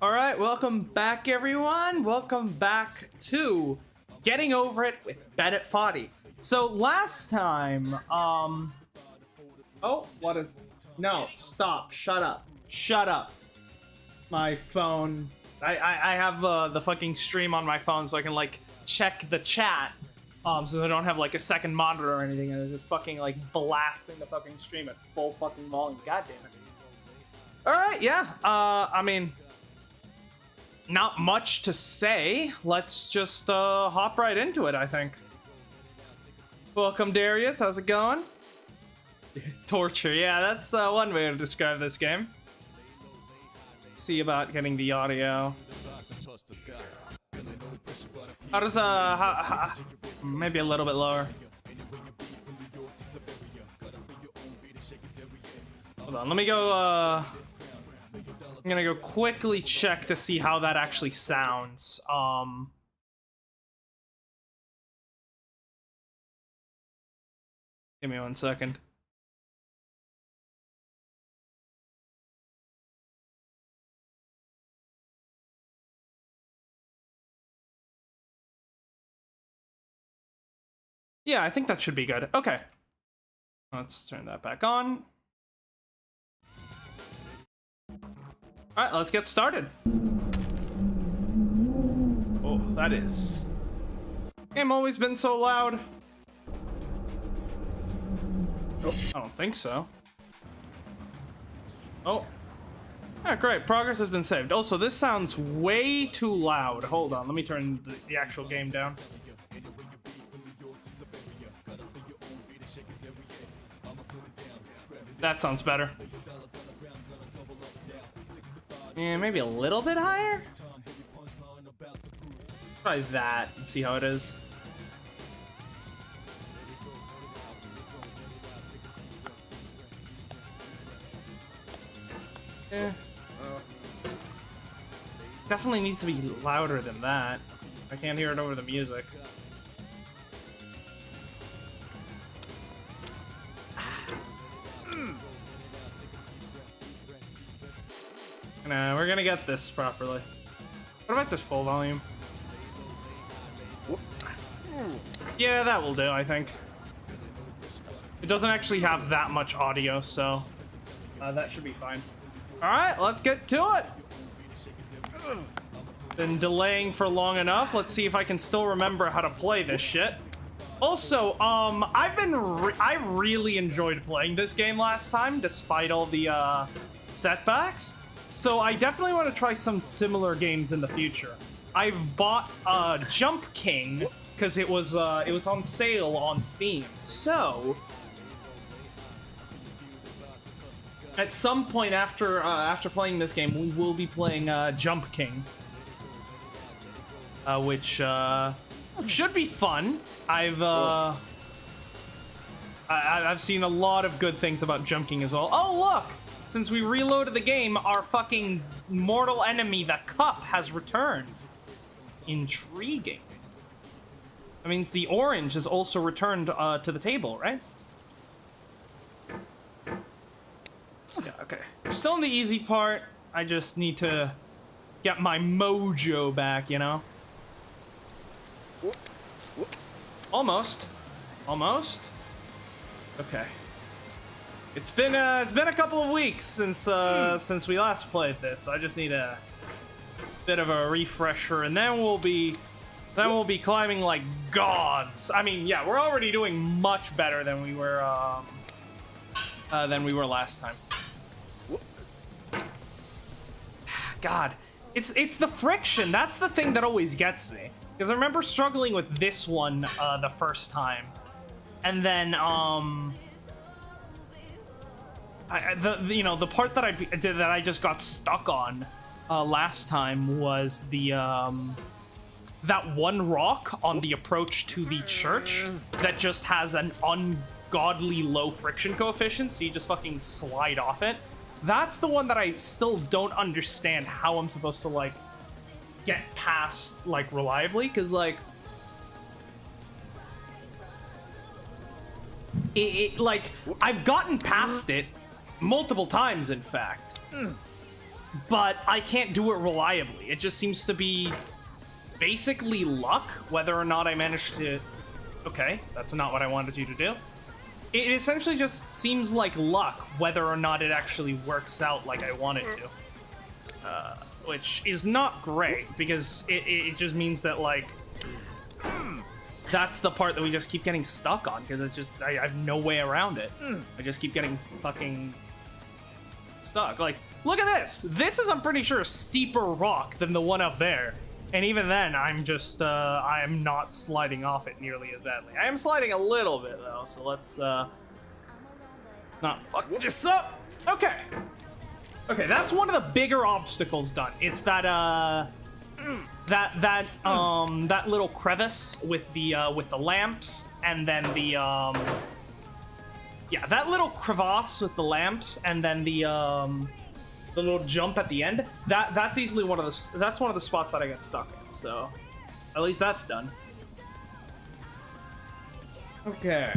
All right, welcome back, everyone. Welcome back to Getting Over It with Bennett Foddy. So last time, oh, what is? No, stop! Shut up! Shut up! My phone. I have the fucking stream on my phone, so I can like check the chat. So I don't have like a second monitor or anything, and it's just fucking like blasting the fucking stream at full fucking volume. God damn it! All right, yeah. I mean, not much to say. Let's just hop right into it, I think. Welcome, Darius. How's it going? Torture. Yeah, that's one way to describe this game. See about getting the audio. How does maybe a little bit lower. Hold on, let me go I'm gonna go quickly check to see how that actually sounds. Give me 1 second. Yeah, I think that should be good. Okay. Let's turn that back on. Alright, let's get started. Oh, that is. Game always been so loud. Oh, I don't think so. Oh. Ah, great. Progress has been saved. Also, this sounds way too loud. Hold on, let me turn the actual game down. That sounds better. Yeah, maybe a little bit higher? Try that and see how it is. Eh. Definitely needs to be louder than that. I can't hear it over the music. Nah, we're gonna get this properly. What about just full volume? Yeah, that will do, I think. It doesn't actually have that much audio, so that should be fine. Alright, let's get to it! Been delaying for long enough. Let's see if I can still remember how to play this shit. Also, I really enjoyed playing this game last time, despite all the setbacks. So I definitely want to try some similar games in the future. I've bought Jump King because it was on sale on Steam. So at some point after playing this game, we will be playing Jump King, which should be fun. I've seen a lot of good things about jumping as well. Oh, look! Since we reloaded the game, our fucking mortal enemy, the cup, has returned. Intriguing. That means the orange has also returned to the table, right? Yeah, okay. We're still in the easy part. I just need to get my mojo back, you know? Almost. Almost. Okay. It's been a couple of weeks since we last played this. So I just need a bit of a refresher, and then we'll be climbing like gods. I mean, yeah, we're already doing much better than we were last time. God, it's the friction. That's the thing that always gets me. Because I remember struggling with this one the first time, and then the part that I just got stuck on last time was the that one rock on the approach to the church that just has an ungodly low friction coefficient, so you just fucking slide off it. That's the one that I still don't understand how I'm supposed to like get past like reliably, because like it like I've gotten past it multiple times, in fact, but I can't do it reliably. It just seems to be basically luck whether or not I manage to. Okay, that's not what I wanted you to do. It essentially just seems like luck whether or not it actually works out like I want it to, which is not great, because it just means that like that's the part that we just keep getting stuck on, because it's just I have no way around it. I just keep getting fucking stuck. Like, look at this. This is, I'm pretty sure, a steeper rock than the one up there. And even then, I'm just, I am not sliding off it nearly as badly. I am sliding a little bit, though, so let's, not fuck this up. Okay. Okay, that's one of the bigger obstacles done. It's that, that little crevice with the lamps, and then the, yeah, that little crevasse with the lamps, and then the little jump at the end. That's easily one of the spots that I get stuck in. So, at least that's done. Okay.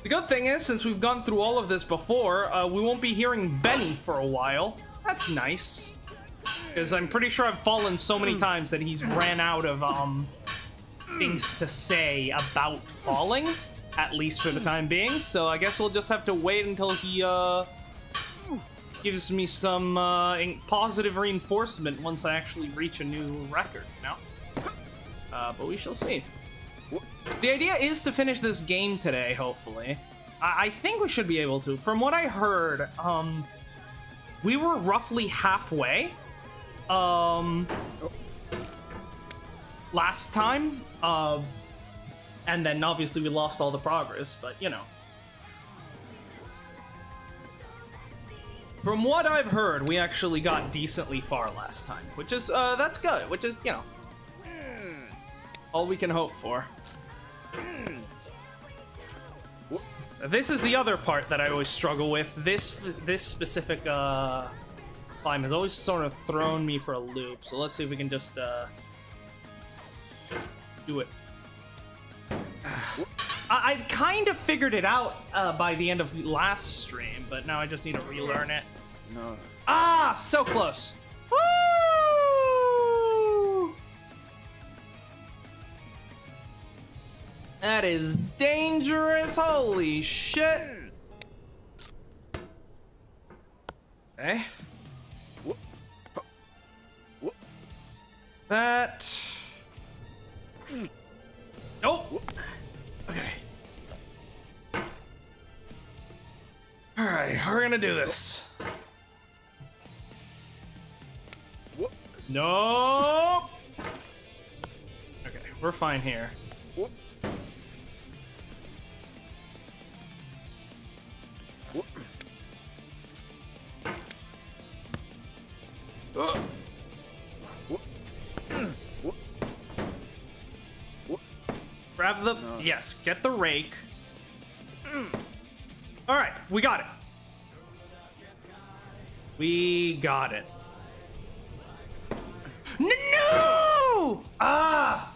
The good thing is, since we've gone through all of this before, we won't be hearing Benny for a while. That's nice. Because I'm pretty sure I've fallen so many times that he's ran out of things to say about falling, at least for the time being. So I guess we'll just have to wait until he gives me some positive reinforcement once I actually reach a new record, you know? But we shall see. The idea is to finish this game today, hopefully. I think we should be able to. From what I heard, we were roughly halfway last time, and then obviously we lost all the progress, but you know. From what I've heard, we actually got decently far last time, which is, that's good, which is, you know, all we can hope for. This is the other part that I always struggle with. This specific, climb has always sort of thrown me for a loop, so let's see if we can just, do it. I'd kind of figured it out by the end of last stream, but now I just need to relearn it. No. Ah, so close. Woo! That is dangerous. Holy shit. Okay. That. Nope. Okay. Alright, we're gonna do this. Nope. Okay, we're fine here. Grab grab the... Yes, get the rake. All right, we got it. We got it. No! Ah!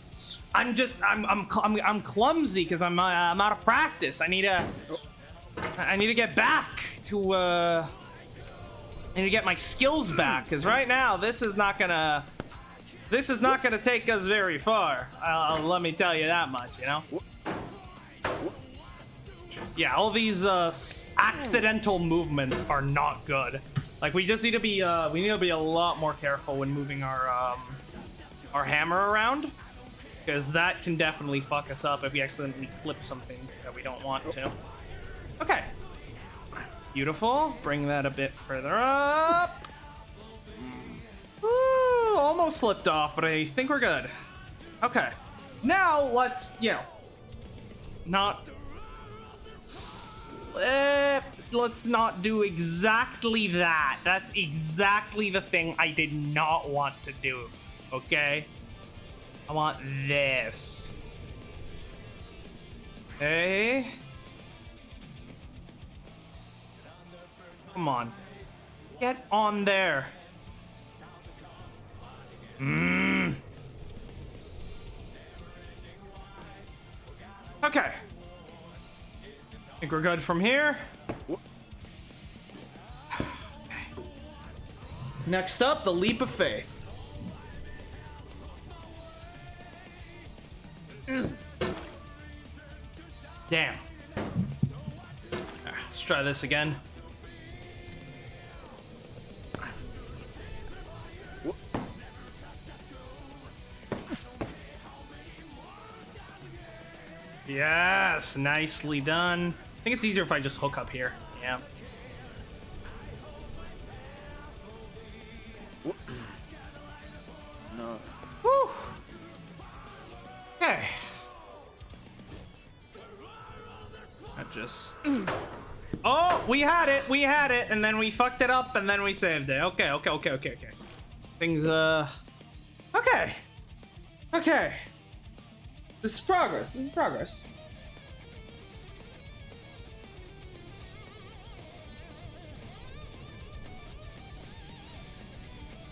I'm clumsy because I'm out of practice. I need to get back to I need to get my skills back, because right now this is not gonna take us very far. Let me tell you that much, you know. Yeah, all these accidental movements are not good. Like, we just need to be a lot more careful when moving our hammer around, because that can definitely fuck us up if we accidentally clip something that we don't want to. Okay. Beautiful. Bring that a bit further up. Ooh, almost slipped off, but I think we're good. Okay. Now let's, not slip. Let's not do exactly that. That's exactly the thing I did not want to do. Okay? I want this. Okay. Come on. Get on there. Okay. Think we're good from here. Next up, the leap of faith. Damn. Let's try this again. Yes, nicely done. I think it's easier if I just hook up here. Yeah. No. Whew. Okay. I just... Oh, we had it, and then we fucked it up, and then we saved it. Okay. Things, okay. Okay. This is progress.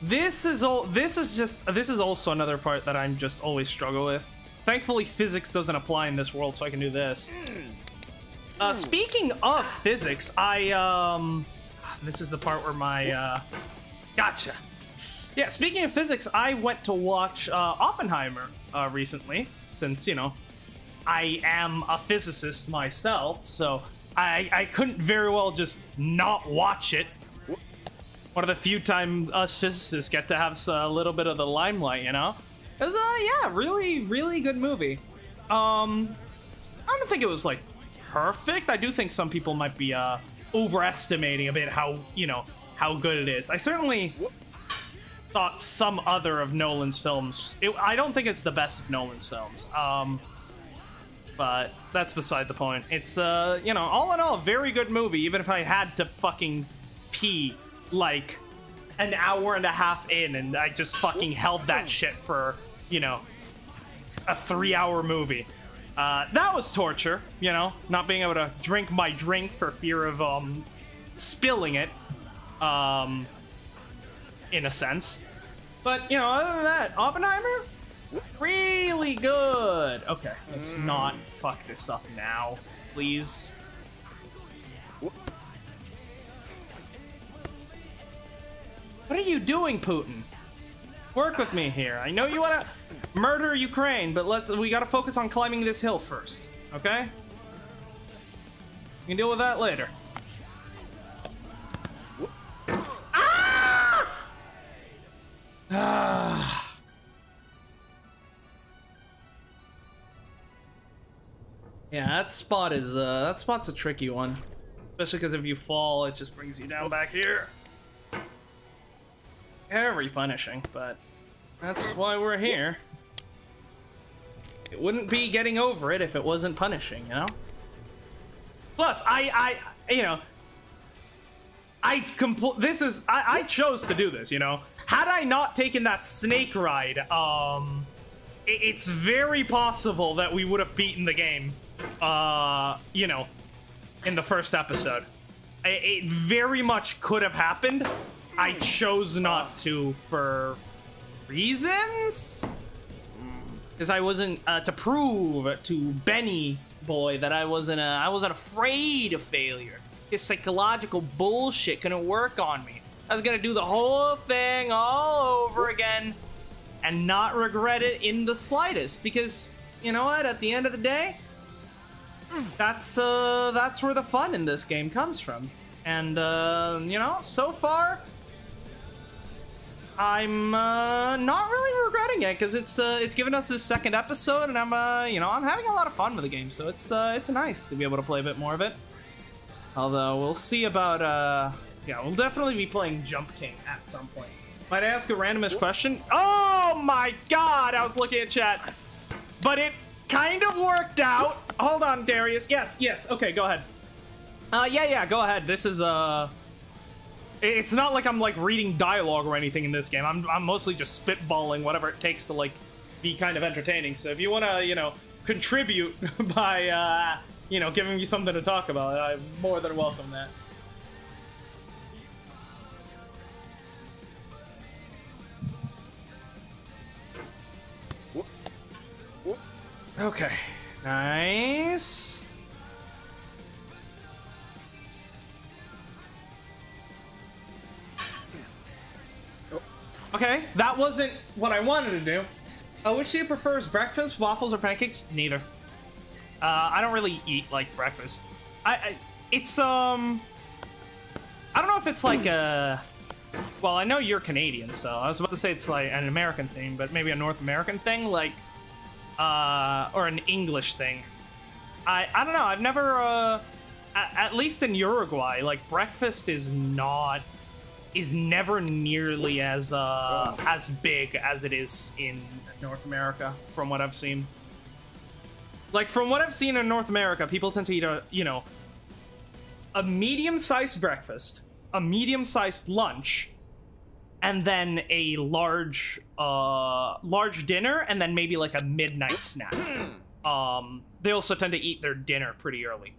This is also another part that I'm just always struggle with. Thankfully, physics doesn't apply in this world, so I can do this. Speaking of physics, this is the part where my, gotcha. Yeah, speaking of physics, I went to watch Oppenheimer recently, since, I am a physicist myself, so I couldn't very well just not watch it. One of the few times us physicists get to have a little bit of the limelight, It was, yeah, really, really good movie. I don't think it was, like, perfect. I do think some people might be overestimating a bit how good it is. I certainly thought some other of Nolan's films. I don't think it's the best of Nolan's films. But that's beside the point. It's all in all, a very good movie, even if I had to fucking pee like an hour and a half in, and I just fucking held that shit for, a 3-hour movie. That was torture, not being able to drink my drink for fear of spilling it, in a sense. But, other than that, Oppenheimer, really good. Okay, let's not fuck this up now, please. What are you doing, Putin? Work with me here. I know you want to murder Ukraine, but we got to focus on climbing this hill first, okay? You can deal with that later. Ah! Yeah, that spot's a tricky one. Especially because if you fall, it just brings you down back here. Very punishing, but that's why we're here. It wouldn't be getting over it if it wasn't punishing, Plus, I chose to do this, Had I not taken that snake ride, it's very possible that we would have beaten the game, you know, in the first episode. It very much could have happened. I chose not to for reasons. Because I wasn't, to prove to Benny boy that I wasn't afraid of failure. His psychological bullshit couldn't work on me. I was gonna do the whole thing all over again and not regret it in the slightest, because you know what, at the end of the day, that's where the fun in this game comes from. And you know, so far I'm not really regretting it, because it's given us this second episode, and I'm you know, I'm having a lot of fun with the game, so it's nice to be able to play a bit more of it. Although we'll see about yeah, we'll definitely be playing Jump King at some point. Might I ask a randomest question? Oh my god, I was looking at chat. But it kind of worked out. Hold on, Darius. Yes, okay, go ahead. Yeah, go ahead. This is, it's not like I'm, like, reading dialogue or anything in this game. I'm mostly just spitballing whatever it takes to, like, be kind of entertaining. So if you want to, you know, contribute by, you know, giving me something to talk about, I'm more than welcome that. Okay, nice. Okay, that wasn't what I wanted to do. Which do you prefer, breakfast, waffles, or pancakes? Neither. I don't really eat like breakfast. It's I don't know if it's like a. Well, I know you're Canadian, so I was about to say it's like an American thing, but maybe a North American thing, like. Or an English thing. I don't know. I've never, at least in Uruguay, like breakfast is never nearly as big as it is in North America, from what I've seen. Like from what I've seen in North America, people tend to eat a medium-sized breakfast, a medium-sized lunch, and then a large dinner, and then maybe like a midnight snack. They also tend to eat their dinner pretty early.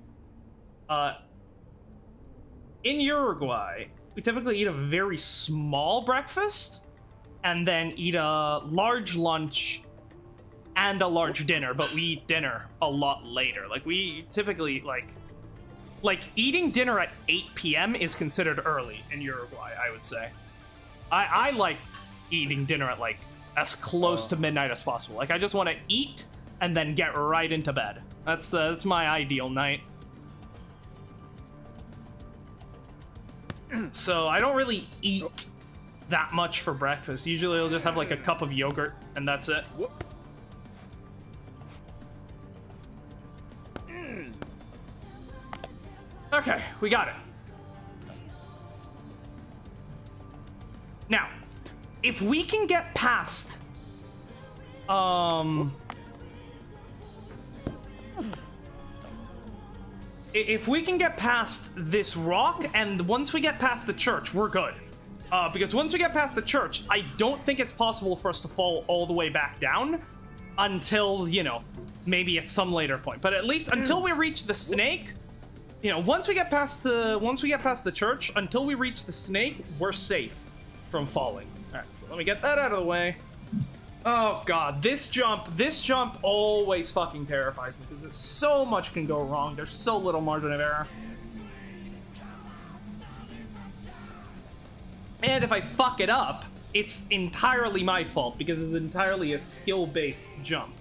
In Uruguay, we typically eat a very small breakfast, and then eat a large lunch and a large dinner, but we eat dinner a lot later. Like we typically like eating dinner at 8 p.m. is considered early in Uruguay, I would say. I like eating dinner at, like, as close to midnight as possible. Like, I just want to eat and then get right into bed. That's my ideal night. So, I don't really eat that much for breakfast. Usually, I'll just have, like, a cup of yogurt, and that's it. Okay, we got it. Now, if we can get past, if we can get past this rock, and once we get past the church, we're good. Because once we get past the church, I don't think it's possible for us to fall all the way back down until, you know, maybe at some later point. But at least until we reach the snake, you know, once we get past the church, until we reach the snake, we're safe from falling. All right, so let me get that out of the way. Oh god, this jump always fucking terrifies me because so much can go wrong. There's so little margin of error. And if I fuck it up, it's entirely my fault because it's entirely a skill-based jump.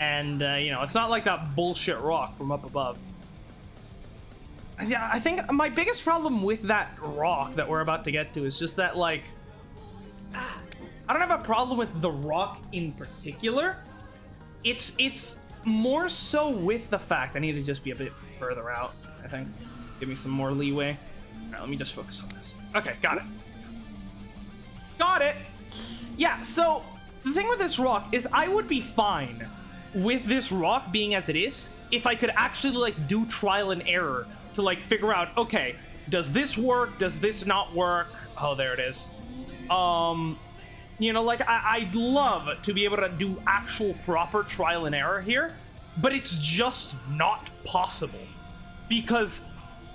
And, you know, it's not like that bullshit rock from up above. Yeah, I think my biggest problem with that rock that we're about to get to is just that, like, I don't have a problem with the rock in particular. It's more so with the fact I need to just be a bit further out, I think. Give me some more leeway. All right, let me just focus on this. Okay, got it. Got it! Yeah, so the thing with this rock is I would be fine with this rock being as it is if I could actually, like, do trial and error to, like, figure out, okay, does this work? Does this not work? Oh, there it is. You know, like, I'd love to be able to do actual proper trial and error here, but it's just not possible. Because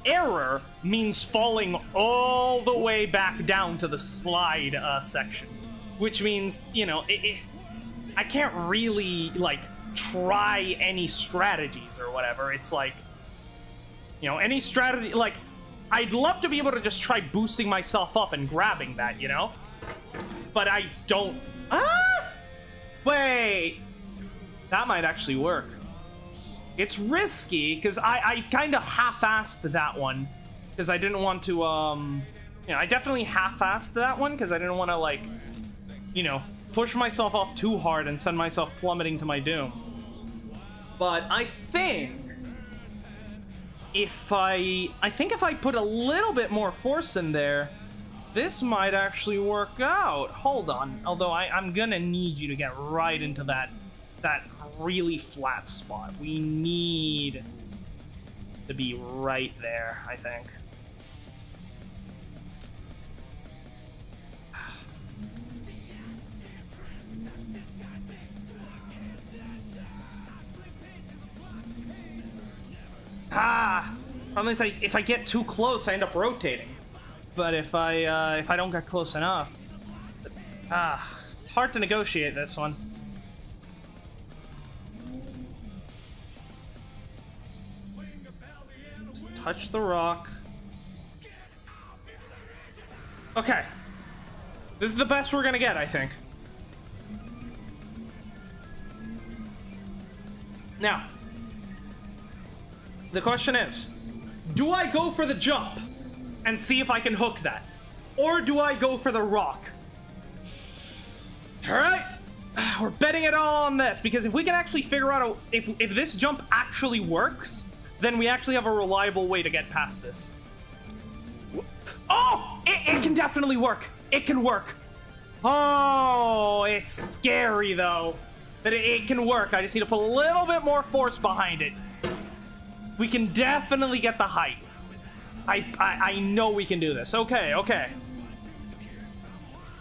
error means falling all the way back down to the slide section. Which means, you know, I can't really, like, try any strategies or whatever. It's like, you know, any strategy, like, I'd love to be able to just try boosting myself up and grabbing that, you know? But I don't... Ah! Wait! That might actually work. It's risky, because I kind of half-assed that one. Because I didn't want to, you know, I definitely half-assed that one, because I didn't want to, like, you know, push myself off too hard and send myself plummeting to my doom. But I think... if I put a little bit more force in there, this might actually work out. Hold on. Although I'm gonna need you to get right into that really flat spot. We need to be right there, I think. Problem is, like, if I get too close, I end up rotating. But if I don't get close enough, it's hard to negotiate this one. Just touch the rock. Okay, this is the best we're gonna get, I think. Now, the question is, do I go for the jump and see if I can hook that? Or do I go for the rock? Alright, we're betting it all on this, because if we can actually figure out if this jump actually works, then we actually have a reliable way to get past this. Oh! It can definitely work. It can work. Oh, it's scary though. But it can work. I just need to put a little bit more force behind it. We can definitely get the height. I know we can do this. Okay, okay.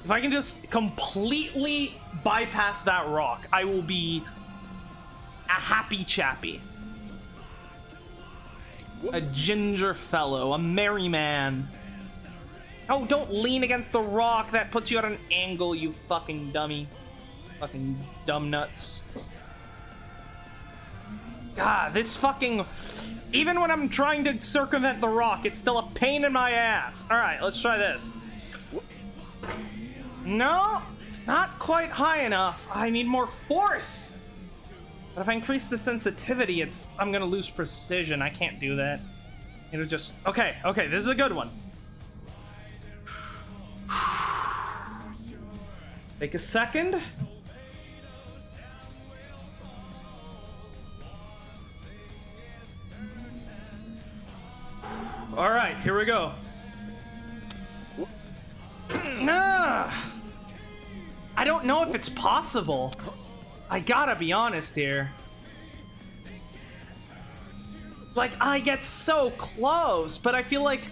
If I can just completely bypass that rock, I will be a happy chappy. A ginger fellow, a merry man. Oh, don't lean against the rock. That puts you at an angle, you fucking dummy. Fucking dumb nuts. God, this fucking... Even when I'm trying to circumvent the rock, it's still a pain in my ass. Alright, let's try this. No, not quite high enough. I need more force. But if I increase the sensitivity, I'm gonna lose precision. I can't do that. It'll just... Okay, okay, this is a good one. Take a second. All right, here we go. Nah. I don't know if it's possible. I gotta be honest here. Like, I get so close, but I feel like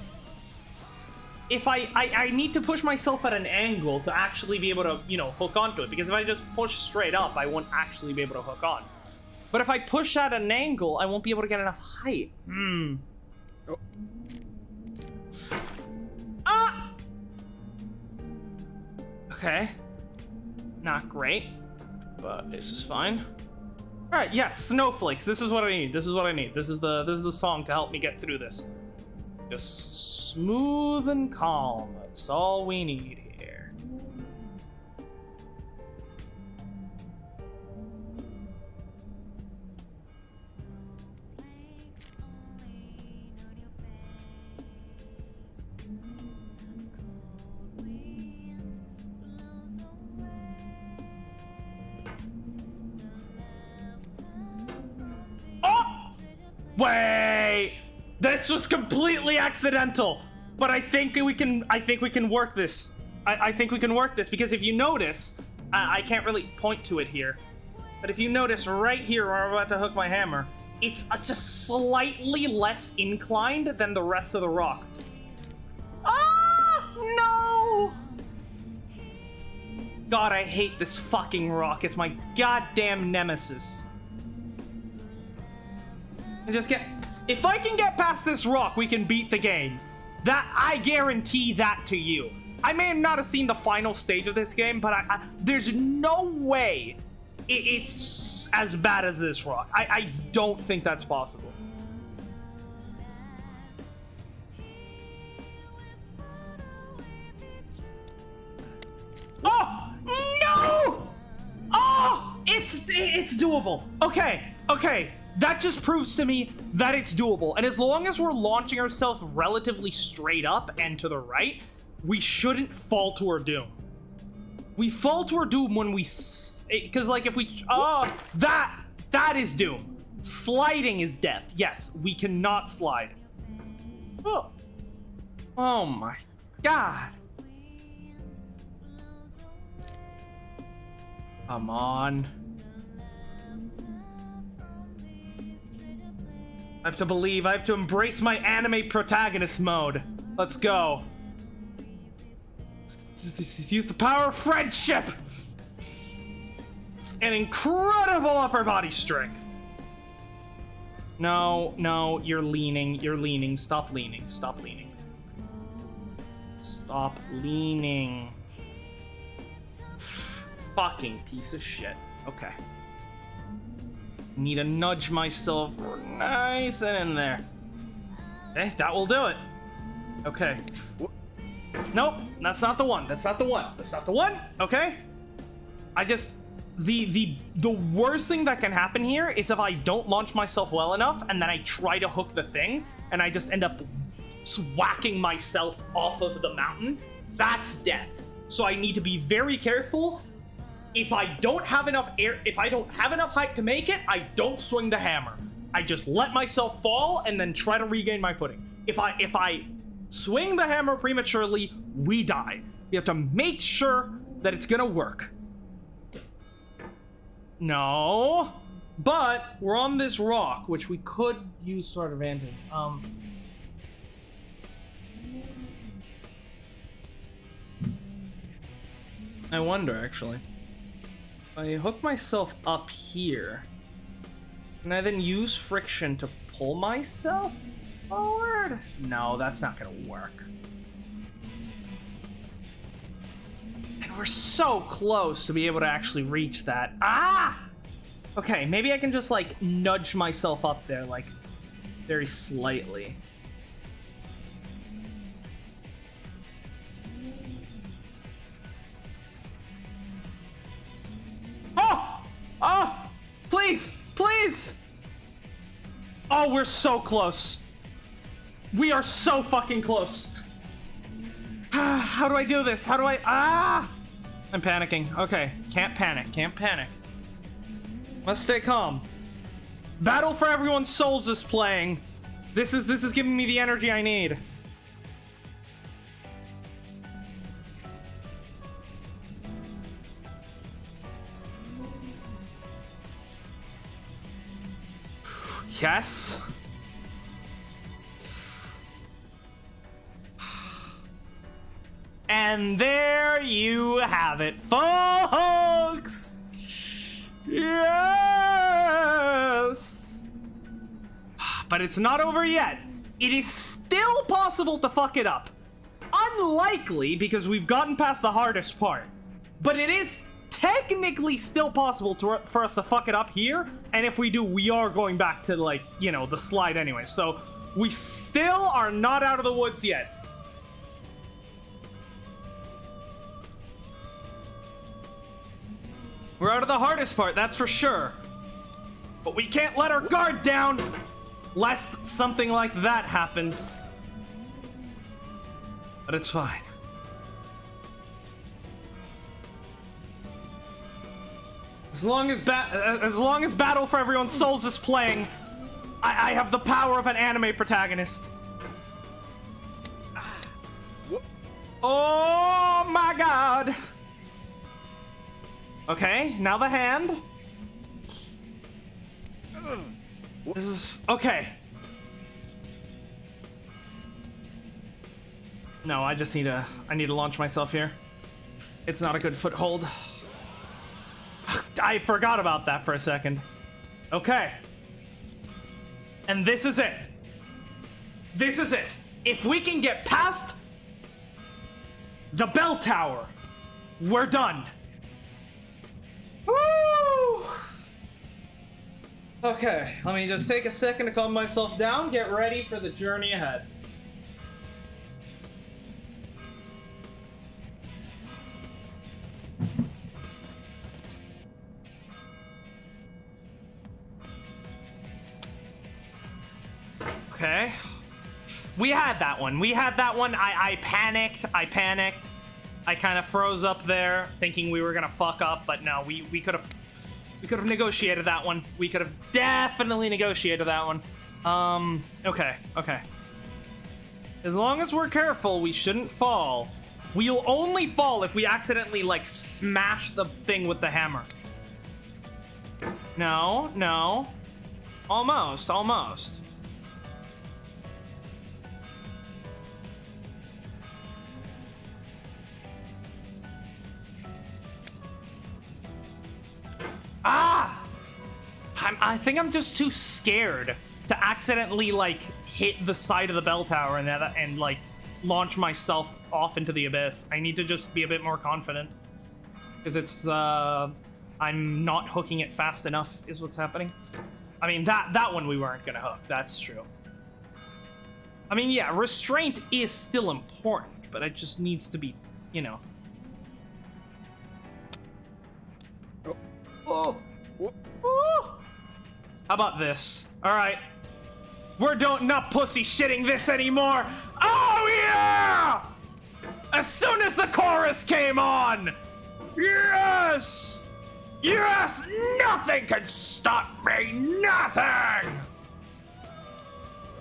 if I need to push myself at an angle to actually be able to, you know, hook onto it. Because if I just push straight up, I won't actually be able to hook on. But if I push at an angle, I won't be able to get enough height. Oh. Ah! Okay. Not great, but this is fine. All right, yes, snowflakes. This is what I need. This is what I need. This is the song to help me get through this. Just smooth and calm. That's all we need here. Oh! Wait! This was completely accidental, but I think we can work this. I think we can work this, because if you notice, I can't really point to it here, but if you notice right here where I'm about to hook my hammer, it's just slightly less inclined than the rest of the rock. Ah, no! God, I hate this fucking rock. It's my goddamn nemesis. And just get... If I can get past this rock, we can beat the game. That, I guarantee that to you. I may not have seen the final stage of this game, but there's no way it's as bad as this rock. I don't think that's possible. Oh, no! Oh, it's doable. Okay. That just proves to me that it's doable. And as long as we're launching ourselves relatively straight up and to the right, we shouldn't fall to our doom. We fall to our doom when we... Because, like, if we... Oh, that is doom. Sliding is death. Yes, we cannot slide. Oh my God. Come on. I have to believe. I have to embrace my anime protagonist mode. Let's go. Let's use the power of friendship. And incredible upper body strength. No, you're leaning. You're leaning. Stop leaning. Stop leaning. Stop leaning. Fucking piece of shit. Okay. Need to nudge myself nice and in there. Okay, that will do it. Okay. Nope, that's not the one. That's not the one. That's not the one. Okay. I just... The worst thing that can happen here is if I don't launch myself well enough and then I try to hook the thing and I just end up whacking myself off of the mountain. That's death. So I need to be very careful. If I don't have enough air, if I don't have enough height to make it, I don't swing the hammer. I just let myself fall and then try to regain my footing. If I swing the hammer prematurely, we die. We have to make sure that it's gonna work. No, but we're on this rock, which we could use to our advantage. I wonder, actually. I hook myself up here, and I then use friction to pull myself forward? No, that's not gonna work. And we're so close to be able to actually reach that. Ah! Okay, maybe I can just, like, nudge myself up there, like, very slightly. Oh, please, please. Oh, we're so close. We are so fucking close. How do I do this? How do I... I'm panicking. Okay, can't panic, can't panic. Must stay calm. Battle for Everyone's Souls is playing. This is giving me the energy I need. Yes. And there you have it, folks. Yes. But it's not over yet. It is still possible to fuck it up. Unlikely, because we've gotten past the hardest part. But it is technically still possible for us to fuck it up here, and if we do, we are going back to, like, you know, the slide anyway, so we still are not out of the woods yet. We're out of the hardest part, that's for sure, but we can't let our guard down lest something like that happens. But it's fine. As long as Battle for Everyone's Souls is playing, I have the power of an anime protagonist. Oh my God. Okay, now the hand. This is okay. No, I need to launch myself here. It's not a good foothold. I forgot about that for a second. Okay. And this is it. This is it. If we can get past the bell tower, we're done. Woo! Okay, let me just take a second to calm myself down, get ready for the journey ahead. Okay. We had that one. I panicked. I kind of froze up there, thinking we were gonna fuck up, but no, we could have negotiated that one. We could have definitely negotiated that one. Okay. As long as we're careful, we shouldn't fall. We'll only fall if we accidentally, like, smash the thing with the hammer. No. Almost. I think I'm just too scared to accidentally, like, hit the side of the bell tower and like, launch myself off into the abyss. I need to just be a bit more confident. Because it's, I'm not hooking it fast enough, is what's happening. I mean, that one we weren't gonna hook, that's true. I mean, yeah, restraint is still important, but it just needs to be, you know. Oh. How about this? All right, we're not pussy shitting this anymore. Oh yeah! As soon as the chorus came on, yes, nothing can stop me, nothing.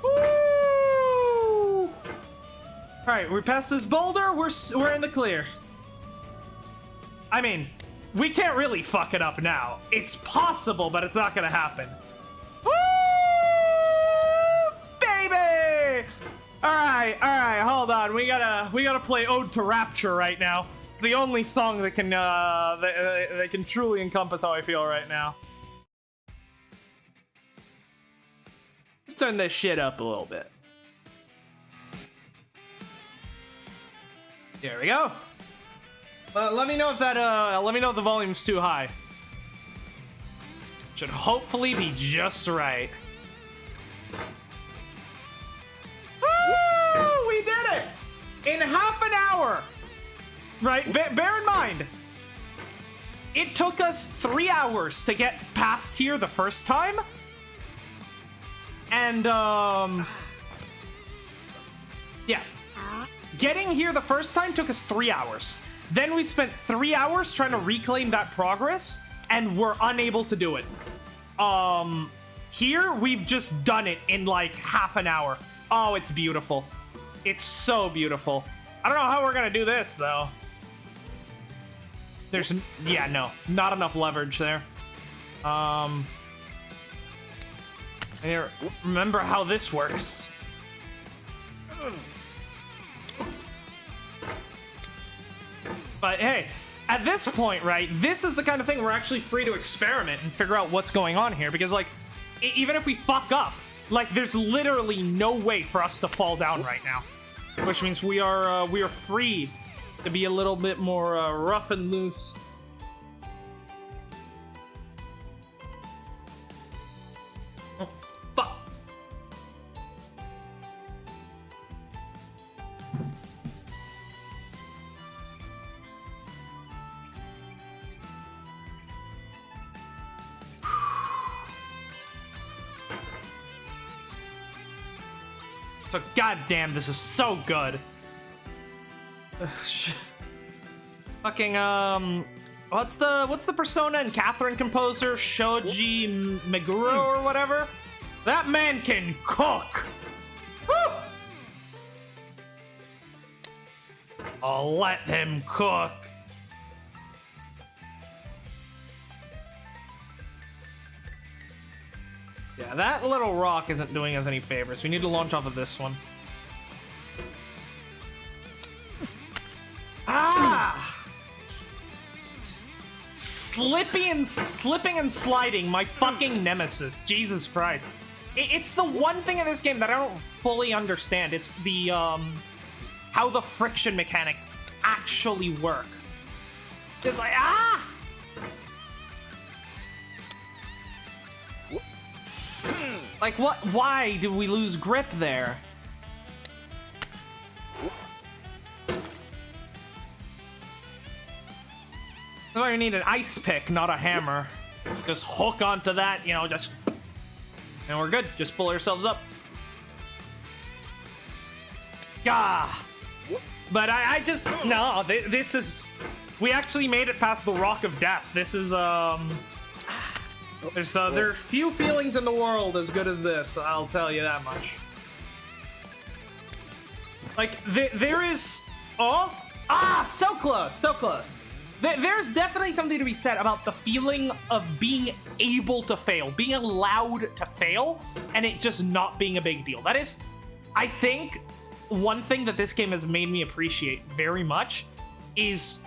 Woo! All right, we passed this boulder. We're in the clear. I mean, we can't really fuck it up now. It's possible, but it's not gonna happen. Woo! Baby! Alright, hold on. We gotta play Ode to Rapture right now. It's the only song that can that can truly encompass how I feel right now. Let's turn this shit up a little bit. There we go. Let me know if the volume's too high. Should hopefully be just right. Woo! We did it! In half an hour! Right? Bear in mind, it took us 3 hours to get past here the first time. And, yeah. Getting here the first time took us 3 hours. Then we spent 3 hours trying to reclaim that progress, and we're unable to do it. Here, we've just done it in, like, half an hour. Oh, it's beautiful. It's so beautiful. I don't know how we're gonna do this, though. There's, yeah, no, not enough leverage there. Here, remember how this works. But hey, at this point, right, this is the kind of thing we're actually free to experiment and figure out what's going on here, because, like, even if we fuck up, like, there's literally no way for us to fall down right now, which means we are free to be a little bit more rough and loose. Oh, fuck. So goddamn, this is so good. Fucking what's the Persona and Catherine composer, Shoji Meguro or whatever? That man can cook. Woo! I'll let him cook. Yeah, that little rock isn't doing us any favors. We need to launch off of this one. Ah! slipping and sliding, my fucking nemesis. Jesus Christ. It's the one thing in this game that I don't fully understand. It's the, how the friction mechanics actually work. It's like, ah! Like, what? Why did we lose grip there? That's why you need an ice pick, not a hammer. Just hook onto that, you know, just... And we're good. Just pull ourselves up. Gah! But I just... No, this is... We actually made it past the Rock of Death. This is, There's few feelings in the world as good as this, I'll tell you that much. Like, there is... Oh! Ah! So close! So close! There's definitely something to be said about the feeling of being able to fail, being allowed to fail, and it just not being a big deal. That is, I think, one thing that this game has made me appreciate very much is,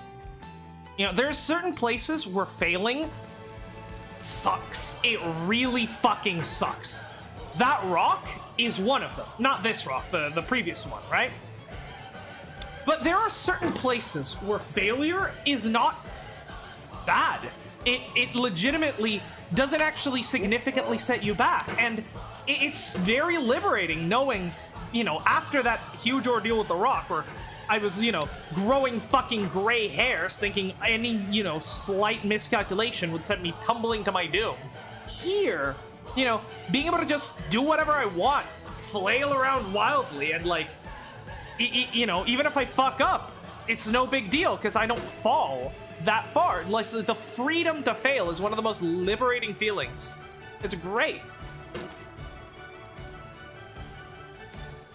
you know, there's certain places where failing sucks. It really fucking sucks. That rock is one of them. Not this rock, the previous one, right? But there are certain places where failure is not bad. It legitimately doesn't actually significantly set you back. And it's very liberating knowing, you know, after that huge ordeal with the rock where I was, you know, growing fucking gray hairs thinking any, you know, slight miscalculation would send me tumbling to my doom. Here, you know, being able to just do whatever I want, flail around wildly and, like, you know, even if I fuck up, it's no big deal because I don't fall that far. Like, the freedom to fail is one of the most liberating feelings. It's great.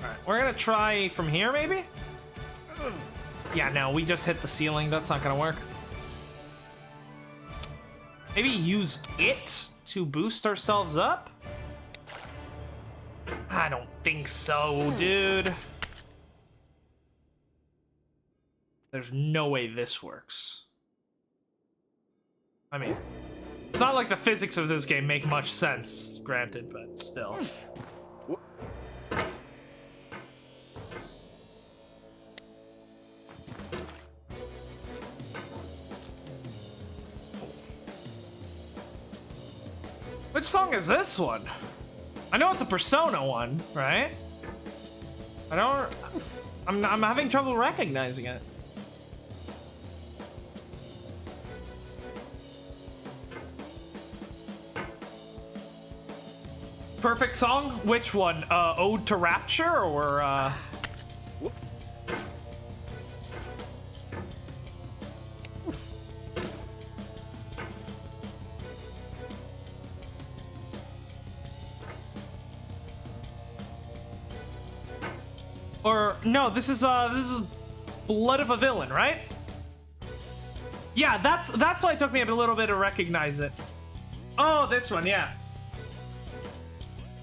Alright, we're gonna try from here, maybe? Yeah, no, we just hit the ceiling. That's not gonna work. Maybe use it to boost ourselves up? I don't think so, dude. There's no way this works. I mean, it's not like the physics of this game make much sense, granted, but still. Which song is this one? I know it's a Persona one, right? I'm having trouble recognizing it. Perfect song? Which one? Ode to Rapture or no, this is Blood of a Villain, right? Yeah, that's why it took me a little bit to recognize it. Oh, this one, yeah.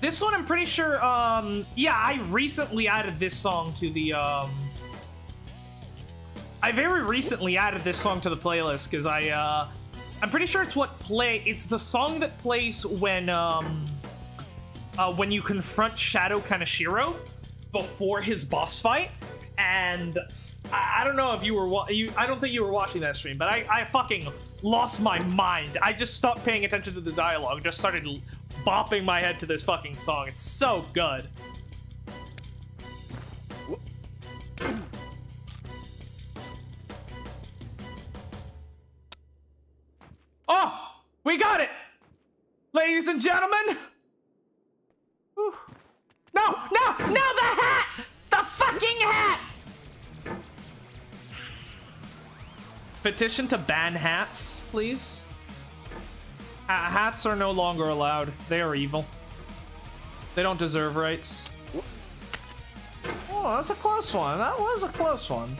This one, I'm pretty sure, yeah, I recently added this song to the, I very recently added this song to the playlist, because I'm pretty sure it's the song that plays when you confront Shadow Kaneshiro before his boss fight, and I don't know if you were, I don't think you were watching that stream, but I fucking lost my mind. I just stopped paying attention to the dialogue, just started bopping my head to this fucking song. It's so good. Oh! We got it! Ladies and gentlemen! Whew. No! No! No! The hat! The fucking hat! Petition to ban hats, please. Hats are no longer allowed. They are evil. They don't deserve rights. Oh, that's a close one. That was a close one.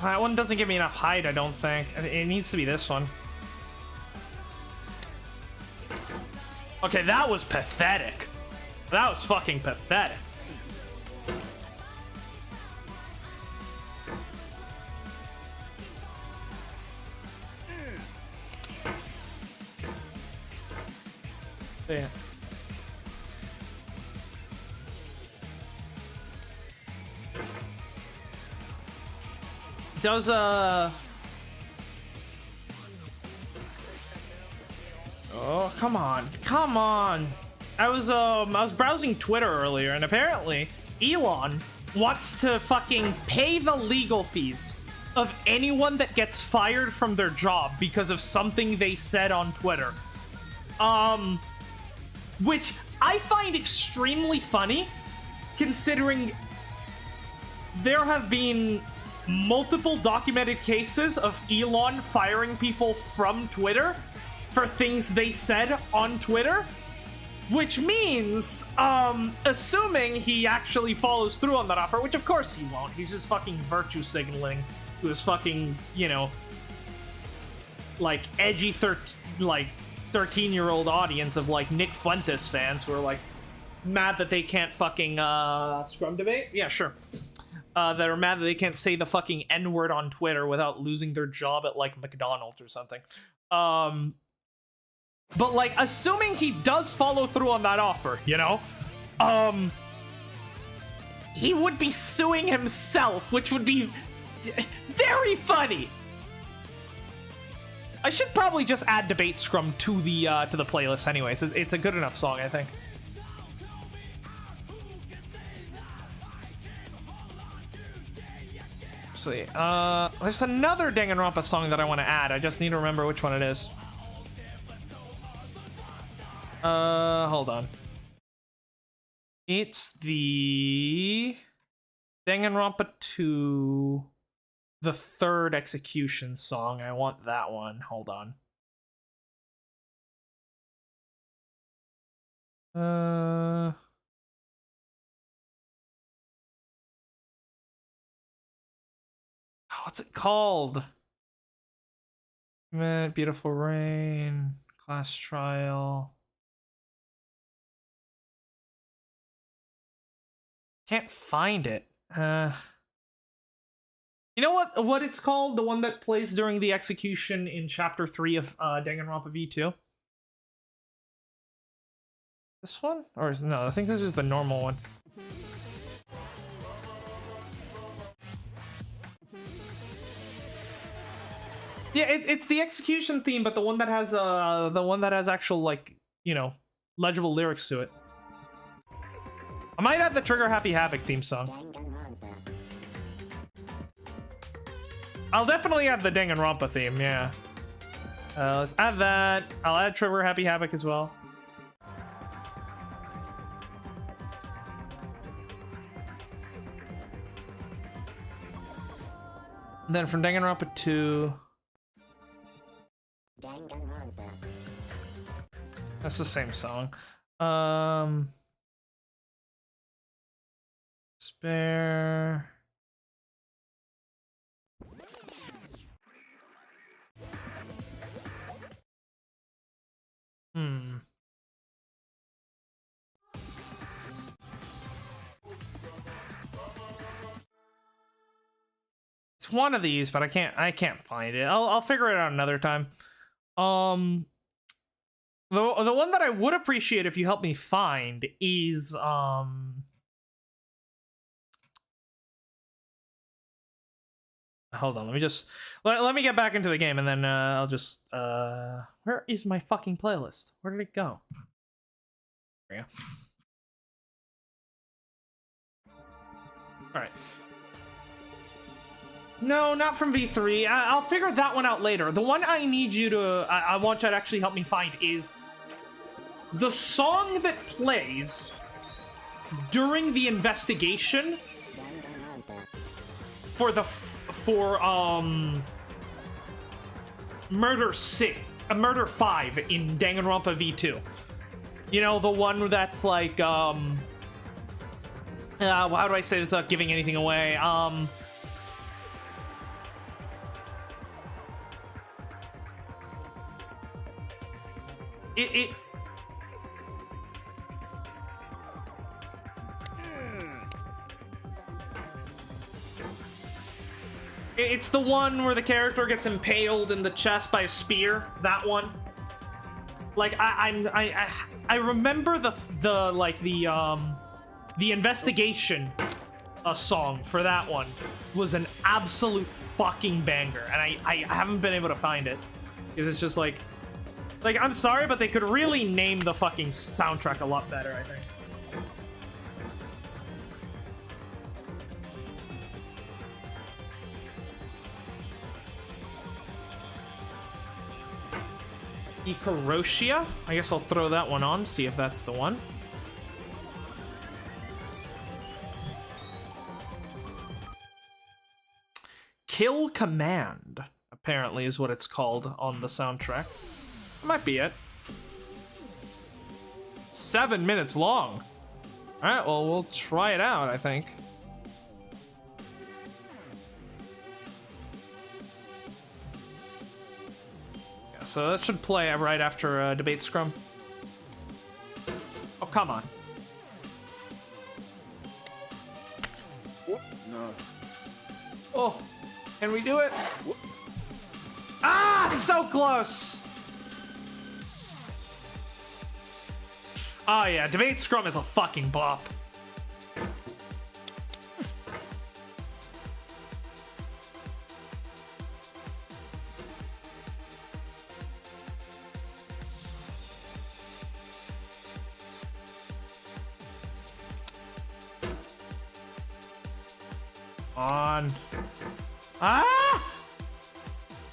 That one doesn't give me enough height, I don't think. It needs to be this one. Okay, that was pathetic. That was fucking pathetic. Yeah. So I was oh, come on. Come on. I was browsing Twitter earlier, and apparently Elon wants to fucking pay the legal fees of anyone that gets fired from their job because of something they said on Twitter. Which I find extremely funny, considering there have been multiple documented cases of Elon firing people from Twitter for things they said on Twitter, which means, assuming he actually follows through on that offer, which of course he won't, he's just fucking virtue signaling to his fucking, you know, like, edgy 13-year-old audience of, like, Nick Fuentes fans who are, like, mad that they can't fucking, scrum debate? Yeah, sure. That are mad that they can't say the fucking N-word on Twitter without losing their job at, like, McDonald's or something. But, like, assuming he does follow through on that offer, you know? He would be suing himself, which would be very funny. I should probably just add Debate Scrum to the playlist anyways. It's a good enough song, I think. Let's see. There's another Danganronpa song that I want to add. I just need to remember which one it is. Hold on. It's the Danganronpa 2, the third execution song. I want that one. Hold on. What's it called? Beautiful Rain, Class Trial. Can't find it. You know what it's called? The one that plays during the execution in Chapter 3 of Danganronpa V2? This one? Or no, I think this is the normal one. Yeah, it's the execution theme, but the one that has actual, like, you know, legible lyrics to it. I might add the Trigger Happy Havoc theme song. I'll definitely add the Danganronpa theme, yeah. Let's add that. I'll add Trigger Happy Havoc as well. And then from Danganronpa 2... That's the same song. Spare. It's one of these, but I can't find it. I'll figure it out another time. The one that I would appreciate if you help me find is hold on, let me just let me get back into the game, and then I'll just where is my fucking playlist? Where did it go? There we go. All right. No, not from V3. I'll figure that one out later. The one I need you to I want you to actually help me find is the song that plays during the investigation for Murder 5 in Danganronpa V2. You know, the one that's like how do I say this without giving anything away? It's the one where the character gets impaled in the chest by a spear. That one. Like I remember the investigation song for that one was an absolute fucking banger, and I haven't been able to find it because it's just like I'm sorry, but they could really name the fucking soundtrack a lot better, I think. Ikaroshia? I guess I'll throw that one on, see if that's the one. Kill Command, apparently, is what it's called on the soundtrack. That might be it. 7 minutes long. Alright, well, we'll try it out, I think. Yeah, so that should play right after Debate Scrum. Oh, come on. No. Oh. Can we do it? Ah, so close! Oh yeah, Debate Scrum is a fucking bop. On. Ah!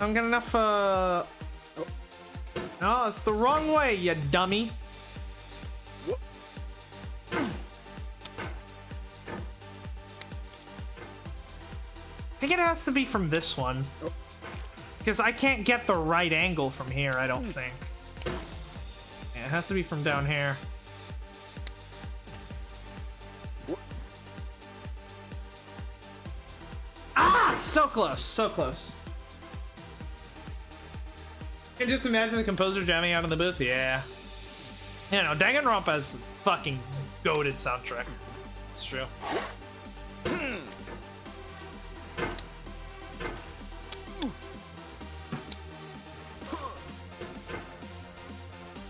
I don't get enough, No, it's the wrong way, you dummy. I think it has to be from this one. Because I can't get the right angle from here, I don't think. Yeah, it has to be from down here. Ah! So close, so close. I can just imagine the composer jamming out in the booth. Yeah. You know, Danganronpa has fucking goated soundtrack. It's true. I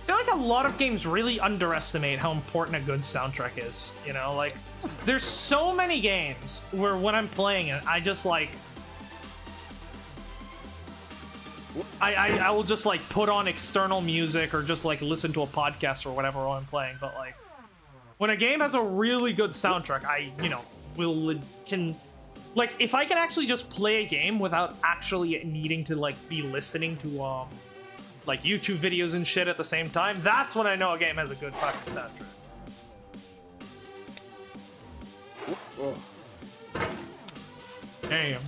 feel like a lot of games really underestimate how important a good soundtrack is. You know, like, there's so many games where when I'm playing it, I just like... I will just like put on external music or just like listen to a podcast or whatever while I'm playing, but like when a game has a really good soundtrack, I, you know, can like, if I can actually just play a game without actually needing to like be listening to like YouTube videos and shit at the same time, that's when I know a game has a good fucking soundtrack. Damn.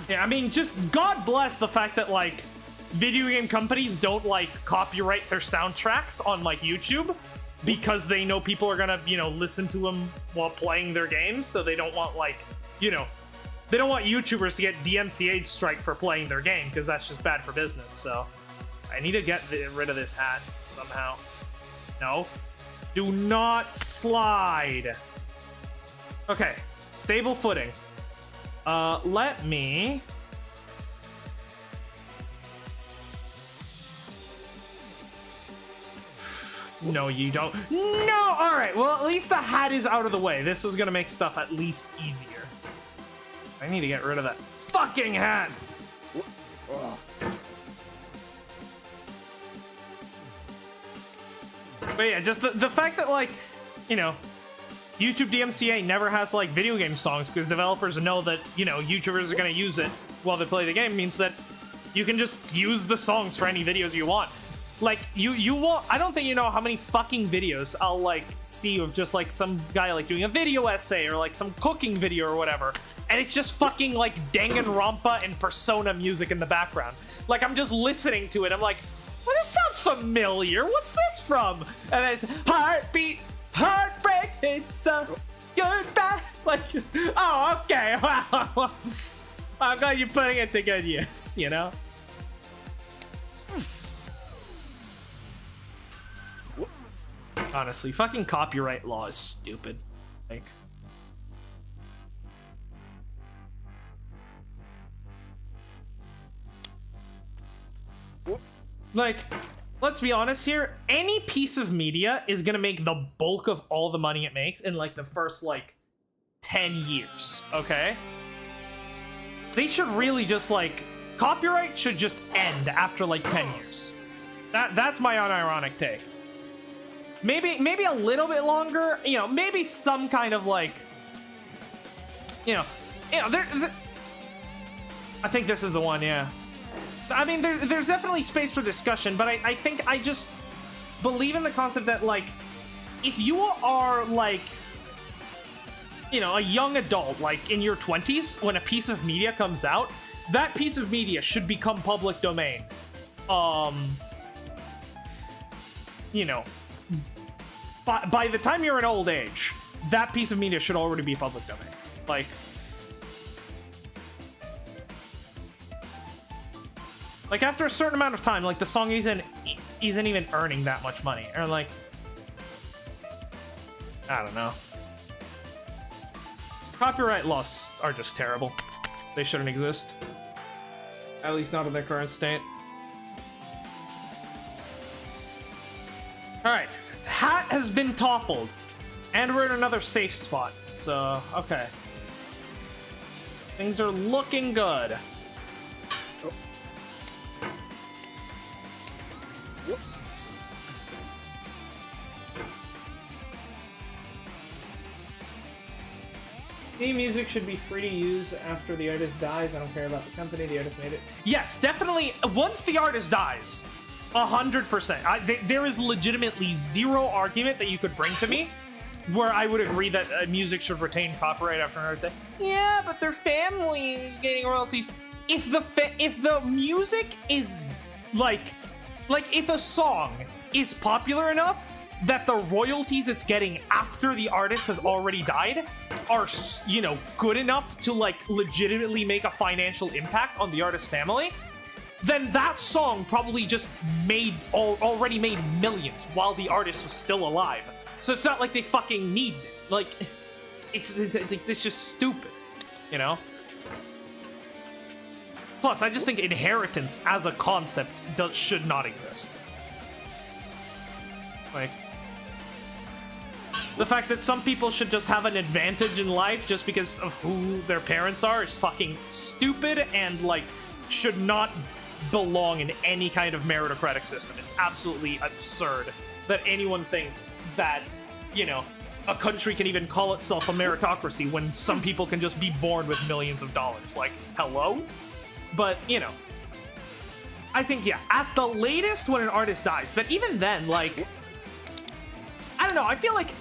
Yeah, I mean, just God bless the fact that, like, video game companies don't, like, copyright their soundtracks on, like, YouTube because they know people are gonna, you know, listen to them while playing their games, so they don't want, like, you know, they don't want YouTubers to get DMCA strike for playing their game because that's just bad for business, so I need to get rid of this hat somehow. No. Do not slide. Okay, stable footing. Let me... No, you don't. No! Alright, well, at least the hat is out of the way. This is gonna make stuff at least easier. I need to get rid of that fucking hat! But yeah, just the fact that, like, you know, YouTube DMCA never has like video game songs because developers know that, you know, YouTubers are going to use it while they play the game, means that you can just use the songs for any videos you want. Like, you won't, I don't think you know how many fucking videos I'll, like, see of just, like, some guy, like, doing a video essay or, like, some cooking video or whatever, and it's just fucking, like, Danganronpa and Persona music in the background. Like, I'm just listening to it, I'm like, well, this sounds familiar, what's this from? And it's, heartbeat, heartbreak, it's so goodbye. Like, oh, okay, wow. I'm glad you're putting it to good use, you know? Honestly, fucking copyright law is stupid. Like, let's be honest here. Any piece of media is gonna make the bulk of all the money it makes in, like, the first, like, 10 years, okay? They should really just, like, copyright should just end after, like, 10 years. That's my unironic take. Maybe a little bit longer, you know, maybe some kind of, like, you know, there I think this is the one, yeah. I mean, there's definitely space for discussion, but I think I just believe in the concept that, like, if you are, like, you know, a young adult, like, in your 20s, when a piece of media comes out, that piece of media should become public domain. You know, by the time you're in old age, that piece of media should already be public domain. Like after a certain amount of time, like the song isn't even earning that much money, or like, I don't know. Copyright laws are just terrible. They shouldn't exist. At least not in their current state. Alright. Hat has been toppled. And we're in another safe spot. So, okay. Things are looking good. Theme music should be free to use after the artist dies. I don't care about the company, the artist made it. Yes, definitely. Once the artist dies, 100%. There is legitimately zero argument that you could bring to me where I would agree that music should retain copyright after an artist dies. Yeah, but their family is getting royalties. If the music is like if a song is popular enough that the royalties it's getting after the artist has already died are, you know, good enough to, like, legitimately make a financial impact on the artist's family, then that song probably just already made millions while the artist was still alive. So it's not like they fucking need it. Like, it's just stupid, you know? Plus, I just think inheritance as a concept should not exist. Like, the fact that some people should just have an advantage in life just because of who their parents are is fucking stupid and, like, should not belong in any kind of meritocratic system. It's absolutely absurd that anyone thinks that, you know, a country can even call itself a meritocracy when some people can just be born with millions of dollars. Like, hello? But, you know, I think, yeah, at the latest when an artist dies, but even then, like, I don't know, I feel like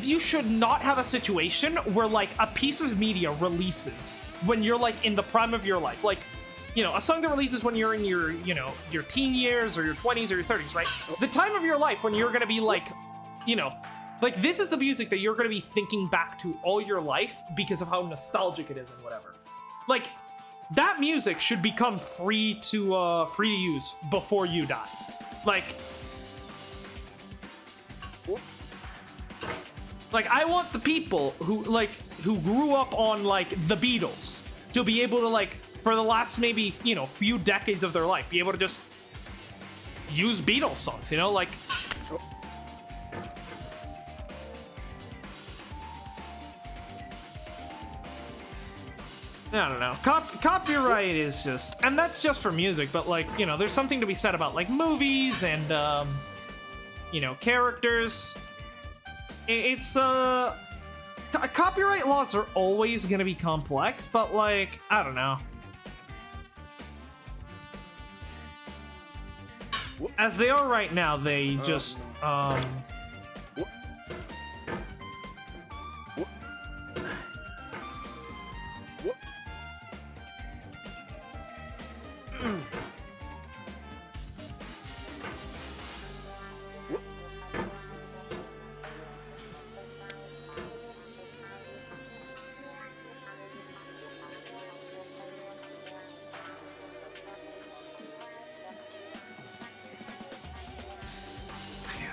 you should not have a situation where, like, a piece of media releases when you're, like, in the prime of your life. Like, you know, a song that releases when you're in your, you know, your teen years or your 20s or your 30s, right? The time of your life when you're gonna be, like, you know, like, this is the music that you're gonna be thinking back to all your life because of how nostalgic it is and whatever. Like, that music should become free to use before you die. Like, I want the people who grew up on, like, the Beatles to be able to, like, for the last maybe, you know, few decades of their life, be able to just use Beatles songs, you know, like. I don't know. Copyright is just, and that's just for music, but, like, you know, there's something to be said about, like, movies and, you know, characters. It's copyright laws are always gonna be complex, but like, I don't know. As they are right now, they just,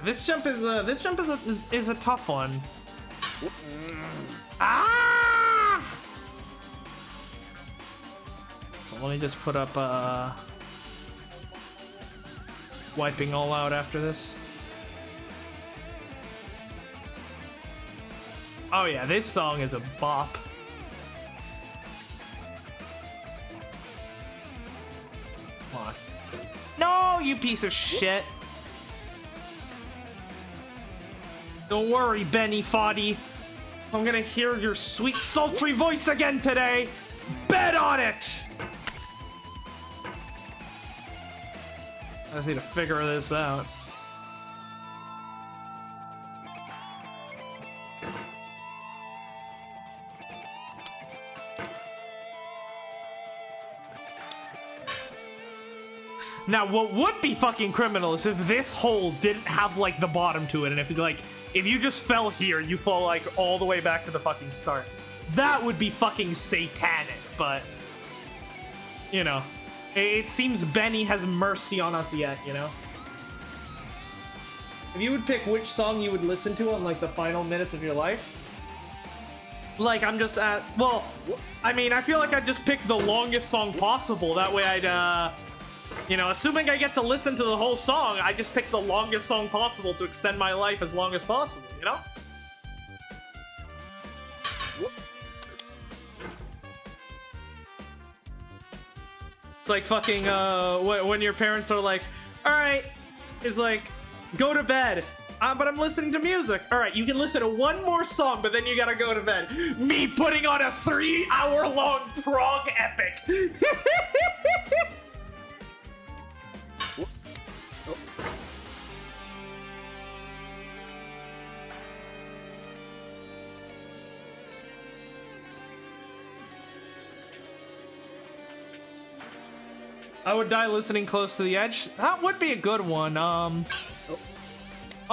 this jump is a tough one. Ah! So let me just put up wiping all out after this. Oh yeah, this song is a bop. Come on. No, you piece of shit. Don't worry, Benny Foddy. I'm gonna hear your sweet, sultry voice again today. Bet on it! I just need to figure this out. Now, what would be fucking criminal is if this hole didn't have, like, the bottom to it, and if you just fell here, you fall, like, all the way back to the fucking start. That would be fucking satanic, but, you know, it seems Benny has mercy on us yet, you know? If you would pick which song you would listen to on, like, the final minutes of your life, like, I'm just at, well, I mean, I feel like I'd just pick the longest song possible. That way I'd, you know, assuming I get to listen to the whole song, I just pick the longest song possible to extend my life as long as possible, you know? It's like fucking, when your parents are like, alright, it's like, go to bed. But I'm listening to music. Alright, you can listen to one more song, but then you gotta go to bed. Me putting on a 3-hour-long prog epic. I would die listening Close to the Edge. That would be a good one. Oh,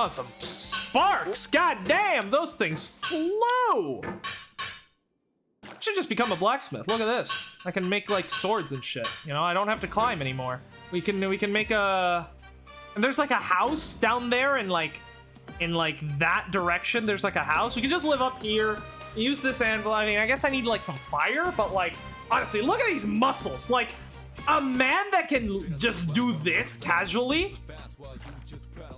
some sparks! God damn, those things flew! Should just become a blacksmith. Look at this. I can make like swords and shit. You know, I don't have to climb anymore. We can make a. And there's like a house down there, and like in like that direction. There's like a house. We can just live up here. Use this anvil. I mean, I guess I need like some fire, but like honestly, look at these muscles. Like. A man that can just do this casually,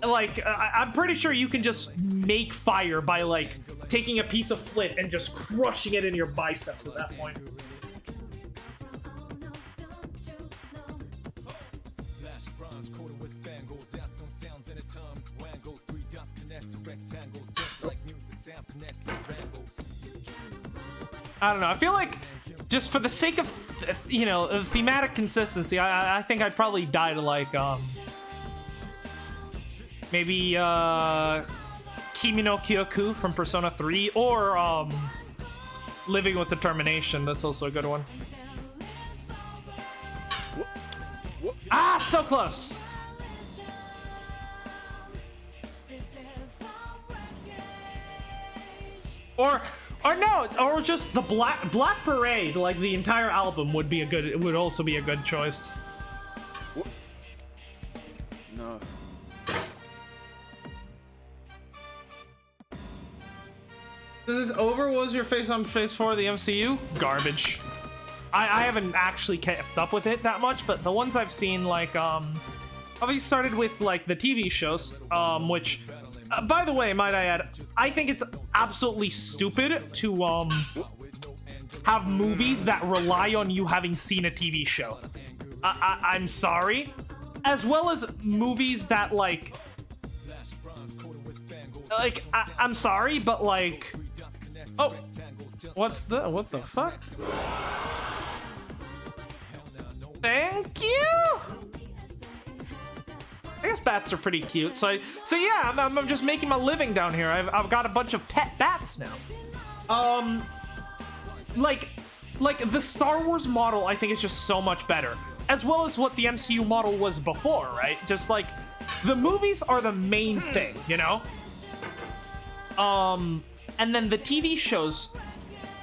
like, I'm pretty sure you can just make fire by, like, taking a piece of flint and just crushing it in your biceps at that point. I don't know, I feel like just for the sake of, you know, thematic consistency, I think I'd probably die to, like, maybe, Kimi no Kyoku from Persona 3, or, Living with Determination. That's also a good one. Ah, so close! Or no, or just the Black Parade, like the entire album would be would also be a good choice. No. This is over. What was your face on Phase 4 of the MCU? Garbage. I haven't actually kept up with it that much, but the ones I've seen, like, obviously started with, like, the TV shows, which, by the way, might I add, I think it's absolutely stupid to, have movies that rely on you having seen a TV show. I'm sorry. As well as movies that, like, I'm sorry, but, like, oh, what the fuck? Thank you. I guess bats are pretty cute. So yeah, I'm just making my living down here. I've got a bunch of pet bats now. Like the Star Wars model, I think is just so much better, as well as what the MCU model was before, right? Just like the movies are the main thing, you know. And then the TV shows,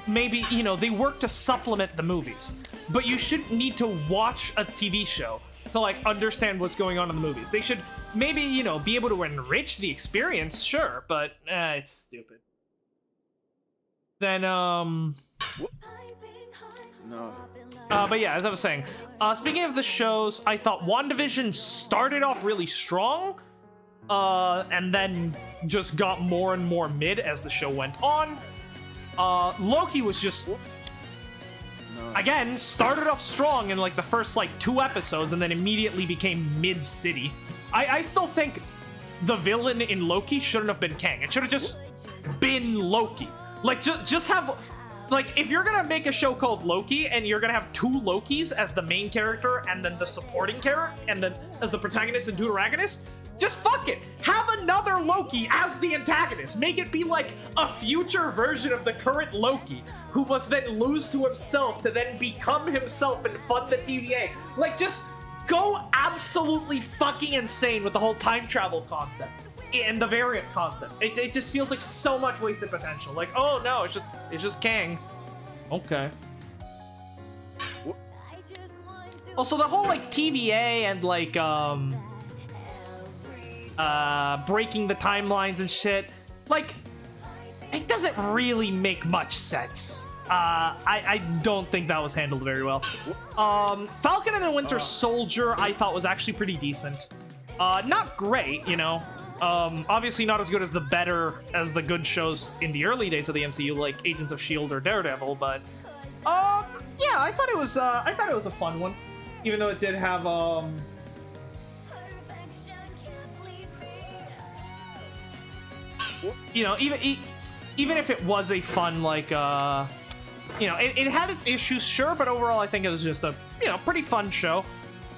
maybe, you know, they work to supplement the movies, but you shouldn't need to watch a TV show to like understand what's going on in the movies. They should maybe, you know, be able to enrich the experience, sure, but it's stupid. Then no. But yeah, as I was saying, speaking of the shows, I thought WandaVision started off really strong, and then just got more and more mid as the show went on. Loki was just, again, started off strong in like the first like 2 episodes and then immediately became mid-city. I still think the villain in Loki shouldn't have been Kang. It should have just been Loki. Like, just have, like, if you're gonna make a show called Loki and you're gonna have 2 Lokis as the main character and then the supporting character and then as the protagonist and deuteragonist, just fuck it. Have another Loki as the antagonist. Make it be like a future version of the current Loki, who must then lose to himself to then become himself and fund the TVA. Like, just go absolutely fucking insane with the whole time travel concept and the variant concept. It just feels like so much wasted potential. Like, oh no, it's just Kang. Okay. Also, the whole like TVA and like breaking the timelines and shit, like, it doesn't really make much sense. I don't think that was handled very well. Falcon and the Winter Soldier I thought was actually pretty decent. Not great, you know. Obviously not as good as the good shows in the early days of the MCU, like Agents of S.H.I.E.L.D. or Daredevil, but yeah, I thought it was a fun one, even though it did have you know, even if it was a fun, like, you know, it had its issues, sure, but overall I think it was just a, you know, pretty fun show.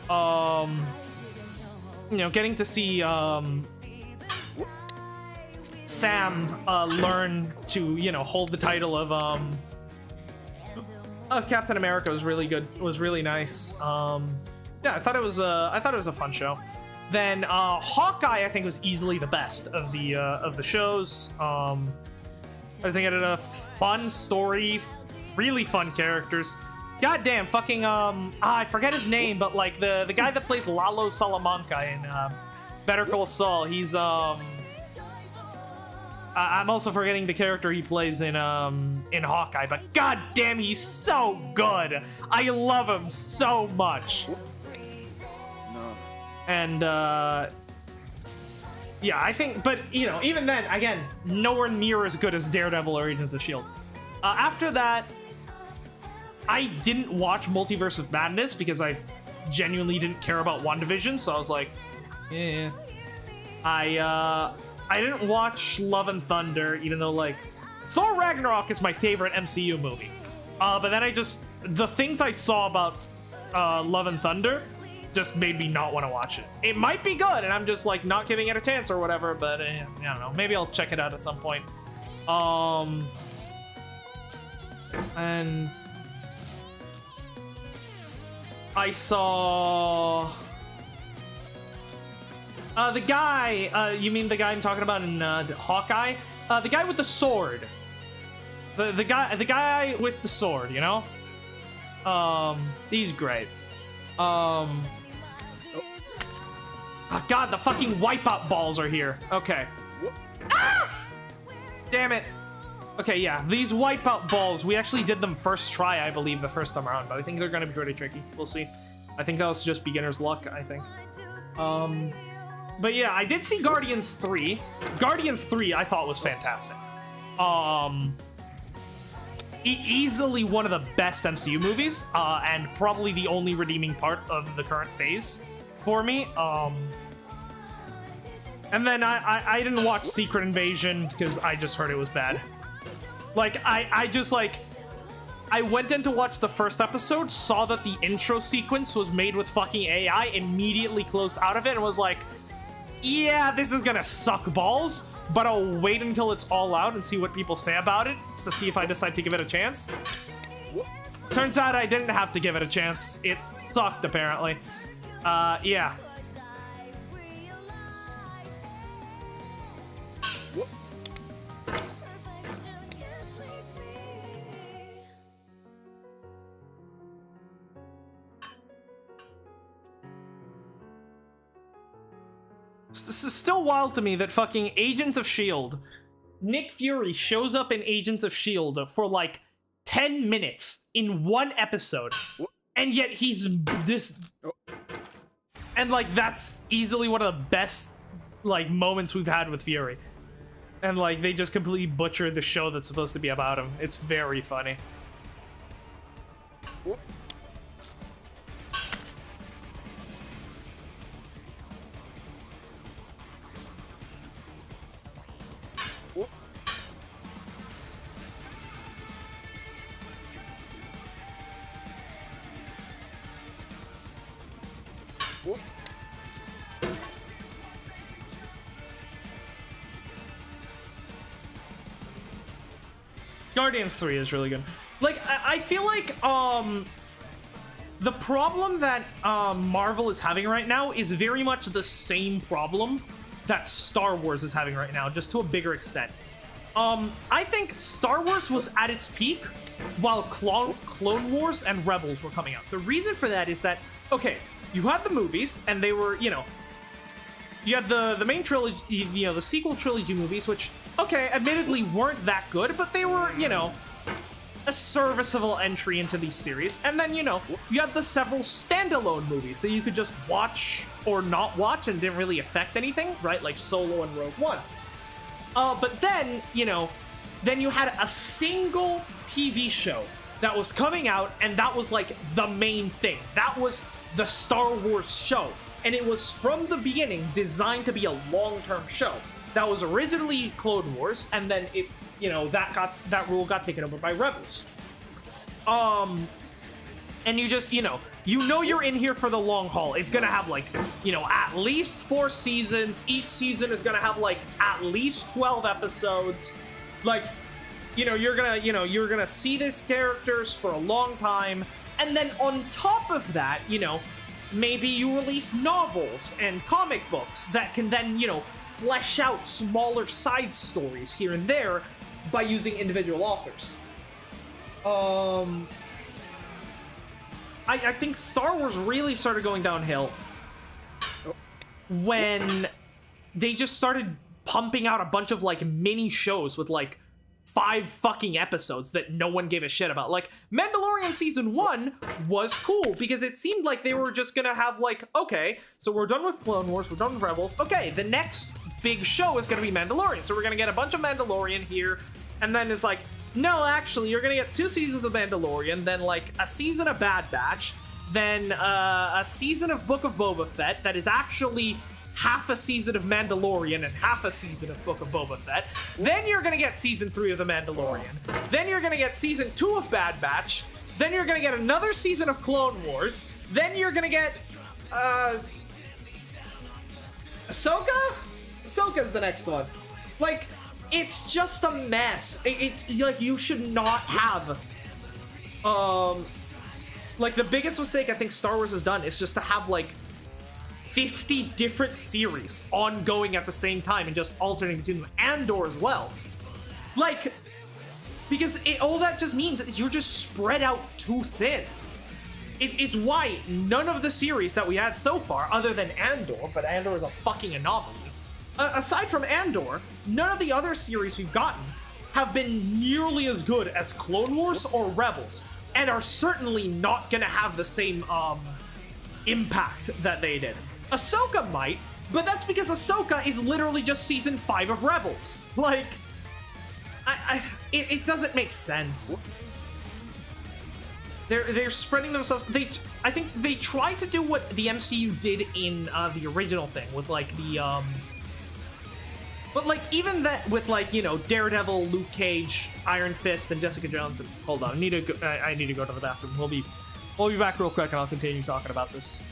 You know, getting to see Sam learn to, you know, hold the title of Captain America was really good. Was really nice. Yeah, I thought it was a fun show. Then Hawkeye, I think, was easily the best of the shows. I think it had a fun story, really fun characters. Goddamn, fucking I forget his name, but like the guy that plays Lalo Salamanca in Better Call Saul. He's I'm also forgetting the character he plays in Hawkeye, but goddamn, he's so good. I love him so much. And yeah, I think, but you know, even then, again, nowhere near as good as Daredevil or Agents of S.H.I.E.L.D. After that, I didn't watch Multiverse of Madness because I genuinely didn't care about WandaVision, so I was like, yeah. I didn't watch Love and Thunder, even though, like, Thor Ragnarok is my favorite MCU movie. But then the things I saw about Love and Thunder just made me not want to watch it. It might be good, and I'm just, like, not giving it a chance or whatever, but I don't know. Maybe I'll check it out at some point. And I saw the guy, you mean the guy I'm talking about in Hawkeye? The guy with the sword. The guy with the sword, you know? He's great. Oh god, the fucking wipeout balls are here. Okay. Ah! Damn it. Okay, yeah, these wipeout balls, we actually did them first try, I believe, the first time around, but I think they're gonna be pretty tricky. We'll see. I think that was just beginner's luck, I think. But yeah, I did see Guardians 3. Guardians 3 I thought was fantastic. Easily one of the best MCU movies, and probably the only redeeming part of the current phase for me. And then I didn't watch Secret Invasion because I just heard it was bad. Like, I just, like, I went in to watch the first episode, saw that the intro sequence was made with fucking AI, immediately closed out of it and was like, yeah, this is gonna suck balls, but I'll wait until it's all out and see what people say about it to see if I decide to give it a chance. Turns out I didn't have to give it a chance. It sucked, apparently. Yeah. This is still wild to me that fucking Agents of S.H.I.E.L.D. Nick Fury shows up in Agents of S.H.I.E.L.D. for like 10 minutes in one episode, and yet he's this, and like that's easily one of the best like moments we've had with Fury, and like they just completely butchered the show that's supposed to be about him. It's very funny. Guardians 3 is really good. Like, I feel like, the problem that, Marvel is having right now is very much the same problem that Star Wars is having right now, just to a bigger extent. I think Star Wars was at its peak while Clone Wars and Rebels were coming out. The reason for that is that, okay, you had the movies, and they were, you know, you had the main trilogy, you know, the sequel trilogy movies, which, okay, admittedly weren't that good, but they were, you know, a serviceable entry into these series. And then, you know, you had the several standalone movies that you could just watch or not watch and didn't really affect anything, right? Like Solo and Rogue One. But then, you know, then you had a single TV show that was coming out, and that was like the main thing. That was the Star Wars show. And it was from the beginning designed to be a long-term show. That was originally Clone Wars, and then it, you know, that rule got taken over by Rebels. And you just, you know you're in here for the long haul. It's gonna have like, you know, at least 4 seasons. Each season is gonna have like at least 12 episodes. Like, you know, you're gonna see these characters for a long time. And then on top of that, you know, maybe you release novels and comic books that can then, you know, flesh out smaller side stories here and there by using individual authors. I think Star Wars really started going downhill when they just started pumping out a bunch of like mini shows with like 5 fucking episodes that no one gave a shit about. Like, Mandalorian Season 1 was cool because it seemed like they were just gonna have like, okay, so we're done with Clone Wars, we're done with Rebels, okay, the next big show is gonna be Mandalorian, so we're gonna get a bunch of Mandalorian here, and then it's like, no, actually, you're gonna get 2 seasons of Mandalorian, then like a season of Bad Batch, then a season of Book of Boba Fett that is actually half a season of Mandalorian and half a season of Book of Boba Fett. Then you're gonna get season 3 of The Mandalorian. Then you're gonna get season 2 of Bad Batch. Then you're gonna get another season of Clone Wars. Then you're gonna get, Ahsoka? Ahsoka's the next one. Like, it's just a mess. Like, you should not have, like, the biggest mistake I think Star Wars has done is just to have, like, 50 different series ongoing at the same time and just alternating between them. Andor as well. Like, because all that just means is you're just spread out too thin. It's why none of the series that we had so far, other than Andor, but Andor is a fucking anomaly. Aside from Andor, none of the other series we've gotten have been nearly as good as Clone Wars or Rebels, and are certainly not gonna have the same, impact that they did. Ahsoka might, but that's because Ahsoka is literally just season 5 of Rebels. Like, it doesn't make sense. They're spreading themselves. I think they tried to do what the MCU did in the original thing with like the But like even that with like, you know, Daredevil, Luke Cage, Iron Fist, and Jessica Jones. And hold on, I need to go to the bathroom. We'll be back real quick, and I'll continue talking about this.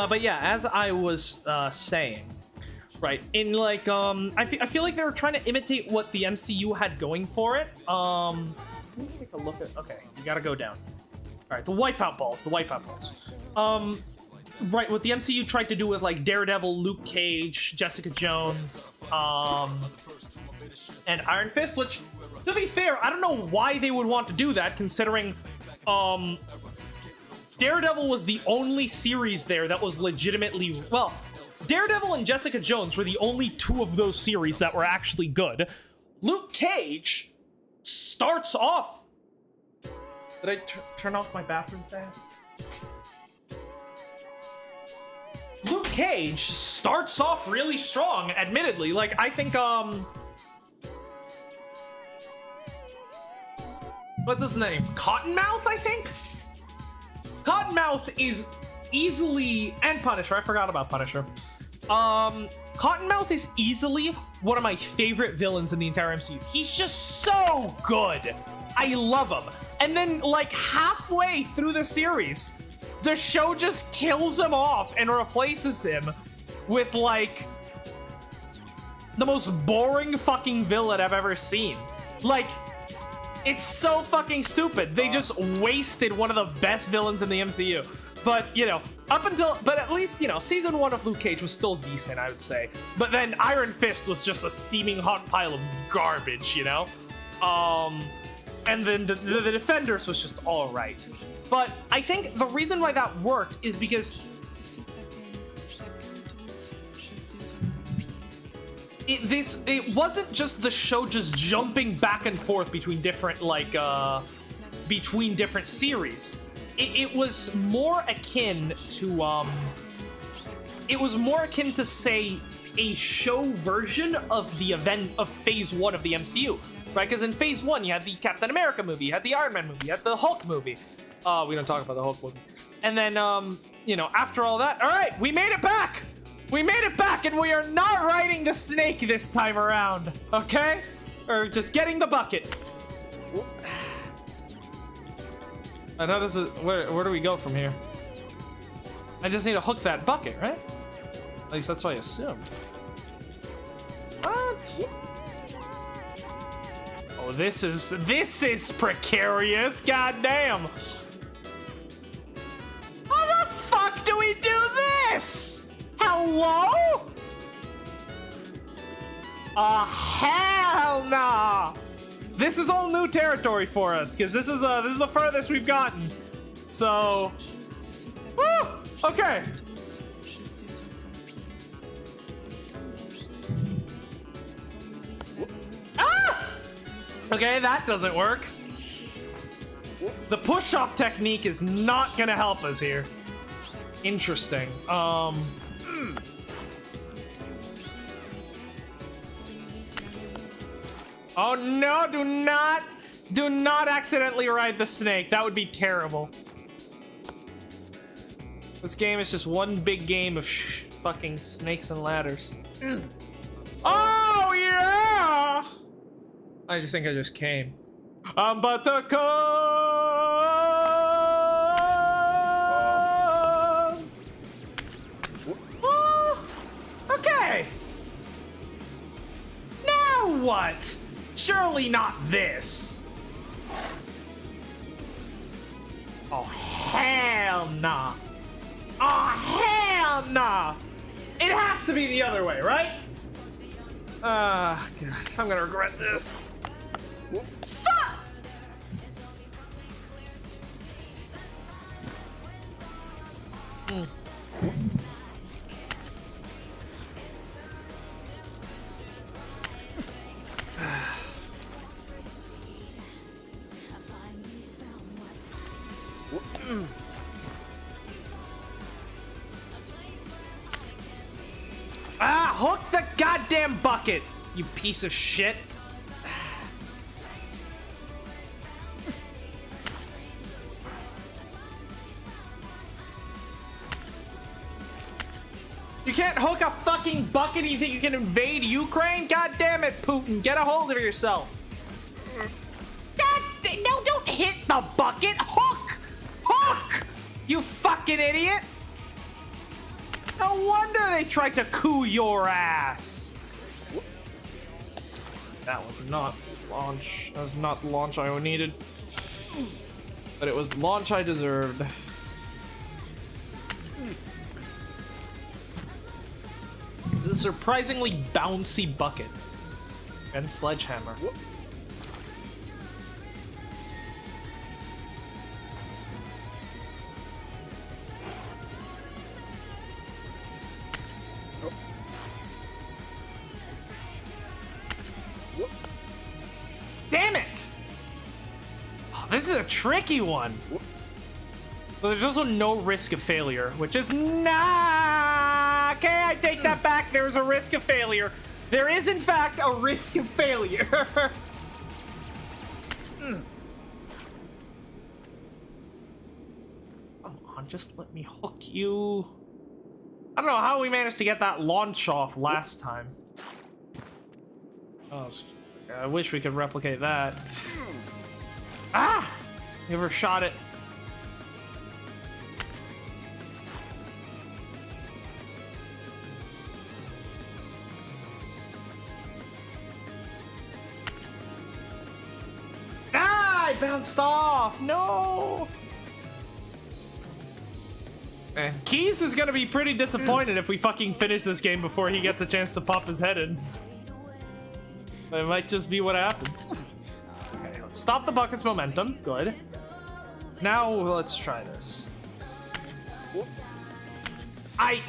But yeah, as I was saying, right, in like I feel like they were trying to imitate what the MCU had going for it. Let me take a look at. Okay, you gotta go down. All right, the wipeout balls. Right, what the MCU tried to do with like Daredevil, Luke Cage, Jessica Jones, and Iron Fist. Which, to be fair, I don't know why they would want to do that, considering Daredevil was the only series there that was legitimately, well, Daredevil and Jessica Jones were the only two of those series that were actually good. Luke Cage starts off. Did I turn off my bathroom fan? Luke Cage starts off really strong, admittedly. Like, I think, what's his name? Cottonmouth, I think? Cottonmouth is easily, and Punisher, I forgot about Punisher. Cottonmouth is easily one of my favorite villains in the entire MCU. He's just so good. I love him. And then, like, halfway through the series, the show just kills him off and replaces him with, like, the most boring fucking villain I've ever seen. Like, it's so fucking stupid. They just wasted one of the best villains in the MCU. But, you know, but at least, you know, season 1 of Luke Cage was still decent, I would say. But then Iron Fist was just a steaming hot pile of garbage, you know? And then the Defenders was just alright. But I think the reason why that worked is because it wasn't just the show just jumping back and forth between different, like, between different series. It was more akin to, say, a show version of the event of Phase 1 of the MCU, right? Because in Phase 1, you had the Captain America movie, you had the Iron Man movie, you had the Hulk movie. We don't talk about the Hulk movie. And then, you know, after all that, all right, we made it back! We made it back, and we are not riding the snake this time around, okay? Or just getting the bucket. I know this is, where do we go from here? I just need to hook that bucket, right? At least that's what I assumed. What? Oh, this is precarious, goddamn. How the fuck do we do this? Hello? Hell nah. This is all new territory for us, because this is the furthest we've gotten. So, woo, okay. Ah! Okay, that doesn't work. The push-off technique is not gonna help us here. Interesting. Oh no, do not accidentally ride the snake. That would be terrible. This game is just one big game of fucking snakes and ladders. Oh yeah! I just think I just came. I'm about to come. Oh, okay. Now what? Surely not this. Oh hell nah. Oh hell nah. It has to be the other way, right? God, I'm gonna regret this. Fuck! Ah, hook the goddamn bucket, you piece of shit. You can't hook a fucking bucket and you think you can invade Ukraine? God damn it, Putin, get a hold of yourself. No, don't hit the bucket, hook! Hook! You fucking idiot! No wonder they tried to coup your ass. That was not launch. That was not the launch I needed. But it was the launch I deserved. This is a surprisingly bouncy bucket. And sledgehammer. Damn it! Oh, this is a tricky one. But there's also no risk of failure, which is nah. Okay, I take that back. There's a risk of failure. There is, in fact, a risk of failure. Come on, just let me hook you. I don't know how we managed to get that launch off last time. Oh, I wish we could replicate that. Ah! Never shot it. Ah! I bounced off! No! And Keys is gonna be pretty disappointed if we fucking finish this game before he gets a chance to pop his head in. It might just be what happens. Okay, let's stop the bucket's momentum. Good. Now let's try this. Alright,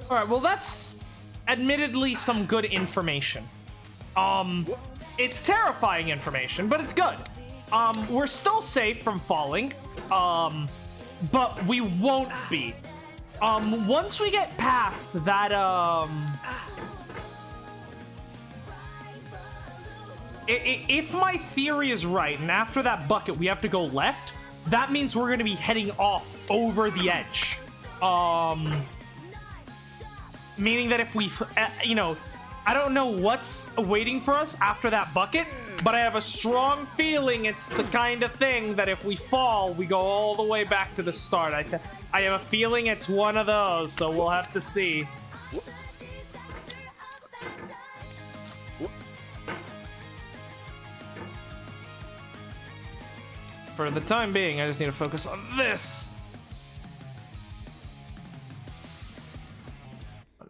well that's admittedly some good information. It's terrifying information, but it's good. We're still safe from falling. But we won't be. Once we get past that, if my theory is right, and after that bucket we have to go left, that means we're gonna be heading off over the edge. Meaning that if we, you know, I don't know what's waiting for us after that bucket, but I have a strong feeling it's the kind of thing that if we fall, we go all the way back to the start. I have a feeling it's one of those, so we'll have to see. For the time being, I just need to focus on this.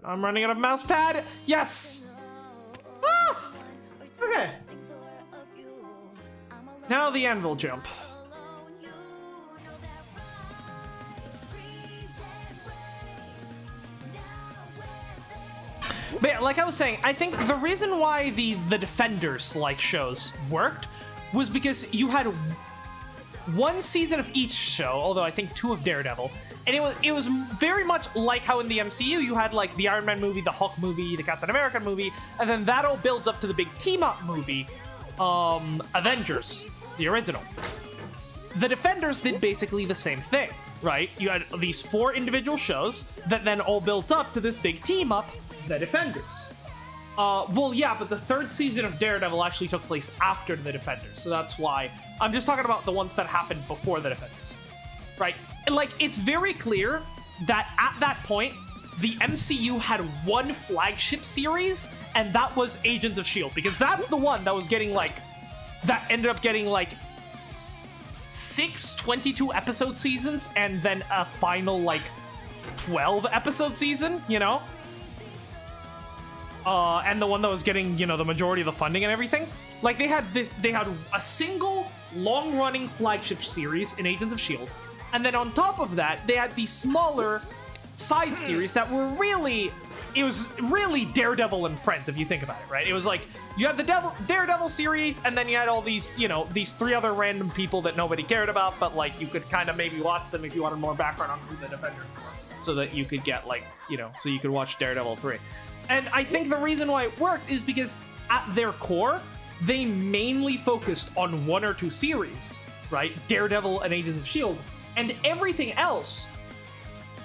I'm running out of mouse pad. Yes! Ah! Okay. Now the anvil jump. But yeah, like I was saying, I think the reason why the Defenders like shows worked was because you had one season of each show, although I think 2 of Daredevil, and it was very much like how in the MCU you had like the Iron Man movie, the Hulk movie, the Captain America movie, and then that all builds up to the big team-up movie, Avengers, the original. The Defenders did basically the same thing. right? You had these 4 individual shows that then all built up to this big team up, The Defenders. Well, yeah, but the 3rd season of Daredevil actually took place after The Defenders, so that's why I'm just talking about the ones that happened before The Defenders, right? And, like, it's very clear that at that point, the MCU had one flagship series, and that was Agents of S.H.I.E.L.D., because that's the one that was getting, like, that ended up getting, like, 6 22-episode seasons, and then a final, like, 12-episode season, you know? And the one that was getting, you know, the majority of the funding and everything. Like, they had a single long-running flagship series in Agents of S.H.I.E.L.D., and then on top of that, they had these smaller side series that were really, it was really Daredevil and Friends, if you think about it, right? It was like, you had the Daredevil series, and then you had all these, you know, these 3 other random people that nobody cared about, but, like, you could kind of maybe watch them if you wanted more background on who the Defenders were, so that you could get, like, you know, so you could watch Daredevil 3. And I think the reason why it worked is because at their core, they mainly focused on 1 or 2 series, right? Daredevil and Agents of S.H.I.E.L.D., and everything else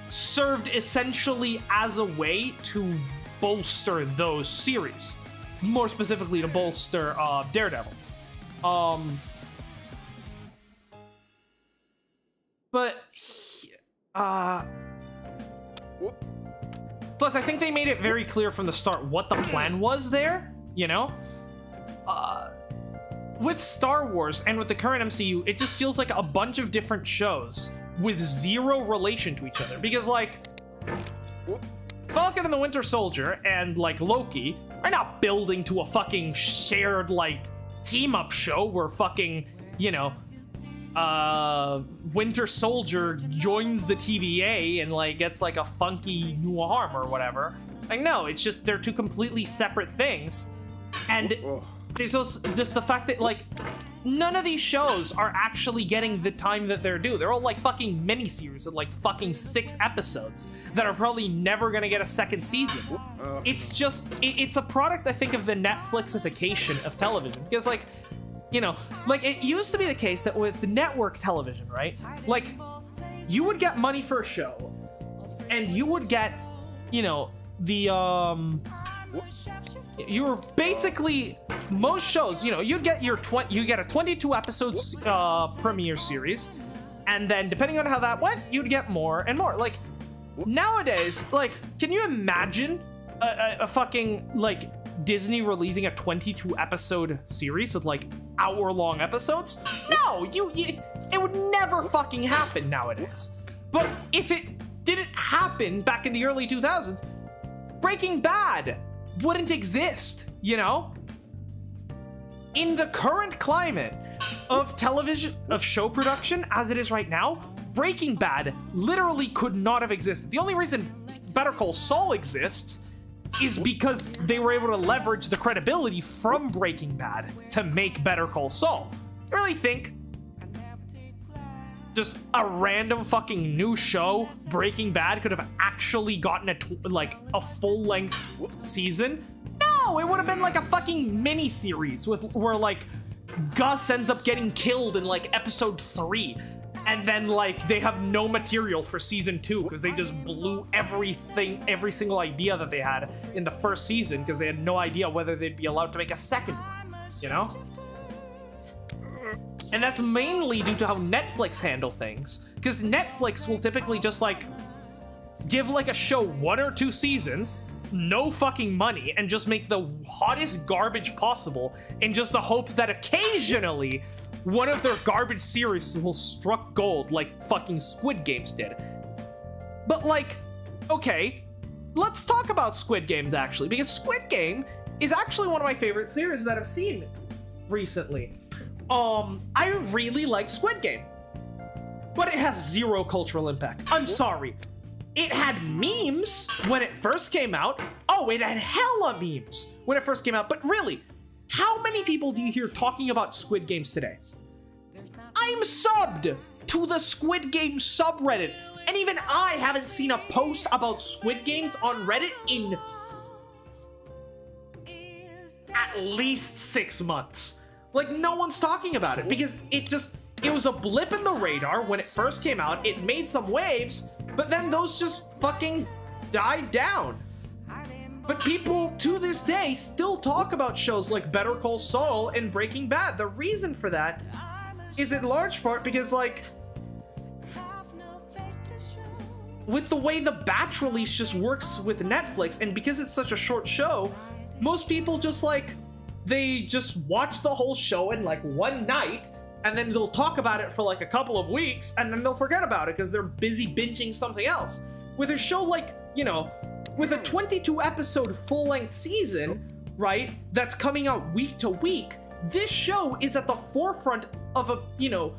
served essentially as a way to bolster those series. More specifically, to bolster Daredevil. But plus, I think they made it very clear from the start what the plan was there, you know? With Star Wars and with the current MCU, it just feels like a bunch of different shows with zero relation to each other. Because, like, Falcon and the Winter Soldier and, like, Loki are not building to a fucking shared, like, team-up show where fucking, you know, Winter Soldier joins the TVA and, like, gets, like, a funky new arm or whatever. Like, no, it's just they're 2 completely separate things. And there's also just the fact that, like, none of these shows are actually getting the time that they're due. They're all, like, fucking miniseries with, like, fucking 6 episodes that are probably never gonna get a 2nd season. It's just, it's a product, I think, of the Netflixification of television. Because, like, you know, like, it used to be the case that with network television, right? Like, you would get money for a show, and you would get, you know, the, you were basically, most shows, you know, you get a 22 episodes premiere series, and then depending on how that went, you'd get more and more. Like, nowadays, like, can you imagine a fucking, like, Disney releasing a 22 episode series with, like, hour-long episodes? No, it would never fucking happen nowadays. But if it didn't happen back in the early 2000s, Breaking Bad wouldn't exist, you know? In the current climate of television, of show production as it is right now, Breaking Bad literally could not have existed. The only reason Better Call Saul exists is because they were able to leverage the credibility from Breaking Bad to make Better Call Saul. I really think just a random fucking new show, Breaking Bad, could have actually gotten a full-length season? No, it would have been like a fucking mini-series where, like, Gus ends up getting killed in, like, episode 3. And then, like, they have no material for season 2 because they just blew every single idea that they had in the first season because they had no idea whether they'd be allowed to make a 2nd one, you know? And that's mainly due to how Netflix handle things, because Netflix will typically just, like, give, like, a show 1 or 2 seasons, no fucking money, and just make the hottest garbage possible in just the hopes that occasionally one of their garbage series will struck gold like fucking Squid Games did. But, like, okay, let's talk about Squid Games, actually, because Squid Game is actually one of my favorite series that I've seen recently. I really like Squid Game, but it has zero cultural impact. I'm sorry. It had memes when it first came out. Oh, it had hella memes when it first came out, but really, how many people do you hear talking about Squid Games today? I'm subbed to the Squid Game subreddit, and even I haven't seen a post about Squid Games on Reddit in at least 6 months. Like, no one's talking about it because it it was a blip in the radar when it first came out. It made some waves, but then those just fucking died down. But people to this day still talk about shows like Better Call Saul and Breaking Bad. The reason for that is in large part because, like, with the way the batch release just works with Netflix, and because it's such a short show, most people just, like, they just watch the whole show in, like, one night, and then they'll talk about it for, like, a couple of weeks, and then they'll forget about it because they're busy binging something else. With a show like, you know, with a 22 episode full-length season, right, that's coming out week to week, this show is at the forefront of a, you know,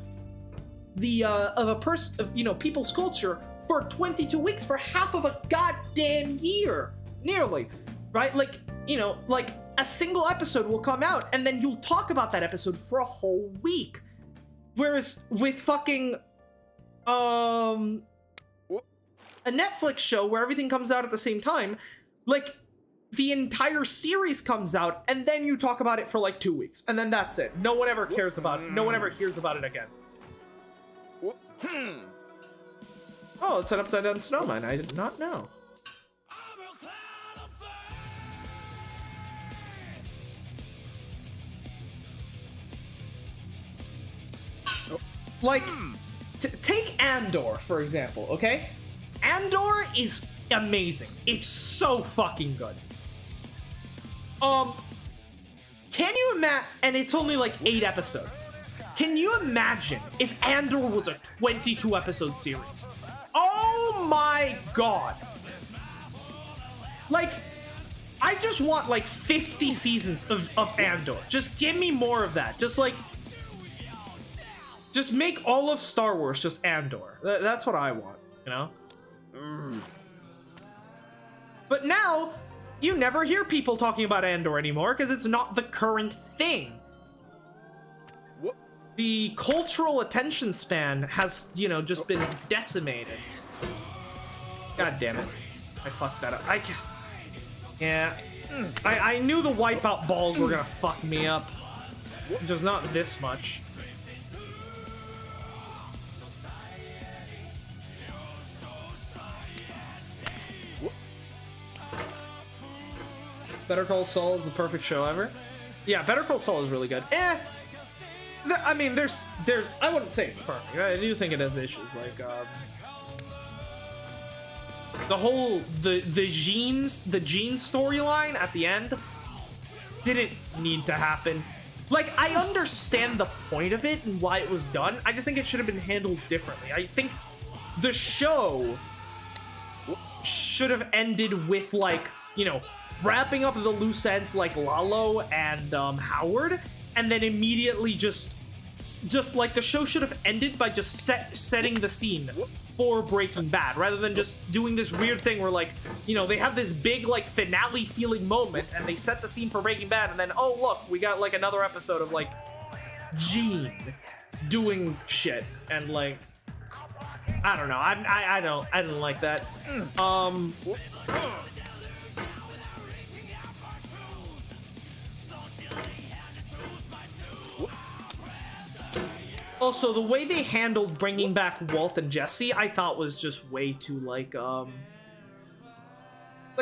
people's culture for 22 weeks, for half of a goddamn year, nearly, right? Like, you know, like a single episode will come out and then you'll talk about that episode for a whole week. Whereas with fucking, a Netflix show where everything comes out at the same time, like, the entire series comes out and then you talk about it for like 2 weeks and then that's it. No one ever cares about it. No one ever hears about it again. Oh, it's an upside down snowman. I did not know. Like, take Andor, for example, okay? Andor is amazing. It's so fucking good. Can you imagine, and it's only like 8 episodes. Can you imagine if Andor was a 22 episode series? Oh my god. Like, I just want like 50 seasons of Andor. Just give me more of that. Just like, just make all of Star Wars just Andor. That's what I want, you know? But now, you never hear people talking about Andor anymore because it's not the current thing. The cultural attention span has, you know, just been decimated. God damn it. I fucked that up. I knew the wipeout balls were gonna fuck me up. Just not this much. Better Call Saul is the perfect show ever. Yeah, Better Call Saul is really good. I mean, I wouldn't say it's perfect. I do think it has issues, like, the whole, the Jean storyline at the end didn't need to happen. Like, I understand the point of it and why it was done. I just think it should have been handled differently. I think the show should have ended with, like, you know, wrapping up the loose ends like Lalo and Howard, and then immediately just like the show should have ended by just setting the scene for Breaking Bad, rather than just doing this weird thing where, like, you know, they have this big like finale feeling moment and they set the scene for Breaking Bad, and then, oh look, we got like another episode of like Gene doing shit, and like, I don't know, I don't like that. Also, the way they handled bringing back Walt and Jesse, I thought was just way too, like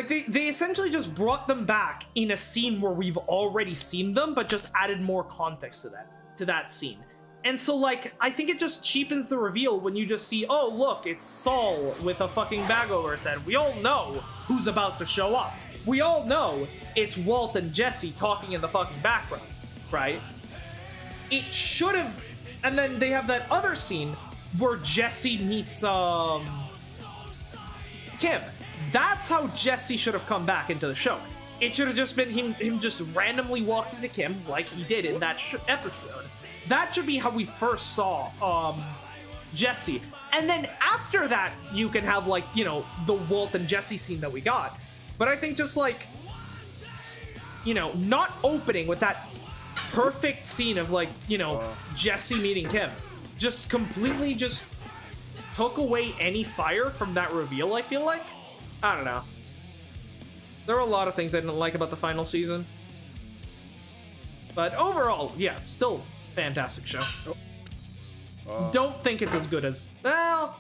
they essentially just brought them back in a scene where we've already seen them, but just added more context to that scene. And so, like, I think it just cheapens the reveal when you just see, oh, look, it's Saul with a fucking bag over his head. We all know who's about to show up. We all know it's Walt and Jesse talking in the fucking background, right? It should have... And then they have that other scene where Jesse meets Kim. That's how Jesse should have come back into the show. It should have just been him just randomly walks into Kim like he did in that episode. That should be how we first saw Jesse. And then after that, you can have, like, you know, the Walt and Jesse scene that we got. But I think just, like, you know, not opening with that perfect scene of, like, you know, Jesse meeting Kim, just completely just took away any fire from that reveal, I feel like. I don't know. There were a lot of things I didn't like about the final season. But overall, yeah, still fantastic show. don't think it's as good as, well,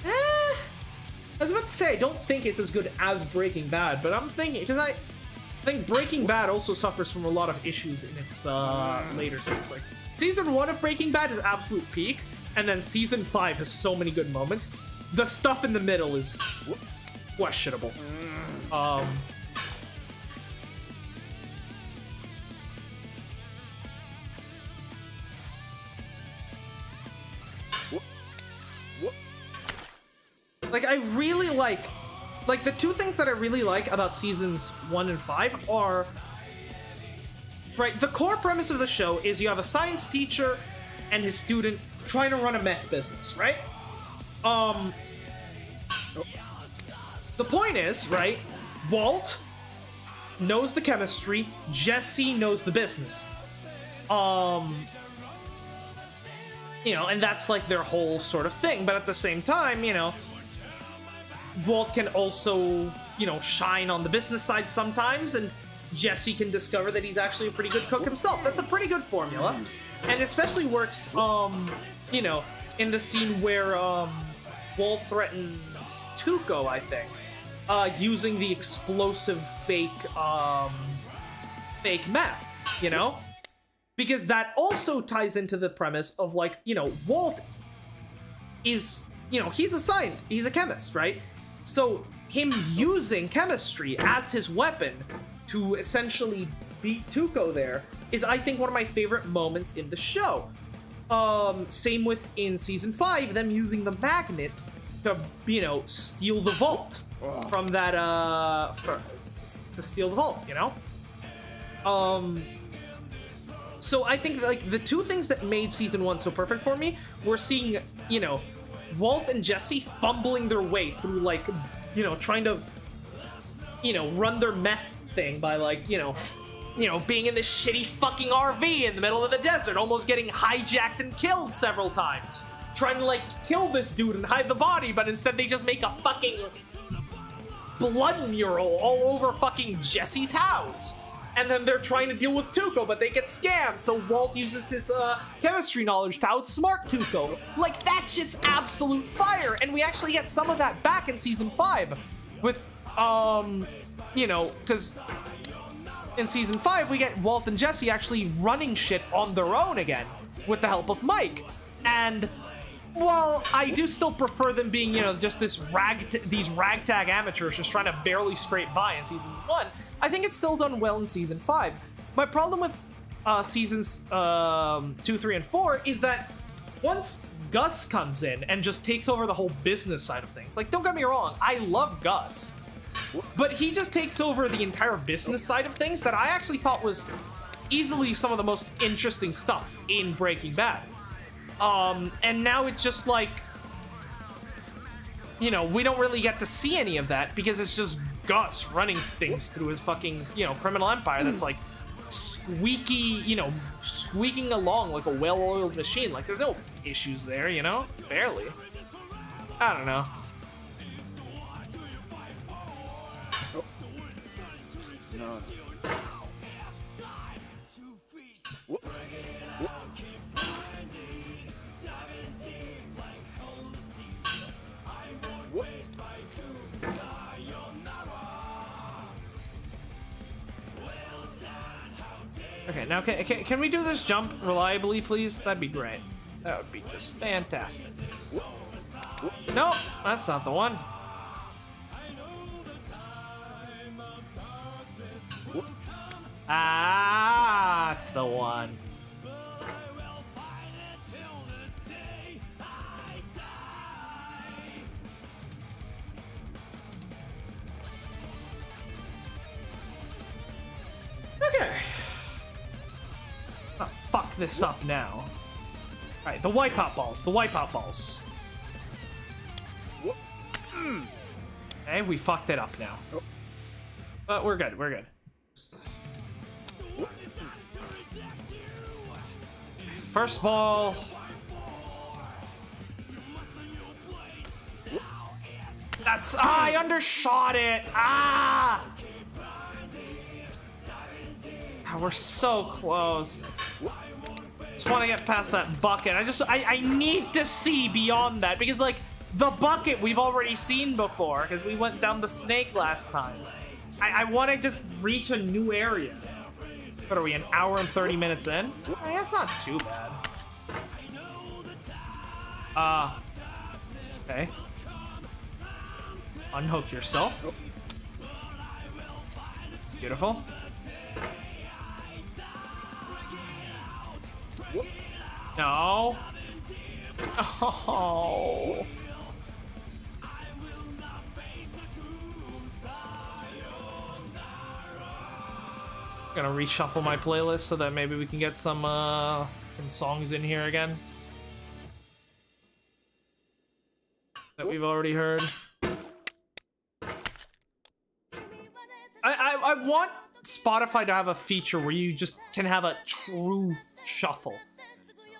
I was about to say, I don't think it's as good as Breaking Bad, but I'm thinking, because I think Breaking Bad also suffers from a lot of issues in its later series. Like, season 1 of Breaking Bad is absolute peak, and then season 5 has so many good moments. The stuff in the middle is questionable. Like, I really like the two things that I really like about seasons 1 and 5 are, right, the core premise of the show is you have a science teacher and his student trying to run a meth business, right? The point is, right, Walt knows the chemistry, Jesse knows the business. You know, and that's like their whole sort of thing, but at the same time, you know, Walt can also, you know, shine on the business side sometimes, and Jesse can discover that he's actually a pretty good cook himself. That's a pretty good formula, and it especially works, you know, in the scene where Walt threatens Tuco, I think, using the explosive fake meth, you know? Because that also ties into the premise of, like, you know, Walt is, you know, he's a scientist, he's a chemist, right? So him using chemistry as his weapon to essentially beat Tuco there is, I think, one of my favorite moments in the show. Same with in season 5, them using the magnet to, you know, steal the vault from that, to steal the vault, you know? So I think, like, the two things that made season 1 so perfect for me were seeing, you know, Walt and Jesse fumbling their way through, like, you know, trying to, you know, run their meth thing by, like, you know, being in this shitty fucking RV in the middle of the desert, almost getting hijacked and killed several times. Trying to, like, kill this dude and hide the body, but instead they just make a fucking blood mural all over fucking Jesse's house. And then they're trying to deal with Tuco, but they get scammed, so Walt uses his chemistry knowledge to outsmart Tuco. Like, that shit's absolute fire, and we actually get some of that back in season 5 with, you know, because in season 5 we get Walt and Jesse actually running shit on their own again with the help of Mike. And while I do still prefer them being, you know, just these ragtag amateurs just trying to barely scrape by in season 1, I think it's still done well in season 5. My problem with seasons 2, 3, and 4 is that once Gus comes in and just takes over the whole business side of things, like, don't get me wrong, I love Gus, but he just takes over the entire business side of things that I actually thought was easily some of the most interesting stuff in Breaking Bad. And now it's just like, you know, we don't really get to see any of that because it's just Gus running things through his fucking, you know, criminal empire that's like squeaking along like a well-oiled machine. Like, there's no issues there, you know? Barely. I don't know. No. Okay, now can we do this jump reliably, please? That'd be great. That would be just fantastic. Nope, that's not the one. Ah, that's the one. Okay. Oh, fuck this up now. Alright, the wipeout balls, the wipeout balls. Okay, we fucked it up now. But we're good, we're good. First ball. That's, I undershot it. Ah! We're so close. Just want to get past that bucket. I need to see beyond that because like the bucket we've already seen before because we went down the snake last time. I want to just reach a new area. What are we, an hour and 30 minutes in? I mean, that's not too bad. Okay. Unhook yourself. Beautiful. No. Oh. Gonna reshuffle my playlist so that maybe we can get some songs in here again that we've already heard. I want Spotify to have a feature where you just can have a true shuffle.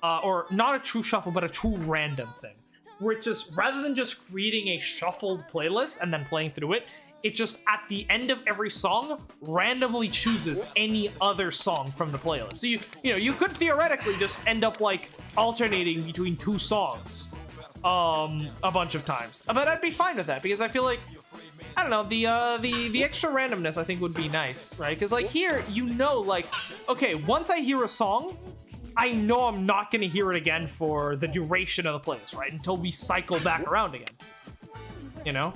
Or not a true shuffle, but a true random thing. Where it just, rather than just creating a shuffled playlist and then playing through it, it just, at the end of every song, randomly chooses any other song from the playlist. So you could theoretically just end up, like, alternating between two songs a bunch of times. But I'd be fine with that, because I feel like, I don't know, the extra randomness I think would be nice, right? Because, like, here, you know, like, okay, once I hear a song, I know I'm not going to hear it again for the duration of the playlist, right? Until we cycle back around again. You know?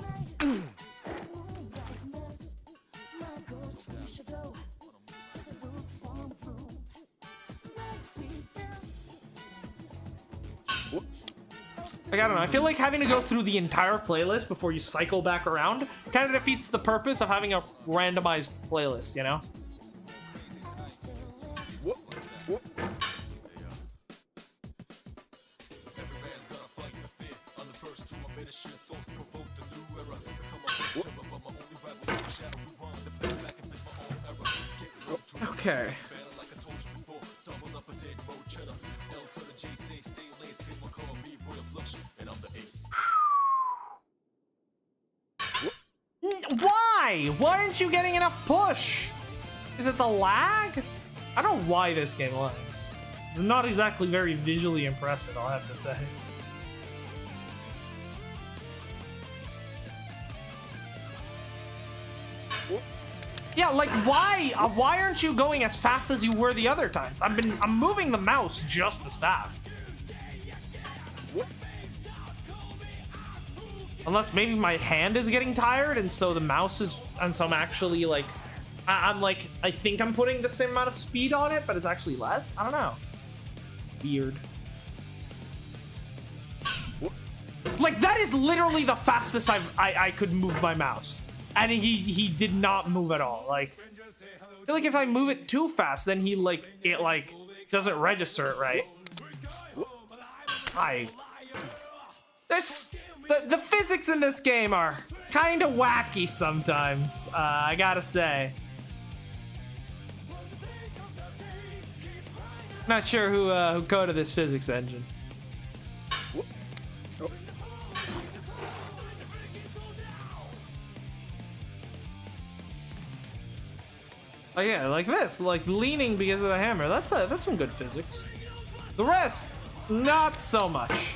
Like, I don't know, I feel like having to go through the entire playlist before you cycle back around kind of defeats the purpose of having a randomized playlist, you know? Okay. Why? Why aren't you getting enough push? Is it the lag? I don't know why this game lags. It's not exactly very visually impressive, I'll have to say. Yeah, like why aren't you going as fast as you were the other times? I'm moving the mouse just as fast. Unless maybe my hand is getting tired and so the mouse is, and so I'm actually like, I think I'm putting the same amount of speed on it, but it's actually less. I don't know. Weird. Like that is literally the fastest I could move my mouse. And he did not move at all. Like, I feel like if I move it too fast, then it doesn't register it right. The physics in this game are kind of wacky sometimes. I gotta say. Not sure who coded this physics engine. Oh yeah, like this, like leaning because of the hammer. That's some good physics. The rest, not so much.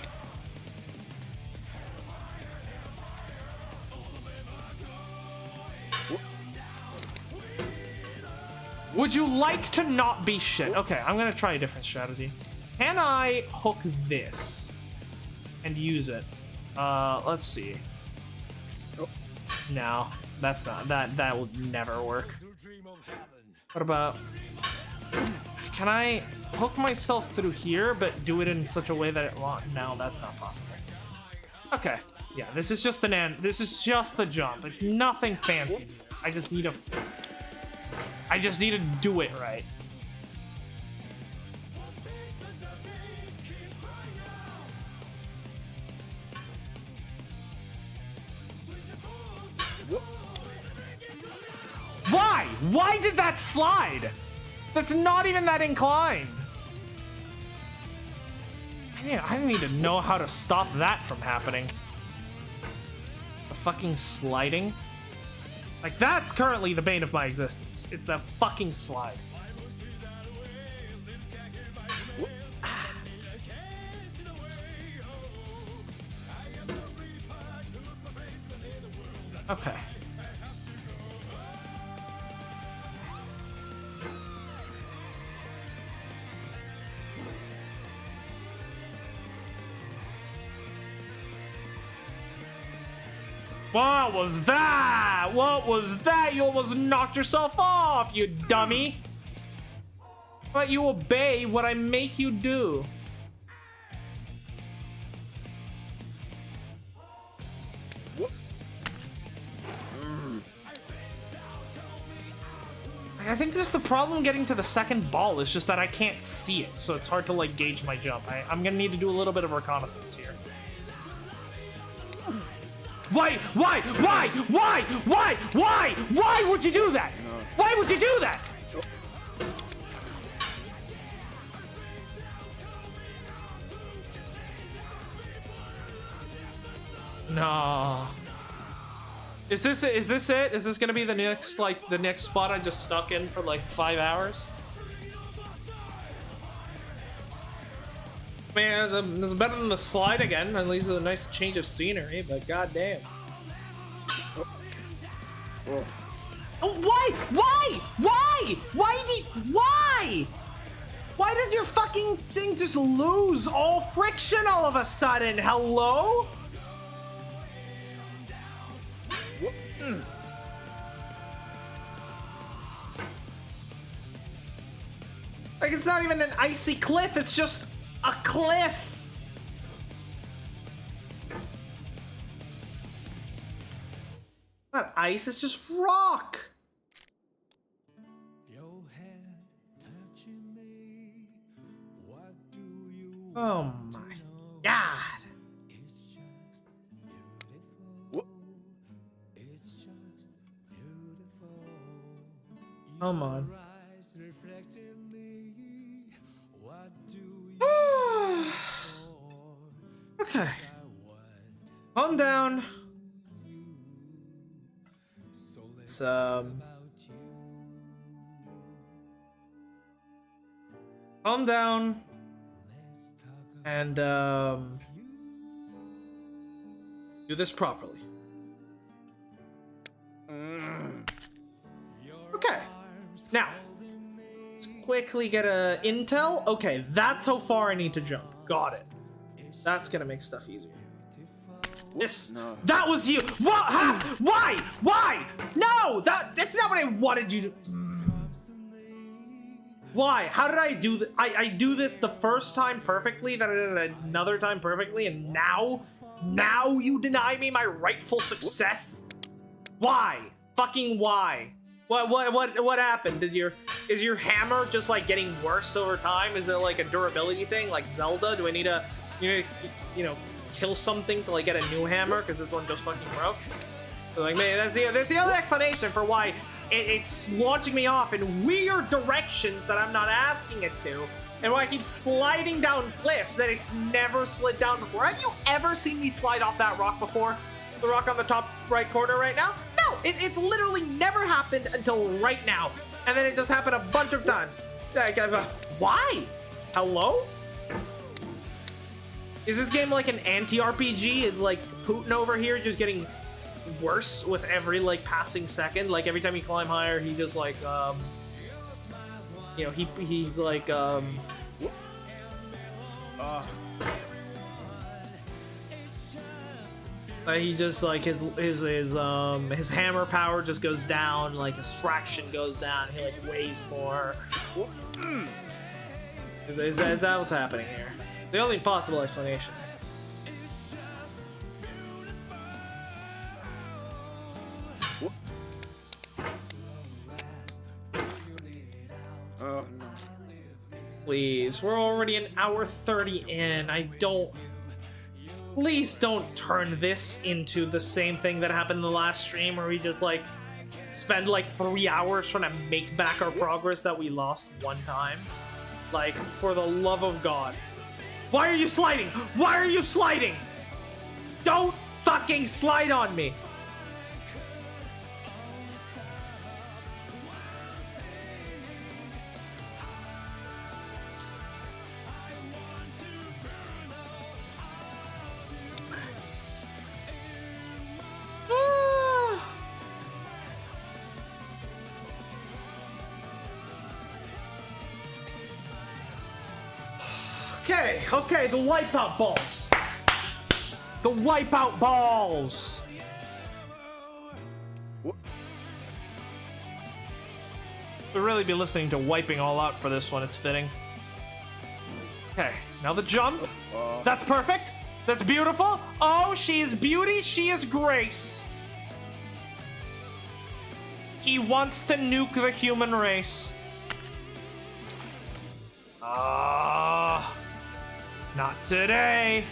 Would you like to not be shit? Okay, I'm gonna try a different strategy. Can I hook this and use it? Let's see. No, that's not, that will never work. What about, can I hook myself through here, but do it in such a way that it won't? No, that's not possible. Okay, yeah, this is just this is just the jump. It's nothing fancy. I just need to do it right. Why? Why did that slide? That's not even that inclined. I need to know how to stop that from happening. The fucking sliding. Like, that's currently the bane of my existence. It's that fucking slide. Okay. What was that? What was that? You almost knocked yourself off, you dummy. But you obey what I make you do. I think just the problem getting to the second ball is just that I can't see it, so it's hard to like gauge my jump. I'm gonna need to do a little bit of reconnaissance here. Why would you do that? Why would you do that? No. Is this it? Is this gonna be the next spot I just stuck in for like 5 hours? Man, this is better than the slide again. At least a nice change of scenery, but goddamn. Oh, why did your fucking thing just lose all friction all of a sudden? Hello? Like, it's not even an icy cliff, it's just a cliff. Not ice, it's just rock. Oh my god. Come on. Okay. Calm down. Let's calm down. And do this properly. Okay. Now, let's quickly get a intel. Okay, that's how far I need to jump. Got it. That's gonna make stuff easier. This, no. That was you. What? Ha? Why? No, that's not what I wanted you to. Why? How did I do this? I do this the first time perfectly, then I did it another time perfectly, and now you deny me my rightful success? Why? Fucking why? What happened? Is your hammer just like getting worse over time? Is it like a durability thing, like Zelda? Do I need to, you know, kill something to like get a new hammer because this one just fucking broke? So, like, man, that's the other explanation for why it's launching me off in weird directions that I'm not asking it to, and why I keep sliding down cliffs that it's never slid down before. Have you ever seen me slide off that rock before? The rock on the top right corner right now? No, it's literally never happened until right now, and then it just happened a bunch of times. Like, why? Hello? Is this game like an anti-RPG? Is like Putin over here just getting worse with every like passing second? Like every time you climb higher, he just like you know, he's like he just like his hammer power just goes down, like his traction goes down, he like weighs more. Is that what's happening here? The only possible explanation. Oh, no. Please, we're already an hour 30 in. Please don't turn this into the same thing that happened in the last stream where we just like spend like 3 hours trying to make back our progress that we lost one time. Like, for the love of God. Why are you sliding? Why are you sliding? Don't fucking slide on me. Okay, the wipeout balls. The wipeout balls. We'll really be listening to Wiping All Out for this one, it's fitting. Okay, now the jump. That's perfect. That's beautiful. Oh, she is beauty, she is grace. He wants to nuke the human race. Not today.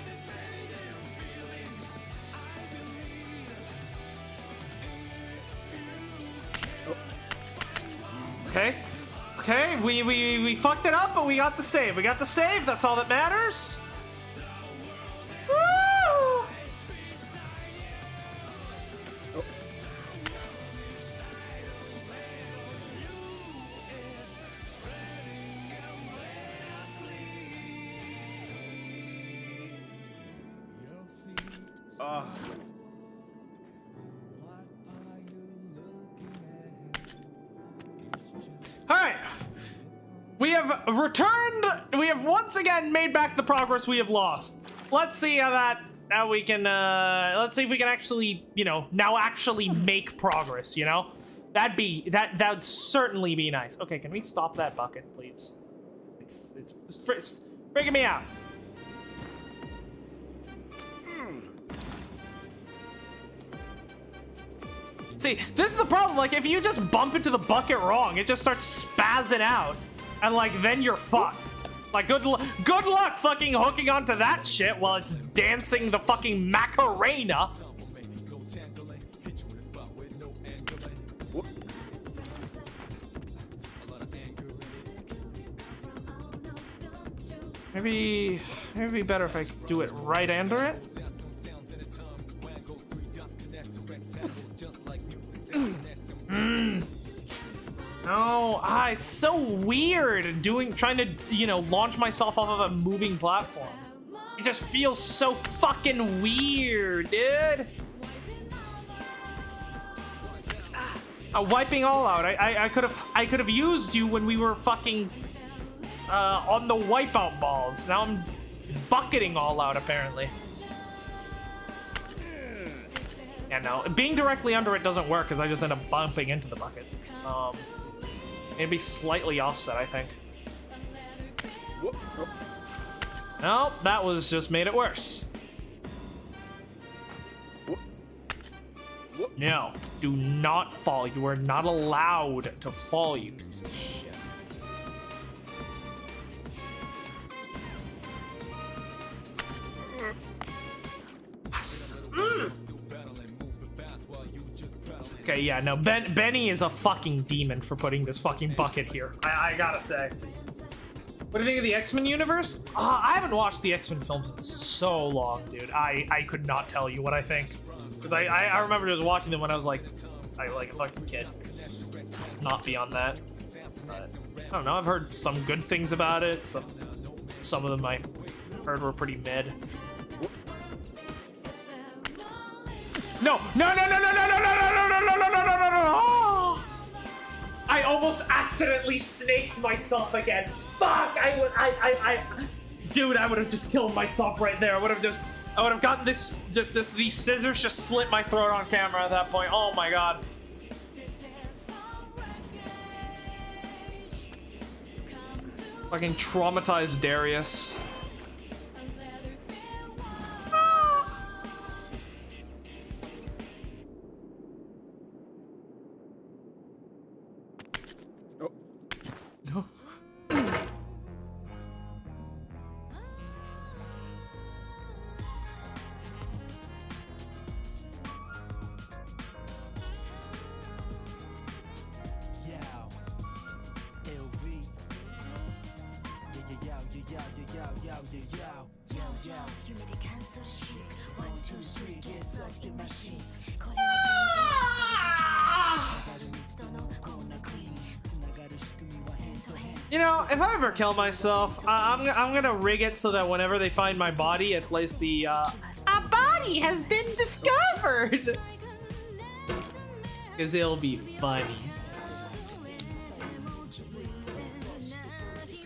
Okay, we fucked it up, but we got the save. We got the save, that's all that matters. Woo! Alright. We have returned. We have once again made back the progress we have lost. Let's see how we can, let's see if we can actually, you know, now actually make progress, you know? That'd certainly be nice. Okay, can we stop that bucket, please? It's freaking me out. See, this is the problem. Like, if you just bump into the bucket wrong, it just starts spazzing out. And, like, then you're fucked. Like, good luck fucking hooking onto that shit while it's dancing the fucking Macarena. Maybe it'd be better if I do it right under it. No, it's so weird trying to, you know, launch myself off of a moving platform. It just feels so fucking weird, dude. Wiping all out. I could have used you when we were fucking on the wipeout balls. Now I'm bucketing all out apparently. Yeah, no, being directly under it doesn't work because I just end up bumping into the bucket. It'd be slightly offset, I think. Nope, that was just made it worse. No, do not fall. You are not allowed to fall, you piece of shit. Okay, yeah, no, Benny is a fucking demon for putting this fucking bucket here. I gotta say. What do you think of the X-Men universe? I haven't watched the X-Men films in so long, dude. I could not tell you what I think. Because I remember just watching them when I was like a fucking kid. Not beyond that. But, I don't know, I've heard some good things about it. Some of them I heard were pretty mid. No! I almost accidentally snaked myself again. Fuck! Dude, I would have just killed myself right there. I would have gotten these scissors just slit my throat on camera at that point. Oh my god. Fucking traumatized Darius. You know, if I ever kill myself, I'm gonna rig it so that whenever they find my body, it plays the a body has been discovered, because it'll be funny.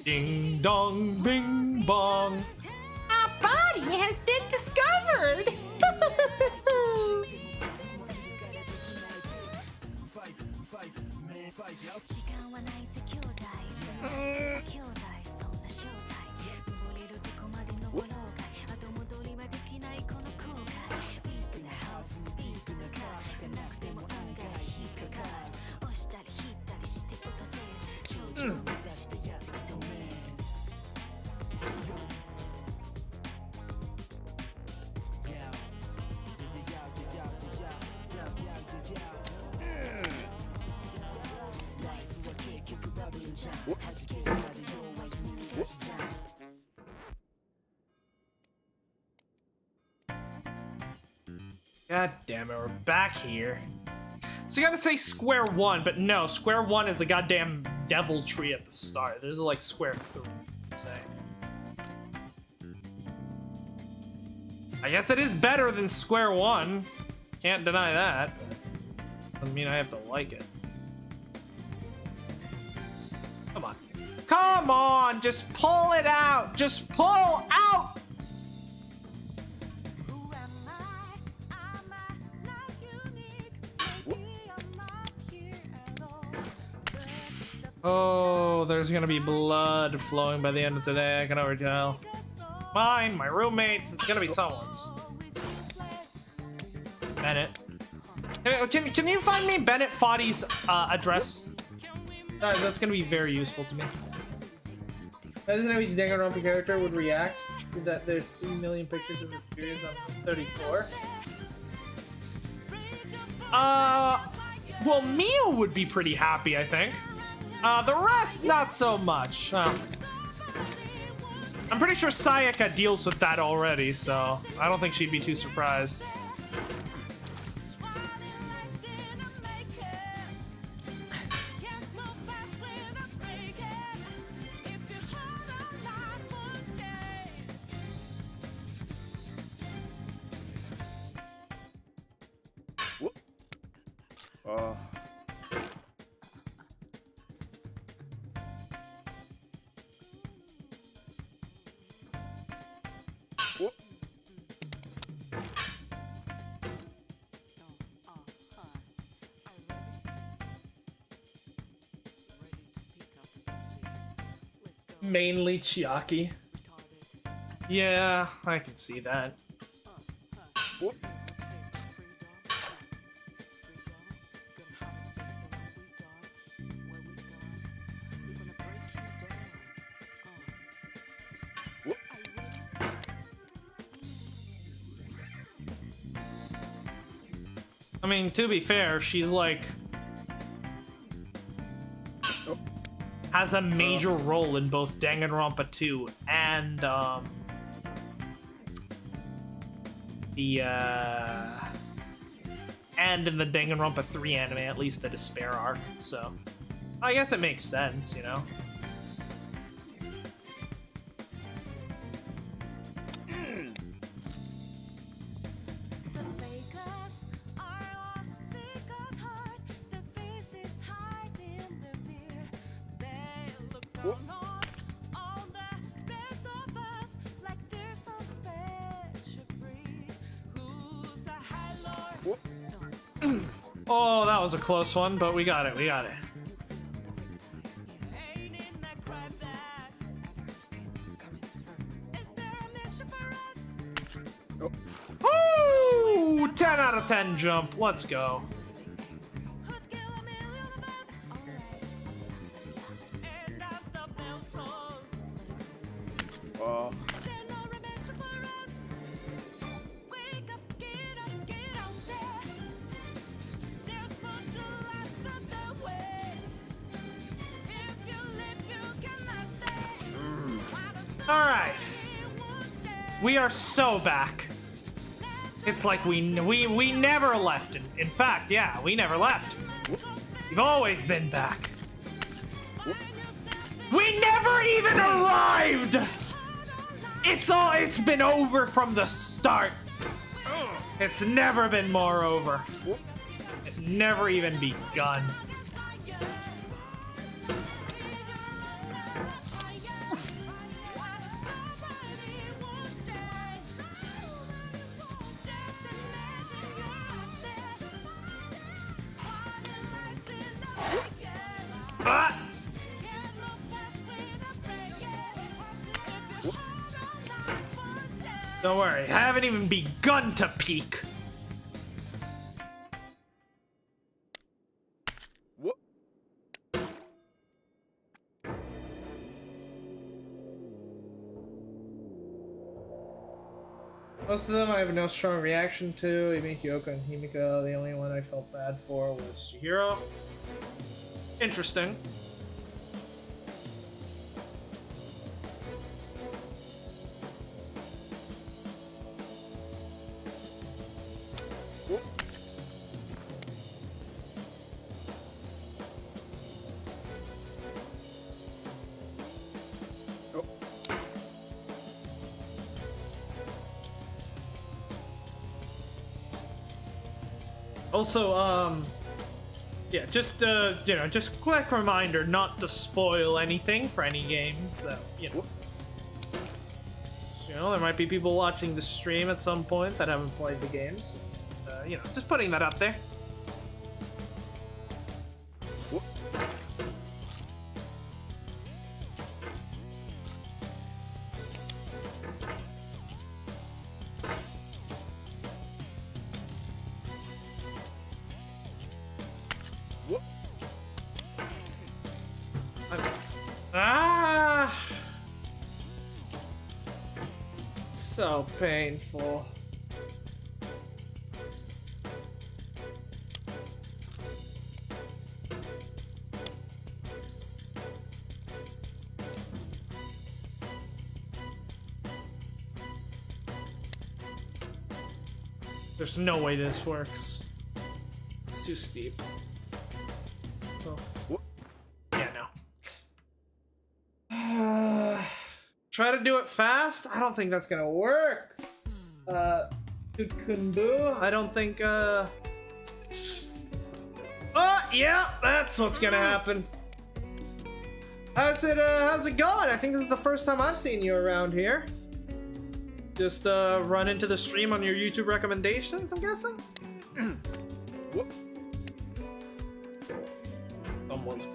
Ding dong, bing bong. Our body has been discovered. God damn it, we're back here. So you gotta say square one, but no, square one is the goddamn devil tree at the start. This is like square three, I'd say. I guess it is better than square one. Can't deny that. Doesn't mean I have to like it. Come on. Come on, just pull it out. Just pull out. Oh, there's gonna be blood flowing by the end of today, I can already tell. Mine, my roommates, it's gonna be someone's. Bennett. Can you find me Bennett Foddy's address? That's gonna be very useful to me. I don't know which Danganronpa character would react to that there's 3 million pictures of the series on 34. Well, Mio would be pretty happy, I think. The rest, not so much. I'm pretty sure Sayaka deals with that already, so I don't think she'd be too surprised. Mainly Chiaki. Yeah, I can see that. I mean, to be fair, she's like has a major role in both Danganronpa 2 and and in the Danganronpa 3 anime, at least the Despair arc. So I guess it makes sense, you know. Oh, that was a close one, but we got it, we got it. Ooh, 10 out of 10 jump, let's go. Alright. We are so back. It's like we never left. In fact, yeah, we never left. We've always been back. We never even arrived! It's been over from the start. It's never been more over. It never even begun. Don't worry, I haven't even begun to peak. What? Most of them I have no strong reaction to. Even Hyoko and Himika, the only one I felt bad for was Chihiro. Interesting. Also, yeah, just, you know, just quick reminder not to spoil anything for any games that, you know. You know, there might be people watching the stream at some point that haven't played the games. You know, just putting that out there. Ah! So painful. There's no way this works. It's too steep. So, yeah, no. Try to do it fast? I don't think that's gonna work. Kunbu? I don't think, Oh, yeah, that's what's gonna happen. How's it going? I think this is the first time I've seen you around here. Just, run into the stream on your YouTube recommendations, I'm guessing?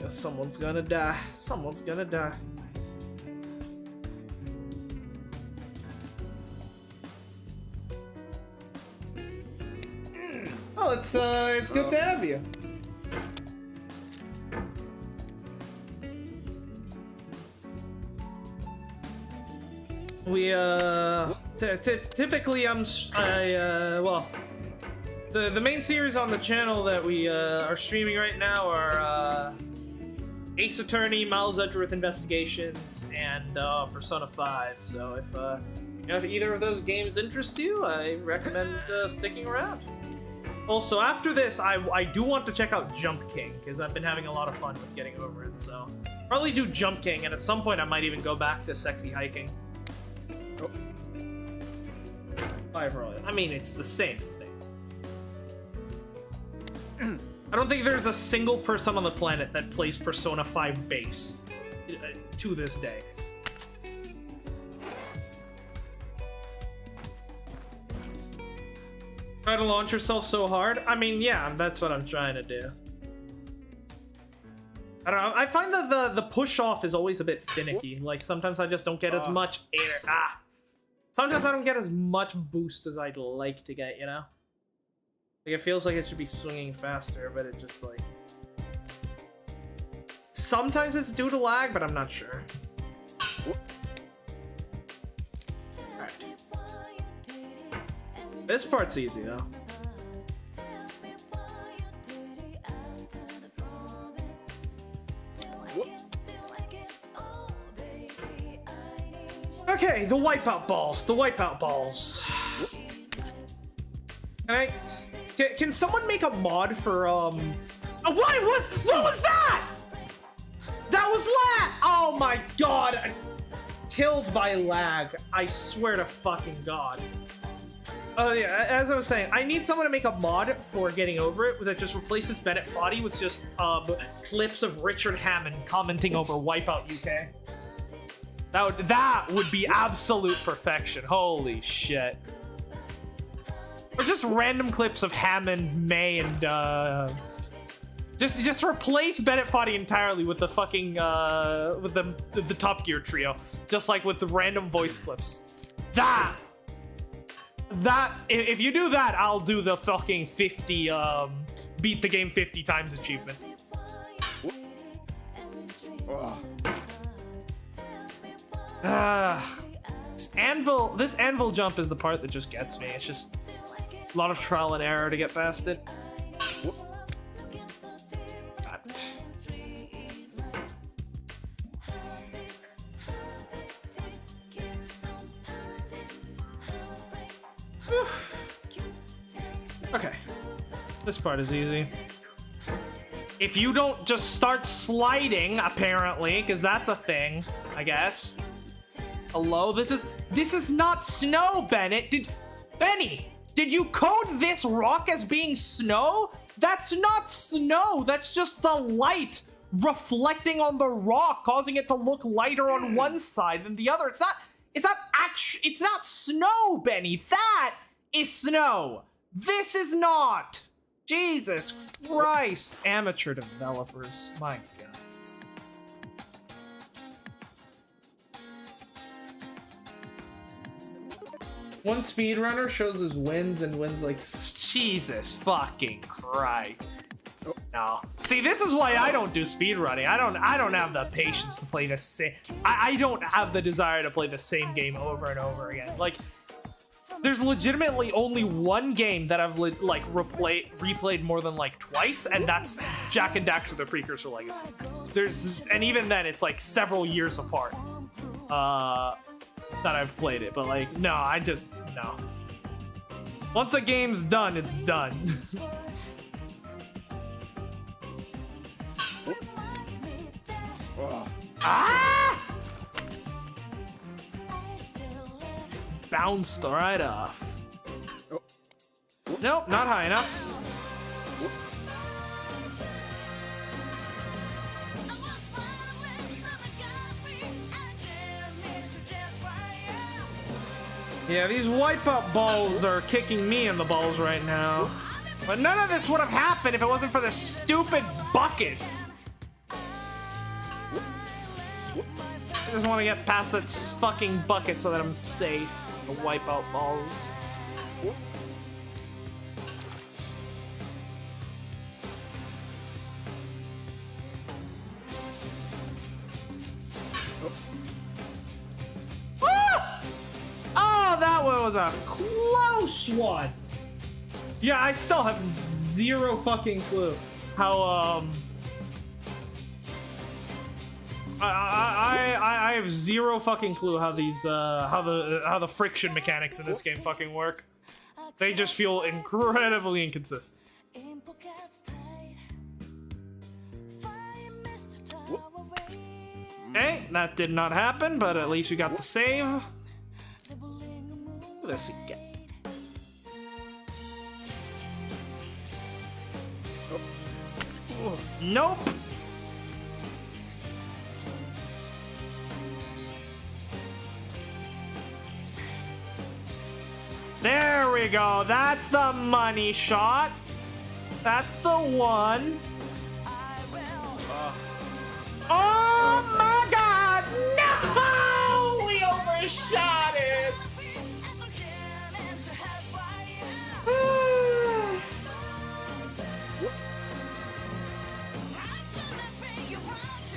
Someone's gonna die. Someone's gonna die. Oh, it's good to have you. We typically well, the main series on the channel that we are streaming right now are Ace Attorney, Miles Edgeworth Investigations, and Persona 5. So if you know, if either of those games interest you, I recommend sticking around. Also, after this, I do want to check out Jump King, because I've been having a lot of fun with getting over it, so probably do Jump King, and at some point I might even go back to Sexy Hiking. Oh. I mean, it's the same thing. I don't think there's a single person on the planet that plays Persona 5 base to this day. Try to launch yourself so hard? I mean, yeah, that's what I'm trying to do. I don't know, I find that the push off is always a bit finicky. Like, sometimes I just don't get as much air. Sometimes I don't get as much boost as I'd like to get, you know? Like, it feels like it should be swinging faster, but it just, like... Sometimes it's due to lag, but I'm not sure. Alright. This part's easy, though. Okay, the wipeout balls. The wipeout balls. Can someone make a mod for what was that? That was lag! Oh my god! Killed by lag. I swear to fucking god. Oh yeah, as I was saying, I need someone to make a mod for Getting Over It that just replaces Bennett Foddy with just clips of Richard Hammond commenting over Wipeout UK. That would be absolute perfection. Holy shit. Or just random clips of Hammond, May, and just replace Bennett Foddy entirely with the fucking with the Top Gear trio, just like with the random voice clips. That That if you do that, I'll do the fucking 50 beat the game 50 times achievement. This anvil jump is the part that just gets me. It's just a lot of trial and error to get past it. Okay, this part is easy. If you don't just start sliding, apparently, because that's a thing, I guess. Hello, this is not snow, Bennett. Benny, did you code this rock as being snow? That's not snow. That's just the light reflecting on the rock, causing it to look lighter on one side than the other. It's not snow, Benny. That is snow. This is not. Jesus Christ. Amateur developers. My God. One speedrunner shows his wins and wins like Jesus fucking Christ. Oh, no. See, this is why I don't do speedrunning. I don't have the patience to play the same. I don't have the desire to play the same game over and over again. Like, there's legitimately only one game that I've replayed more than like twice, and that's Jak and Daxter: The Precursor Legacy. And even then, it's like several years apart that I've played it. But like, no, no. Once a game's done, it's done. Ah! Bounced right off. Oh. Nope, not high enough. Yeah, these wipeout balls are kicking me in the balls right now. But none of this would have happened if it wasn't for this stupid bucket. I just want to get past that fucking bucket so that I'm safe. The wipeout balls. Ah! Oh, that one was a close one. Yeah, I still have zero fucking clue how I have zero fucking clue how these how the friction mechanics in this game fucking work. They just feel incredibly inconsistent. Okay, that did not happen, but at least we got the save. Look at this again. Oh. Nope. There we go. That's the money shot. That's the one. Oh my God! No! We overshot it.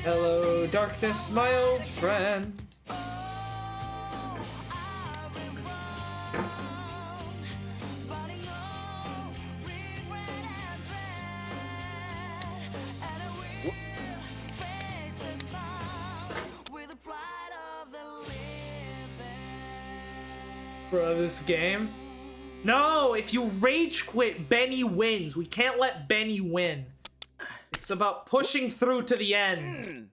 Hello, darkness, my old friend. Bro, this game? No, if you rage quit, Benny wins. We can't let Benny win. It's about pushing through to the end.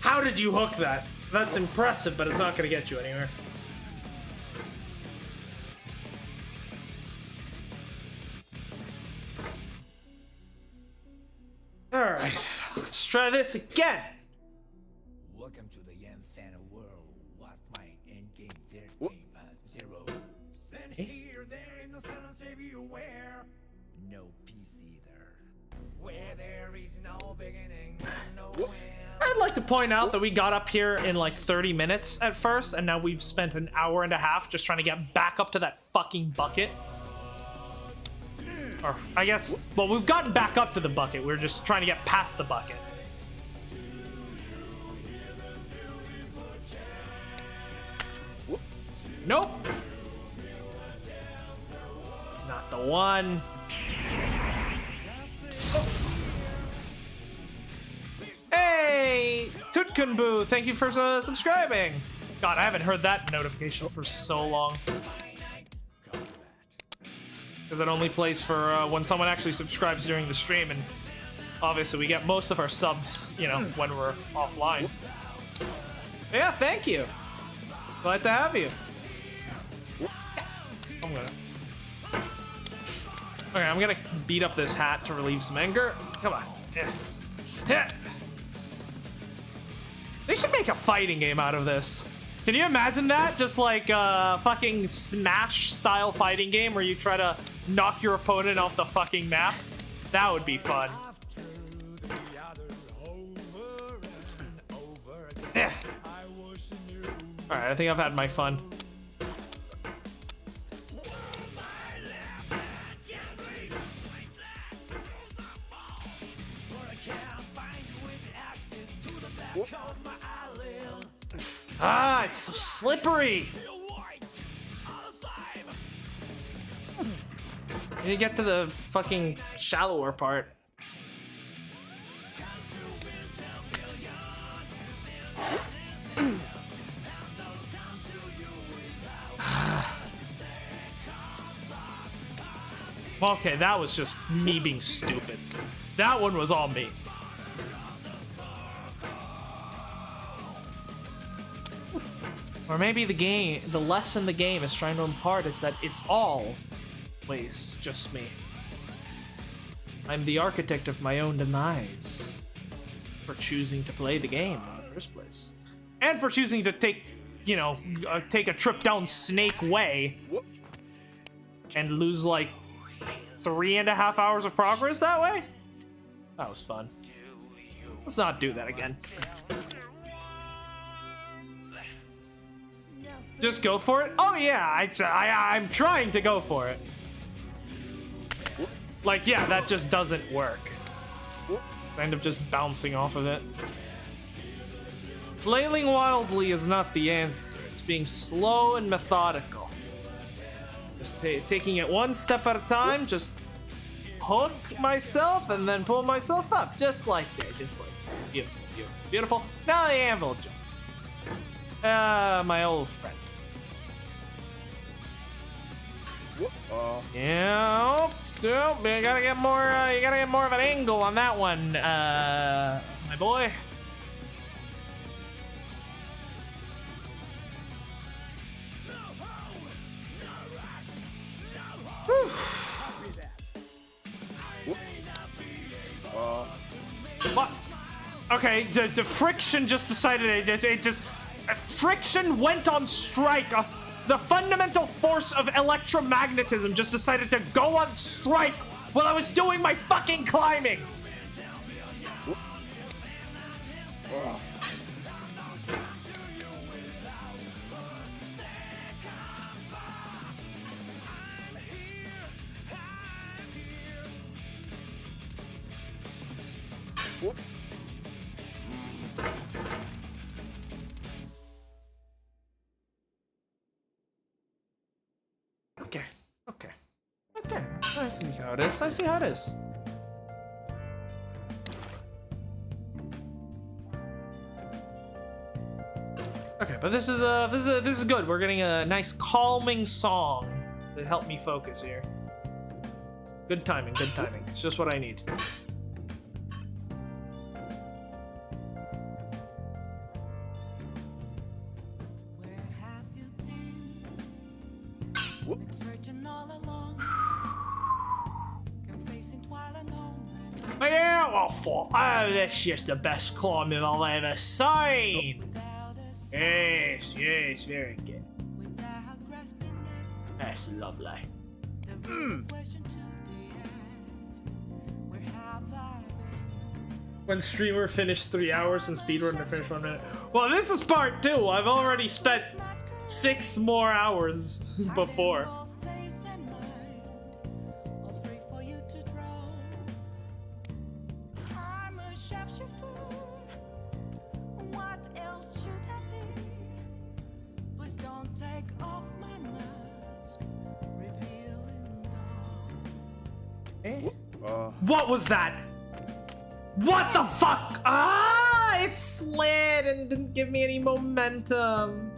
How did you hook that? That's impressive, but it's not gonna get you anywhere. Alright, let's try this again. Welcome to the Yan Fan world. What's my end game? Their game 0. Send here, there is a son of savior where no peace either. Where there is no beginning and no end. I'd like to point out that we got up here in like 30 minutes at first, and now we've spent an hour and a half just trying to get back up to that fucking bucket. Or, I guess, well, we've gotten back up to the bucket. We're just trying to get past the bucket. Nope. It's not the one. Oh. Hey, Tutkunbu, thank you for subscribing. God, I haven't heard that notification for so long. Because it only plays for when someone actually subscribes during the stream, and obviously we get most of our subs, you know, when we're offline. Yeah, thank you. Glad to have you. I'm gonna beat up this hat to relieve some anger. Come on. Yeah. They should make a fighting game out of this. Can you imagine that? Just like a fucking Smash style fighting game where you try to knock your opponent off the fucking map? That would be fun. Yeah. Alright, I think I've had my fun. Ah, it's so slippery. You need to get to the fucking shallower part. Okay, that was just me being stupid. That one was all me. Or maybe the lesson the game is trying to impart is that it's always just me. I'm the architect of my own demise for choosing to play the game in the first place. And for choosing to take a trip down Snake Way and lose like 3.5 hours of progress that way? That was fun. Let's not do that again. Just go for it? Oh yeah, I'm trying to go for it. Like, yeah, that just doesn't work. I end up just bouncing off of it. Flailing wildly is not the answer. It's being slow and methodical. Just taking it one step at a time, just hook myself and then pull myself up. Just like that, just like that. Beautiful, beautiful, beautiful. Now the anvil jump. My old friend. Yeah, still, you gotta get more. You gotta get more of an angle on that one, my boy. What? Okay, the friction just decided it just friction went on strike. The fundamental force of electromagnetism just decided to go on strike while I was doing my fucking climbing. Okay. I see how it is. I see how it is. Okay, but this is good. We're getting a nice calming song to help me focus here. Good timing, good timing. It's just what I need. Oh yeah! awful. Oh, that's just the best climbing I've ever seen. Yes, yes, very good. That's lovely. When streamer finished 3 hours and speedrunner finished 1 minute. Well, this is part 2. I've already spent 6 more hours before. What was that? What the fuck? Ah, it slid and didn't give me any momentum.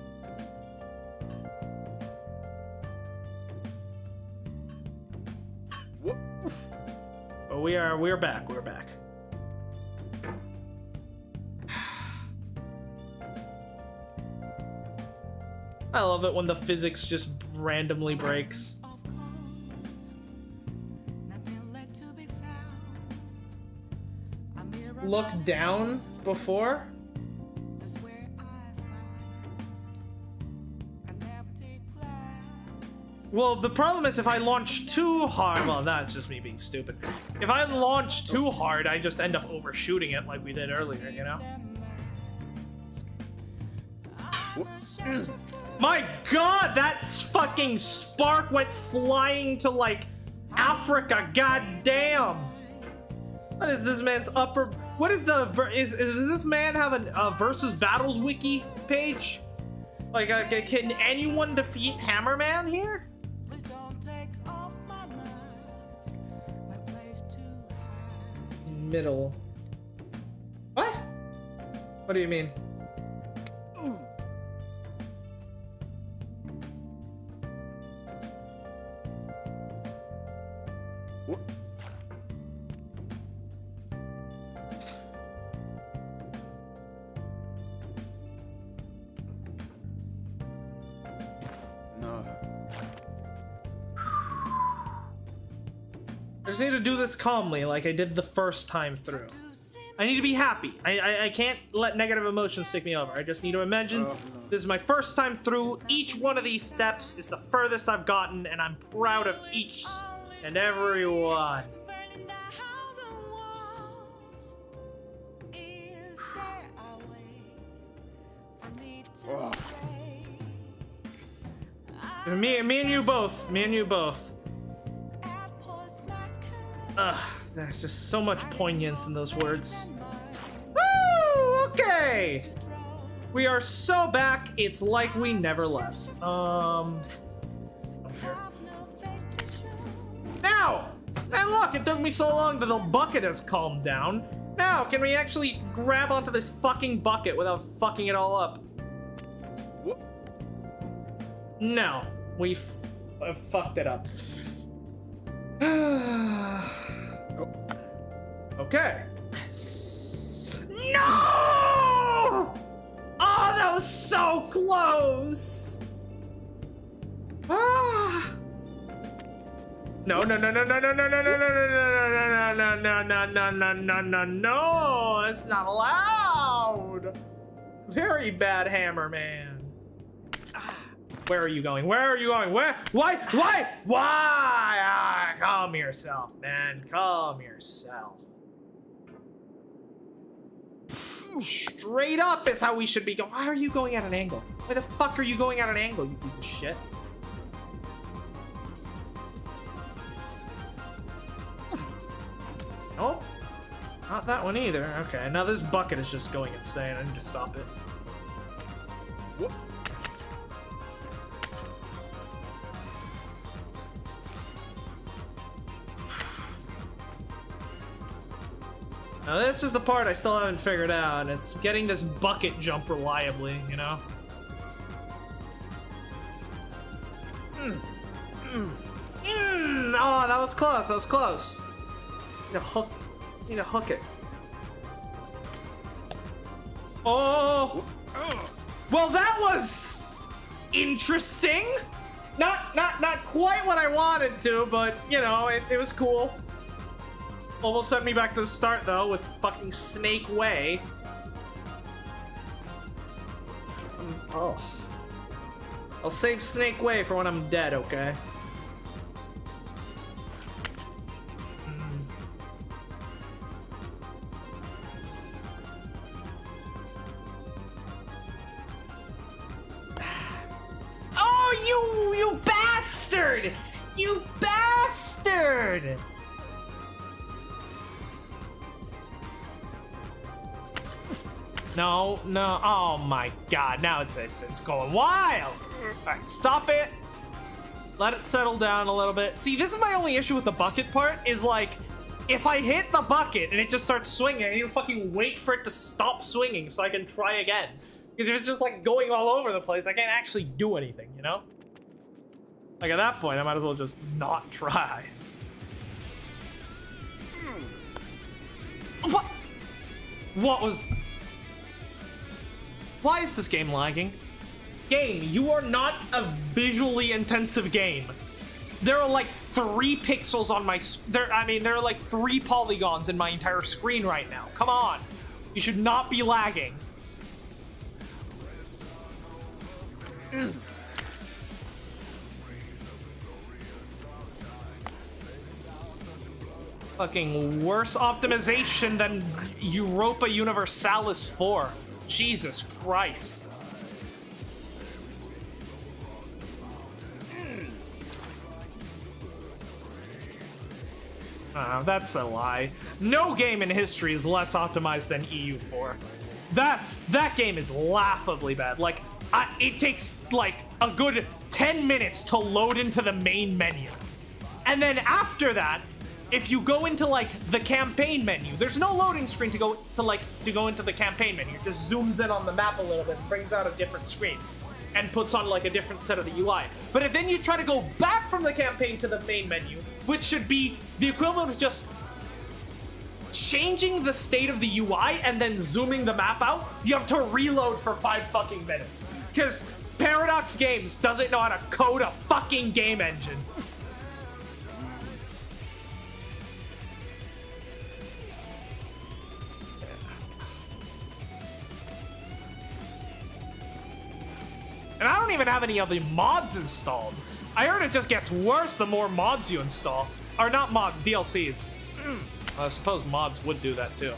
Oh, we're back. We're back. I love it when the physics just randomly breaks. Look down before? Well, the problem is if I launch too hard, well, that's just me being stupid. If I launch too hard, I just end up overshooting it like we did earlier, you know? My god, that fucking spark went flying to, like, Africa, goddamn! What is this man's upper... What is the... Does this man have a versus battles wiki page? Like, can anyone defeat Hammerman here? Middle. What? What do you mean? I just need to do this calmly, like I did the first time through. I need to be happy. I can't let negative emotions take me over. I just need to imagine this is my first time through. Each one of these steps is the furthest I've gotten, and I'm proud of each and every one. Me and you both. Me and you both. Ugh, there's just so much poignance in those words. Woo! Okay! We are so back, it's like we never left. Now! And look, it took me so long that the bucket has calmed down. Now, can we actually grab onto this fucking bucket without fucking it all up? What? No, we fucked it up. Okay. No! Oh, that was so close. Ah. No, no, no, no, no, no, no, no, no, no, no, no, no, no, no, no, no, no, no, it's not allowed. Very bad, Hammerman. Where are you going? Where are you going? Where? Why? Why? Why? Ah, calm yourself, man. Calm yourself. Straight up is how we should be going. Why are you going at an angle? Why the fuck are you going at an angle, you piece of shit? Nope. Not that one either. Okay, now this bucket is just going insane. I need to stop it. Whoop. Now this is the part I still haven't figured out. It's getting this bucket jump reliably, you know? Oh, that was close, that was close. Need to hook, need to hook it. Oh! Well, that was interesting. Not quite what I wanted to, but you know, it was cool. Almost sent me back to the start, though, with fucking Snake Way. Oh. I'll save Snake Way for when I'm dead, okay? Oh, you bastard! You bastard! No, no, oh my god, now it's going wild! Alright, stop it. Let it settle down a little bit. See, this is my only issue with the bucket part, is like, if I hit the bucket and it just starts swinging, I need to fucking wait for it to stop swinging so I can try again. Because if it's just like going all over the place, I can't actually do anything, you know? Like at that point, I might as well just not try. What? What was... Why is this game lagging? Game, you are not a visually intensive game. There are like 3 pixels on my... there are like 3 polygons in my entire screen right now. Come on. You should not be lagging. Fucking worse optimization than Europa Universalis 4. Jesus Christ. That's a lie. No game in history is less optimized than EU4. That game is laughably bad. Like, it takes like a good 10 minutes to load into the main menu. And then after that, if you go into like the campaign menu, there's no loading screen to go into the campaign menu. It just zooms in on the map a little bit and brings out a different screen and puts on like a different set of the UI. But if then you try to go back from the campaign to the main menu, which should be the equivalent of just changing the state of the UI and then zooming the map out, you have to reload for 5 fucking minutes. Because Paradox Games doesn't know how to code a fucking game engine. And I don't even have any of the mods installed. I heard it just gets worse the more mods you install. Or not mods, DLCs. I suppose mods would do that too.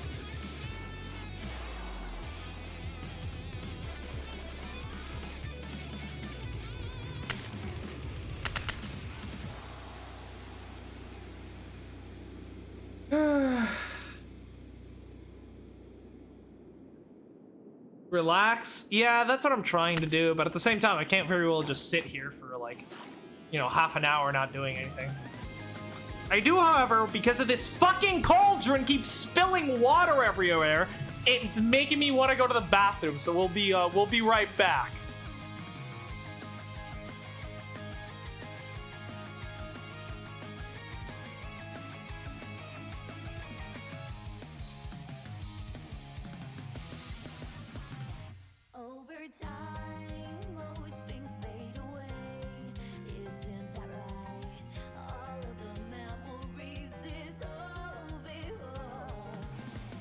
Relax? Yeah, that's what I'm trying to do, but at the same time, I can't very well just sit here for like, you know, half an hour not doing anything. I do, however, because of this fucking cauldron keeps spilling water everywhere, it's making me want to go to the bathroom, so we'll be right back. Over time, most things fade away. Isn't that right? All of the memories dissolve.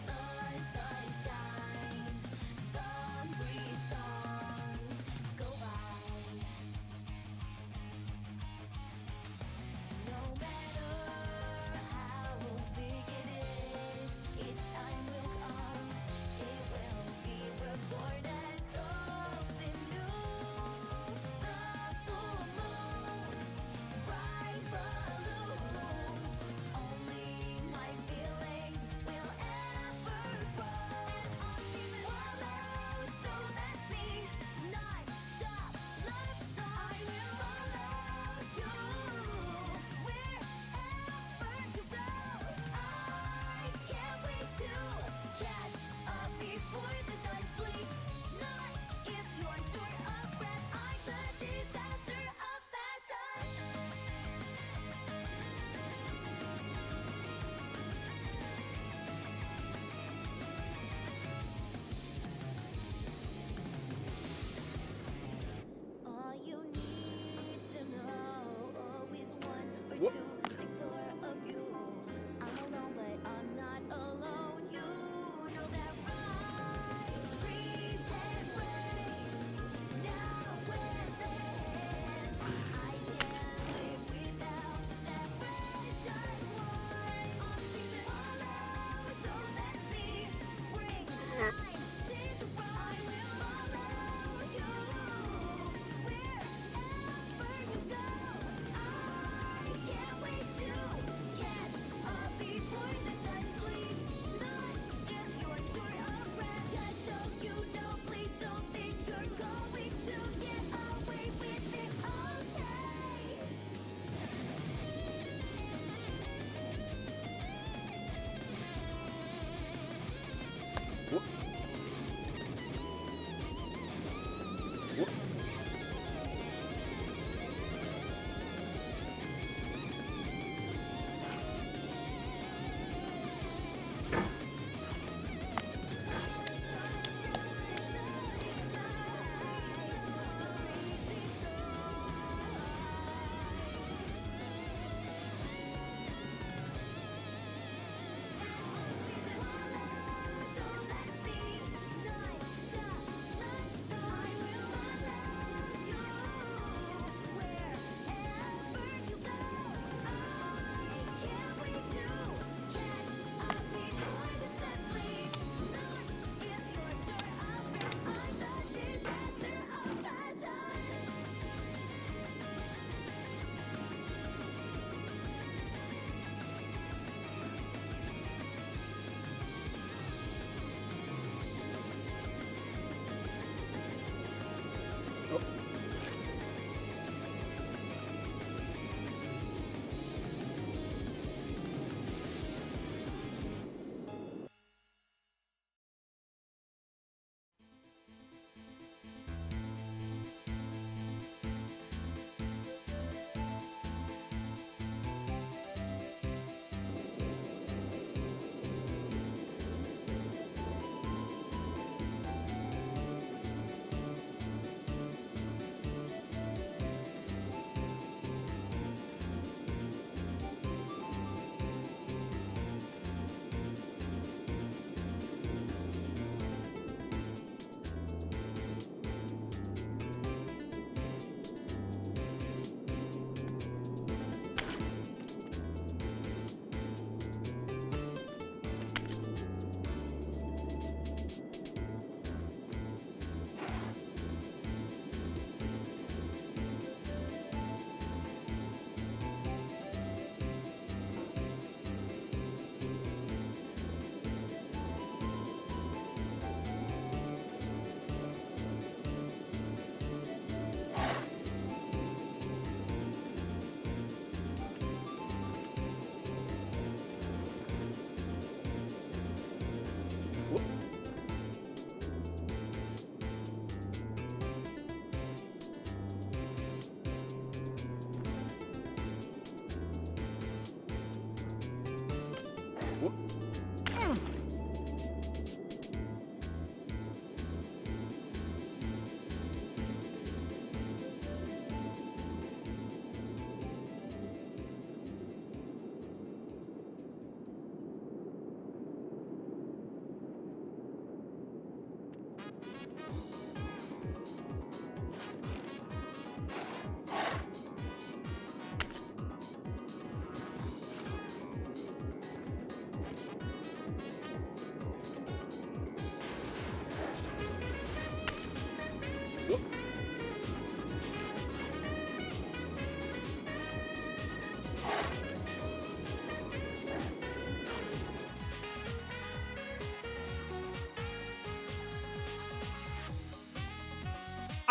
The sunshine, the breeze song.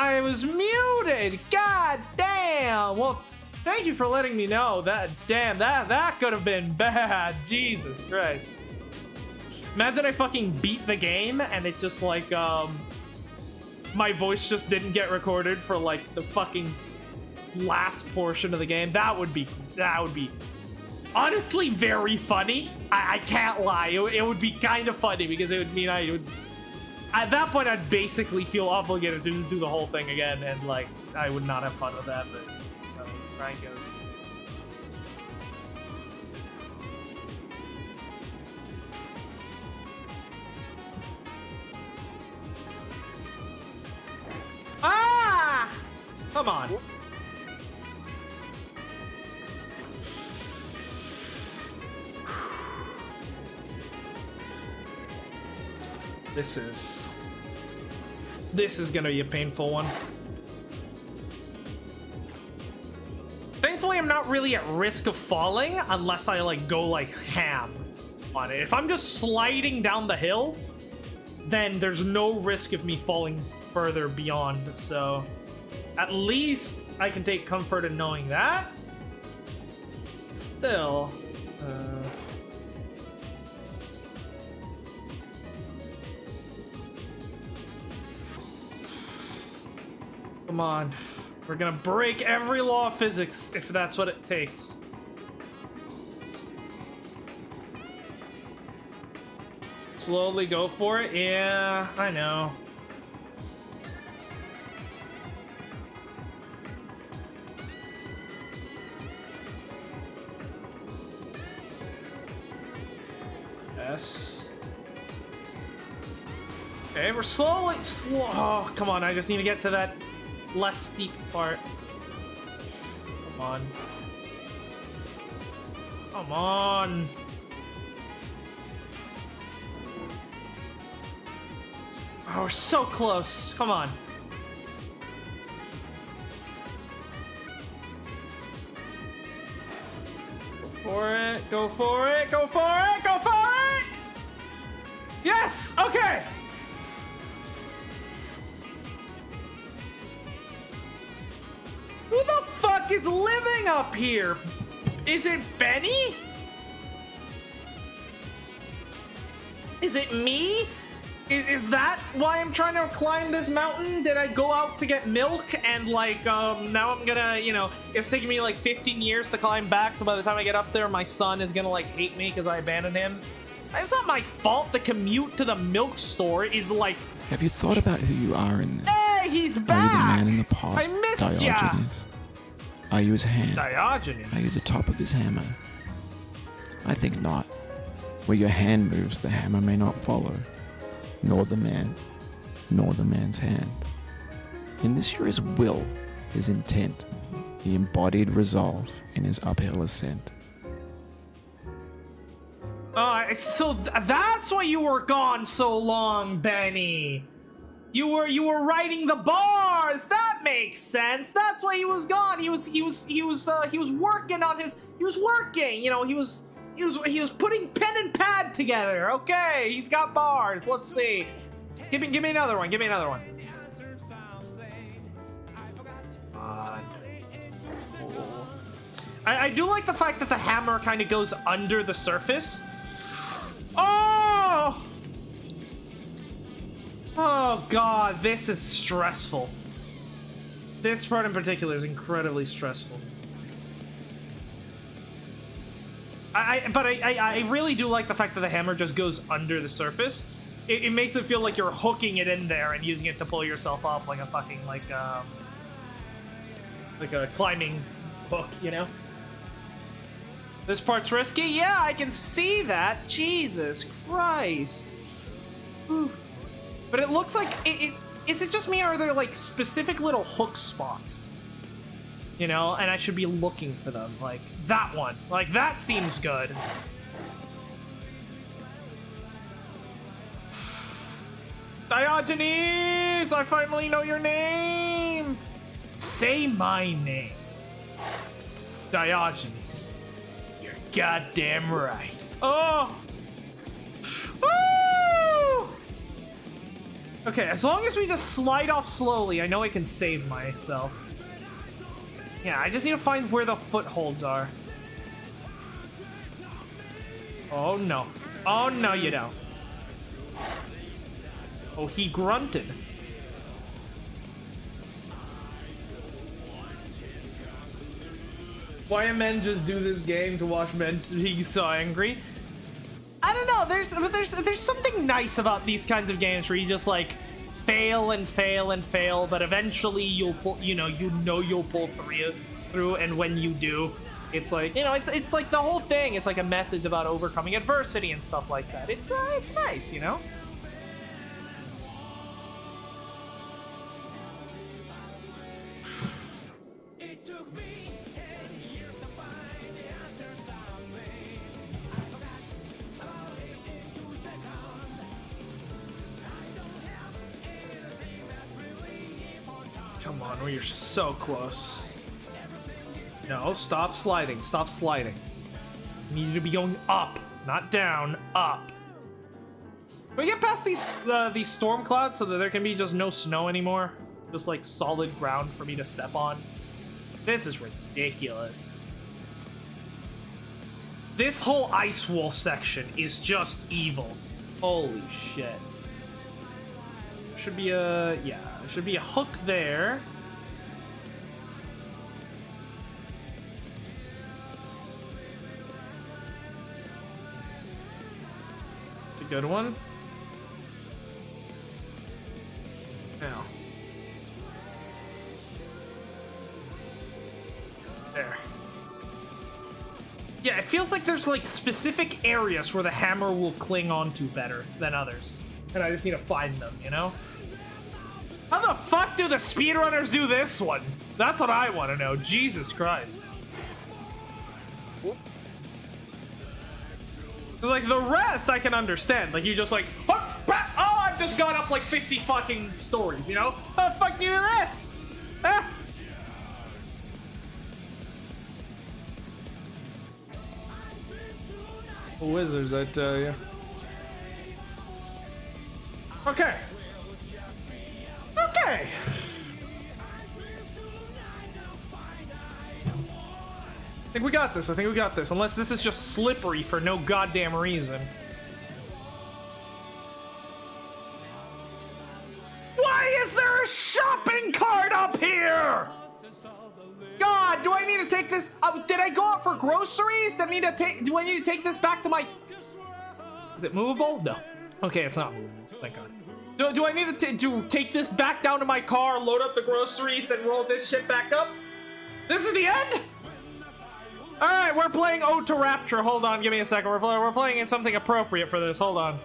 I was muted. God damn. Well, thank you for letting me know. That could have been bad. Jesus Christ. Imagine I fucking beat the game and it just like my voice just didn't get recorded for like the fucking last portion of the game. That would be honestly very funny. I can't lie. It would be kind of funny because it would mean I would. At that point, I'd basically feel obligated to just do the whole thing again, and like I would not have fun with that. But so Ryan goes. Ah! Come on. This is gonna be a painful one. Thankfully, I'm not really at risk of falling unless I like go like ham on it. If I'm just sliding down the hill, then there's no risk of me falling further beyond. So at least I can take comfort in knowing that. Still, come on. We're gonna break every law of physics if that's what it takes. Slowly go for it. Yeah, I know. Yes. Okay, we're slowly. Oh, come on. I just need to get to that less steep part. Come on. Come on. Oh, we're so close. Come on. Go for it. Go for it. Go for it. Go for it. Yes. Okay. fuck is living up here? Is it Benny? Is it me? Is that why I'm trying to climb this mountain? Did I go out to get milk and like now I'm gonna, you know, it's taking me like 15 years to climb back, so by the time I get up there my son is gonna like hate me because I abandoned him? It's not my fault. The commute to the milk store is like... Have you thought about who you are in this? Hey, he's back! Are you the man in the pot, I missed ya! Diogenes? Are you his hand? Diogenes? Are you the top of his hammer? I think not. Where your hand moves, the hammer may not follow. Nor the man, nor the man's hand. In this you're his will, his intent, the embodied resolve in his uphill ascent. So that's why you were gone so long, Benny. You were writing the bars. That makes sense. That's why he was gone. He was working on his. He was working. You know, he was putting pen and pad together. Okay, he's got bars. Let's see. Give me another one. Give me another one. I do like the fact that the hammer kind of goes under the surface. Oh! Oh god, this is stressful. This part in particular is incredibly stressful. I really do like the fact that the hammer just goes under the surface. It makes it feel like you're hooking it in there and using it to pull yourself up like a fucking like a climbing hook, you know? This part's risky? Yeah, I can see that. Jesus Christ. Oof. But it looks like is it just me, or are there like specific little hook spots? You know, and I should be looking for them. Like that one. Like that seems good. Diogenes! I finally know your name! Say my name. Diogenes. You're goddamn right. Oh! Woo! Okay, as long as we just slide off slowly, I know I can save myself. Yeah, I just need to find where the footholds are. Oh no. Oh no, you don't. Oh, he grunted. Why men just do this game to watch men be so angry? I don't know. There's something nice about these kinds of games where you just like fail and fail and fail, but eventually you'll pull. You'll pull through, and when you do, it's like it's like the whole thing. It's like a message about overcoming adversity and stuff like that. It's nice, you know. Come on, you're so close. No, stop sliding. Stop sliding. I need you to be going up, not down. Up. Can we get past these storm clouds so that there can be just no snow anymore? Just like solid ground for me to step on. This is ridiculous. This whole ice wall section is just evil. Holy shit. Should be a there should be a hook there. It's a good one. Now. There. Yeah, it feels like there's like specific areas where the hammer will cling onto better than others. And I just need to find them, you know? How the fuck do the speedrunners do this one? That's what I want to know. Jesus Christ. Like, the rest I can understand. Like, you just like, oh, I've just gone up like 50 fucking stories, you know? How the fuck do you do this? Ah. Wizards, I tell you. Okay. Okay. I think we got this. I think we got this. Unless this is just slippery for no goddamn reason. Why is there a shopping cart up here? God, do I need to take this? Did I go out for groceries? Do I need to take this back to my... Is it movable? No. Okay, it's not movable. Thank God. Do I need to take this back down to my car, load up the groceries, then roll this shit back up? This is the end? Alright, we're playing Ode to Rapture. Hold on, give me a second. We're playing in something appropriate for this. Hold on.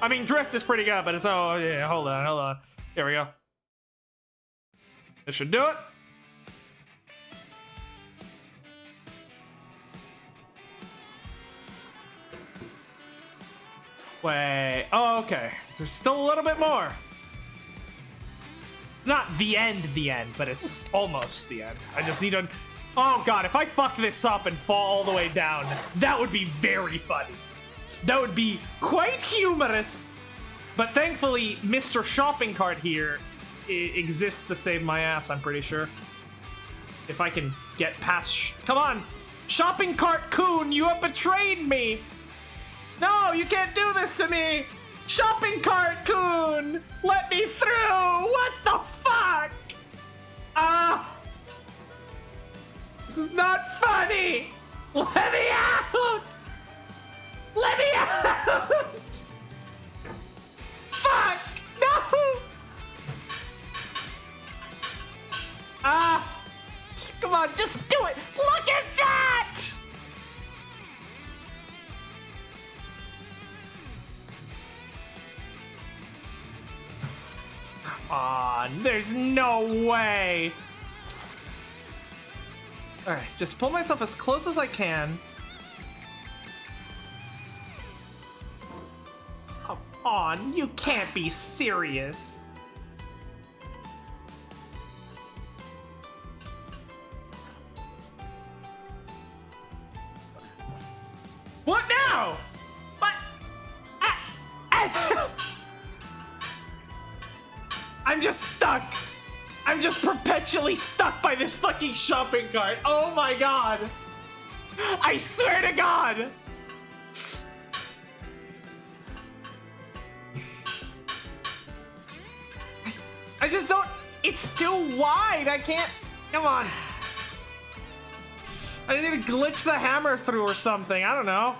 I mean, Drift is pretty good, but it's... Oh, yeah, hold on. Here we go. This should do it. Wait. Oh, okay. So there's still a little bit more. Not the end, but it's almost the end. I just need to... Oh, God. If I fuck this up and fall all the way down, that would be very funny. That would be quite humorous. But thankfully, Mr. Shopping Cart here exists to save my ass, I'm pretty sure. If I can get past... Come on! Shopping Cart Coon, you have betrayed me! No, you can't do this to me! Shopping Cart Coon! Let me through! What the fuck? This is not funny! Let me out! Let me out! Fuck! No! Come on, just do it! Look at that! There's no way! Alright, just pull myself as close as I can. Come on, you can't be serious. What now? What? I'm just stuck. I'm just perpetually stuck by this fucking shopping cart. Oh my God. I swear to God. I just don't... It's still wide. I can't... Come on. I just need to glitch the hammer through or something. I don't know.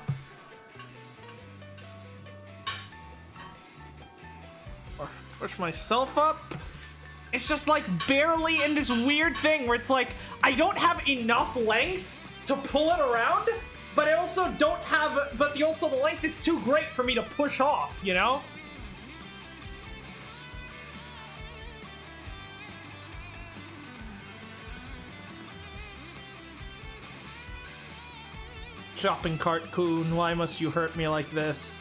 Or push myself up. It's just like barely in this weird thing where it's like I don't have enough length to pull it around, but I also don't have... But the length is too great for me to push off, you know? Shopping cart coon, why must you hurt me like this?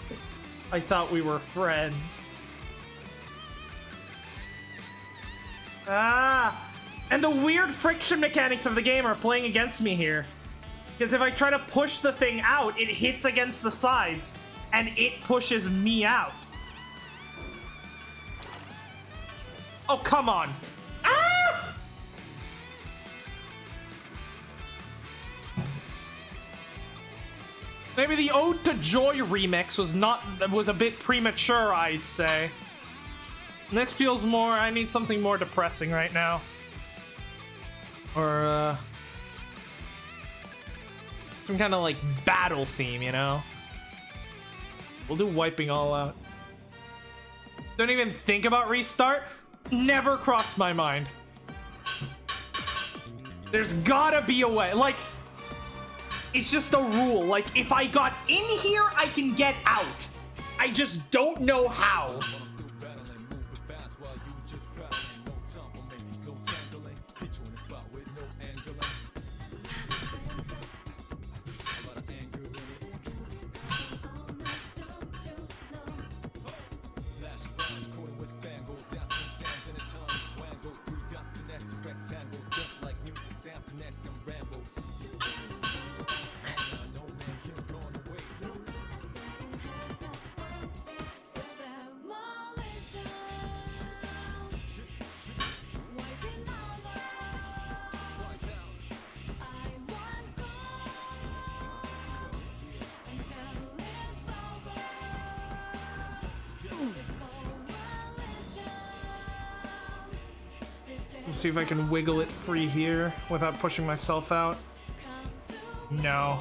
I thought we were friends. And the weird friction mechanics of the game are playing against me here. Because if I try to push the thing out, it hits against the sides, and it pushes me out. Oh, come on. Ah! Maybe the Ode to Joy remix was a bit premature, I'd say. This feels more... I need something more depressing right now. Or, some kind of, like, battle theme, you know? We'll do wiping all out. Don't even think about restart? Never crossed my mind. There's gotta be a way. Like, it's just a rule. Like, if I got in here, I can get out. I just don't know how. Let's see if I can wiggle it free here without pushing myself out. No.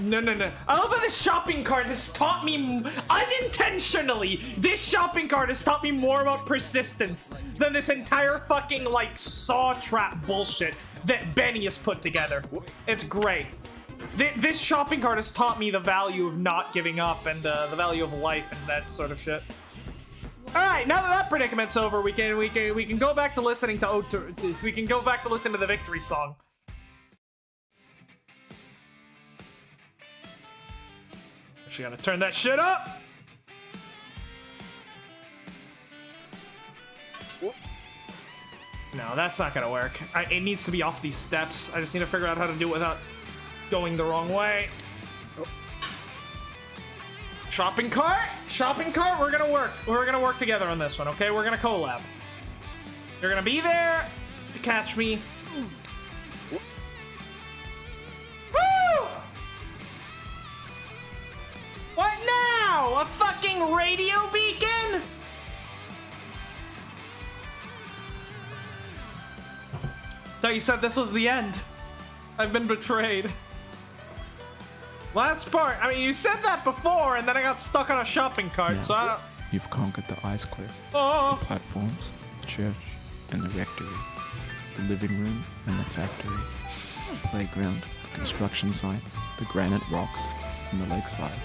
No. I love how this shopping cart has taught me, unintentionally, this shopping cart has taught me more about persistence than this entire fucking, like, saw trap bullshit that Benny has put together. It's great. This shopping cart has taught me the value of not giving up and the value of life and that sort of shit. All right, now that predicament's over, we can go back to listening to we can go back to listen to the victory song. Actually, gotta turn that shit up. No, that's not gonna work. It needs to be off these steps. I just need to figure out how to do it without going the wrong way. Oh. Shopping cart? Shopping cart? We're gonna work. We're gonna work together on this one, okay? We're gonna collab. You're gonna be there to catch me. Woo! What now? A fucking radio beacon? Thought you said this was the end. I've been betrayed. Last part. I mean, you said that before, and then I got stuck on a shopping cart, so I don't... You've conquered the ice cliff, Oh! the platforms, the church, and the rectory, the living room and the factory, the playground, the construction site, the granite rocks, and the lakeside.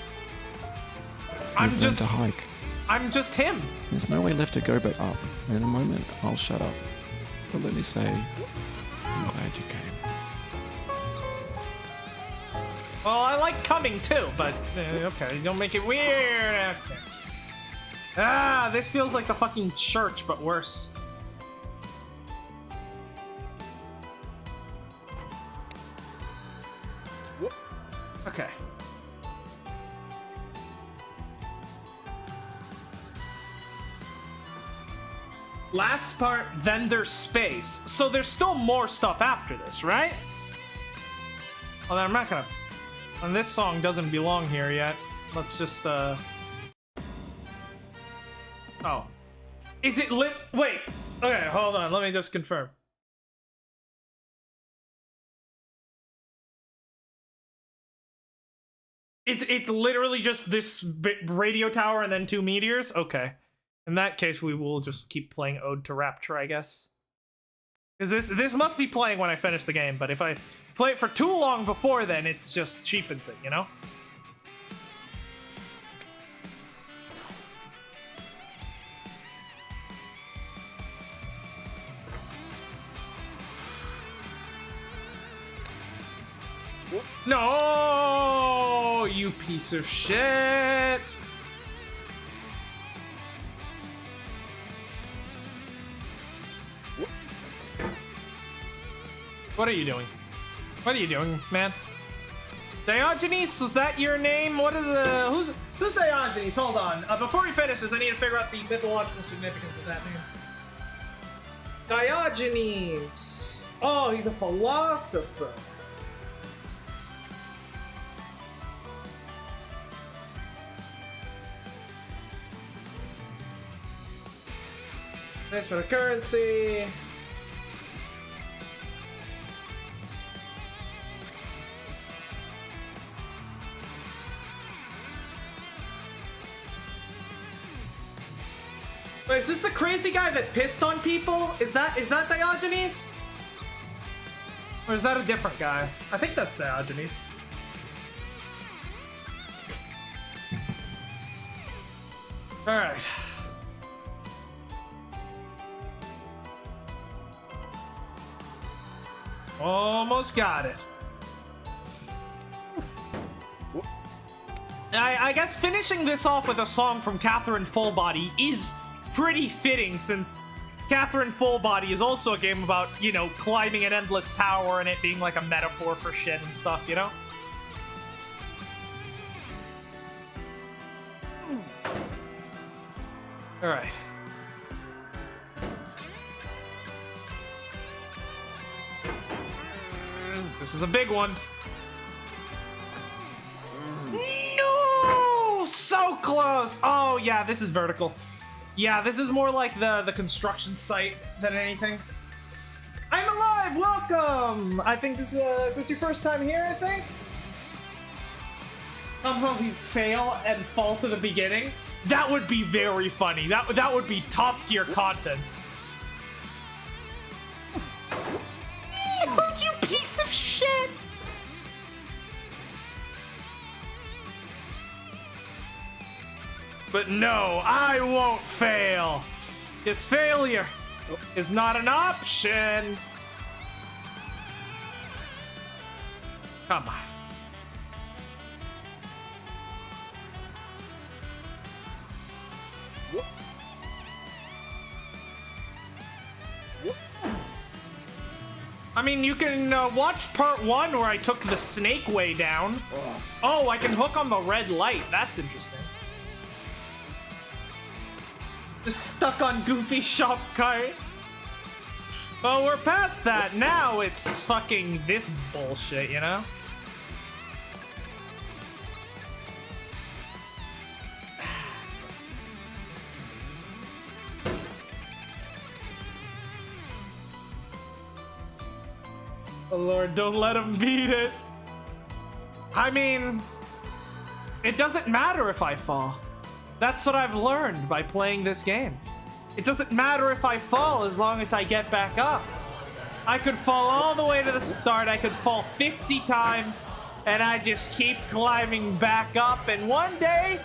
You've learned to hike. I'm just him. There's no way left to go but up. And in a moment, I'll shut up. But let me say, I'm glad you came. Well, I like coming too, but okay, don't make it weird. Okay. Ah, this feels like the fucking church, but worse. Okay. Last part, then there's space. So there's still more stuff after this, right? Well, then I'm not gonna... And this song doesn't belong here yet. Let's just, Oh. Is it lit? Wait. Okay, hold on. Let me just confirm. It's literally just this radio tower and then 2 meteors? Okay. In that case, we will just keep playing Ode to Rapture, I guess. Because this must be playing when I finish the game, but if I play it for too long before then, it's just cheapens it, you know? No, you piece of shit! What are you doing? What are you doing, man? Diogenes, was that your name? What is who's Diogenes? Hold on. Before we finish this, I need to figure out the mythological significance of that name. Diogenes. Oh, he's a philosopher. Thanks for the currency. Wait, is this the crazy guy that pissed on people? Is that Diogenes? Or is that a different guy? I think that's Diogenes. Alright. Almost got it. I guess finishing this off with a song from Catherine Fullbody is pretty fitting, since Catherine Fullbody is also a game about, you know, climbing an endless tower and it being like a metaphor for shit and stuff, you know? Alright. This is a big one. No! So close! Oh, yeah, this is vertical. Yeah, this is more like the construction site than anything. I'm alive! Welcome! I think this is this your first time here, I think? Somehow we fail and fall to the beginning. That would be very funny. That would be top tier content. No, you piece of shit! But no, I won't fail. Because failure is not an option. Come on. I mean, you can watch part 1 where I took the snake way down. Oh, I can hook on the red light. That's interesting. Stuck on Goofy shop cart. Well, we're past that. Now it's fucking this bullshit, you know? Oh Lord, don't let him beat it. I mean, it doesn't matter if I fall. That's what I've learned by playing this game. It doesn't matter if I fall as long as I get back up. I could fall all the way to the start, I could fall 50 times, and I just keep climbing back up, and one day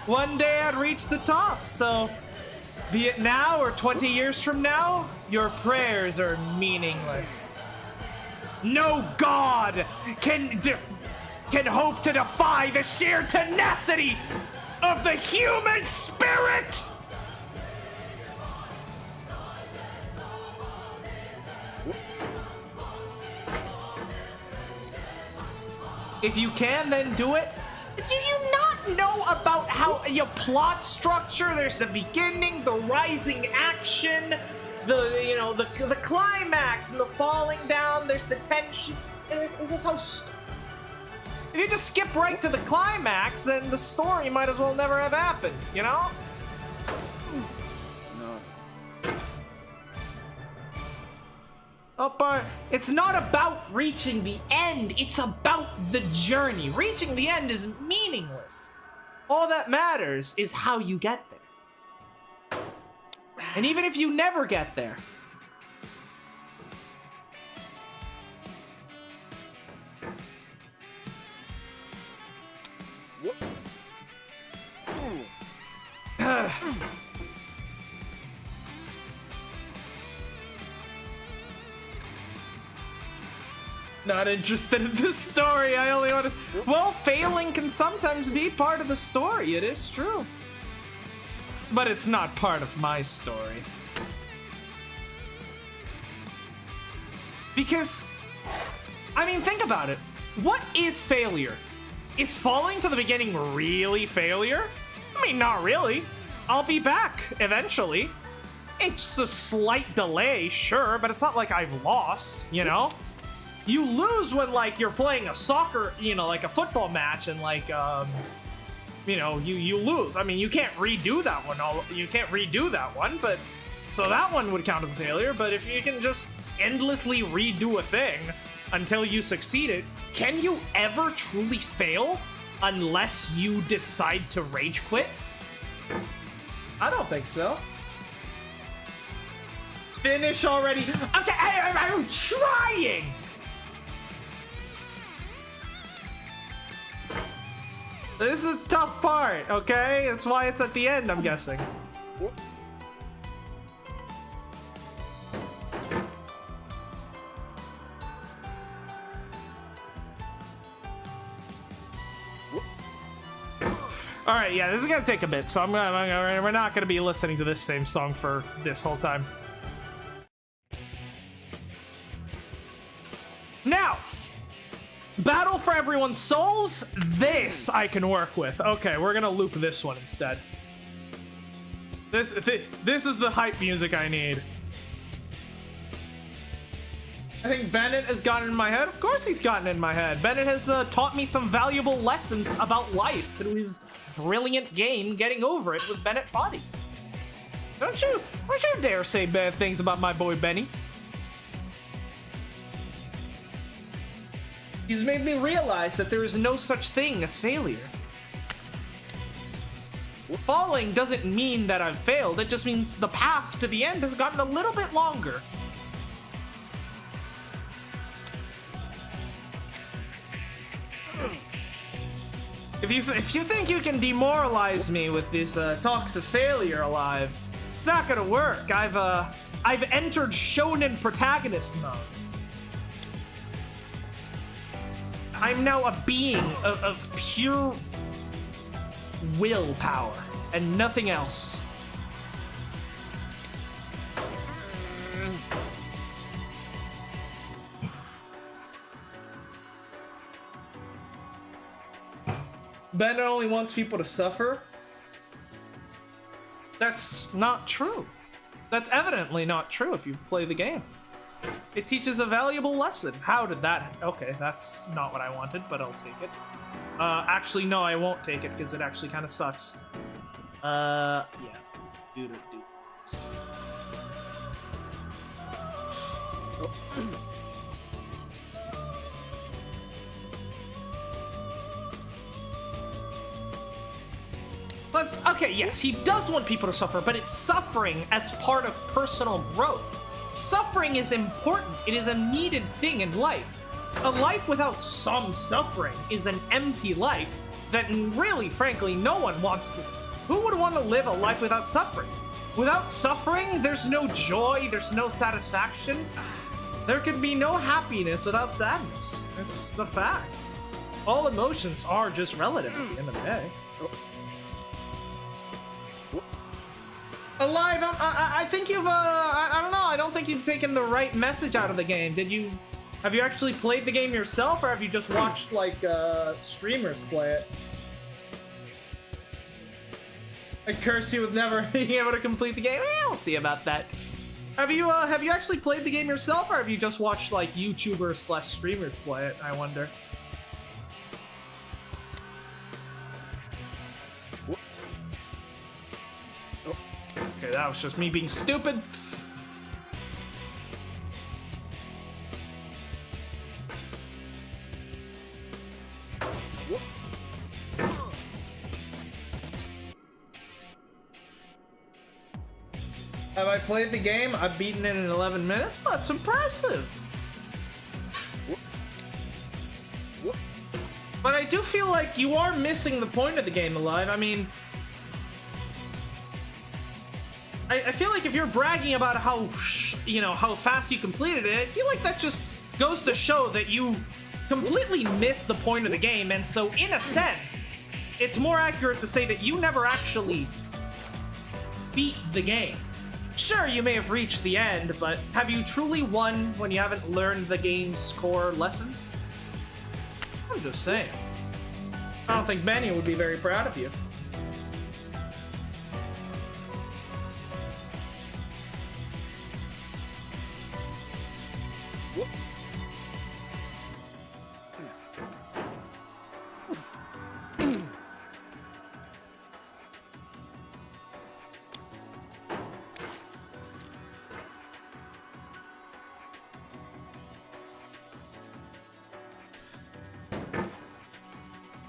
I'd reach the top. So, be it now or 20 years from now, your prayers are meaningless. No god can hope to defy the sheer tenacity of the human spirit! If you can, then do it. Do you not know about how your plot structure? There's the beginning, the rising action, the climax, and the falling down. There's the tension. Is this how? If you just skip right to the climax, then the story might as well never have happened. You know? Oh, but it's not about reaching the end. It's about the journey. Reaching the end is meaningless. All that matters is how you get there. And even if you never get there, not interested in this story. I only want to. Well, failing can sometimes be part of the story. It is true. But it's not part of my story. Because, I mean, think about it. What is failure? Is falling to the beginning really failure? I mean, not really. I'll be back eventually. It's a slight delay, sure, but it's not like I've lost, you know? You lose when, like, you're playing a soccer, you know, like a football match, and, like, you know, you lose. I mean, you can't redo that one. You can't redo that one, but... So that one would count as a failure, but if you can just endlessly redo a thing until you succeed it, can you ever truly fail unless you decide to rage quit? I don't think so. Finish already. Okay, I'm trying! This is a tough part, okay? That's why it's at the end, I'm guessing. All right, yeah, this is gonna take a bit, so we're not gonna be listening to this same song for this whole time. Now, battle for everyone's souls. This I can work with. Okay, we're gonna loop this one instead. This is the hype music I need. I think Bennett has gotten in my head. Of course he's gotten in my head. Bennett has taught me some valuable lessons about life through his brilliant game, Getting Over It with Bennett Foddy. Don't you dare say bad things about my boy Benny. He's made me realize that there is no such thing as failure. Falling doesn't mean that I've failed. It just means the path to the end has gotten a little bit longer. If you think you can demoralize me with these talks of failure alive, it's not gonna work. I've entered shonen protagonist mode. I'm now a being of pure willpower and nothing else. Bennett only wants people to suffer? That's not true. That's evidently not true if you play the game. It teaches a valuable lesson. How did that... Okay, that's not what I wanted, but I'll take it. Actually, no, I won't take it because it actually kind of sucks. Yeah. Do this. Plus, okay, yes, he does want people to suffer, but it's suffering as part of personal growth. Suffering is important. It is a needed thing in life. A life without some suffering is an empty life that really, frankly, no one wants to. Who would want to live a life without suffering? Without suffering, there's no joy, there's no satisfaction. There can be no happiness without sadness. It's a fact. All emotions are just relative at the end of the day. Alive, I think you've, I don't know, I don't think you've taken the right message out of the game. Have you actually played the game yourself, or have you just watched, like, streamers play it? I curse you with never being able to complete the game. Yeah, we'll see about that. Have you actually played the game yourself, or have you just watched, like, YouTubers / streamers play it, I wonder? Okay, that was just me being stupid. Have I played the game? I've beaten it in 11 minutes? That's impressive. But I do feel like you are missing the point of the game, Alive. I mean... I feel like if you're bragging about how, how fast you completed it, I feel like that just goes to show that you completely missed the point of the game, and so in a sense, it's more accurate to say that you never actually beat the game. Sure, you may have reached the end, but have you truly won when you haven't learned the game's core lessons? I'm just saying. I don't think Benny would be very proud of you.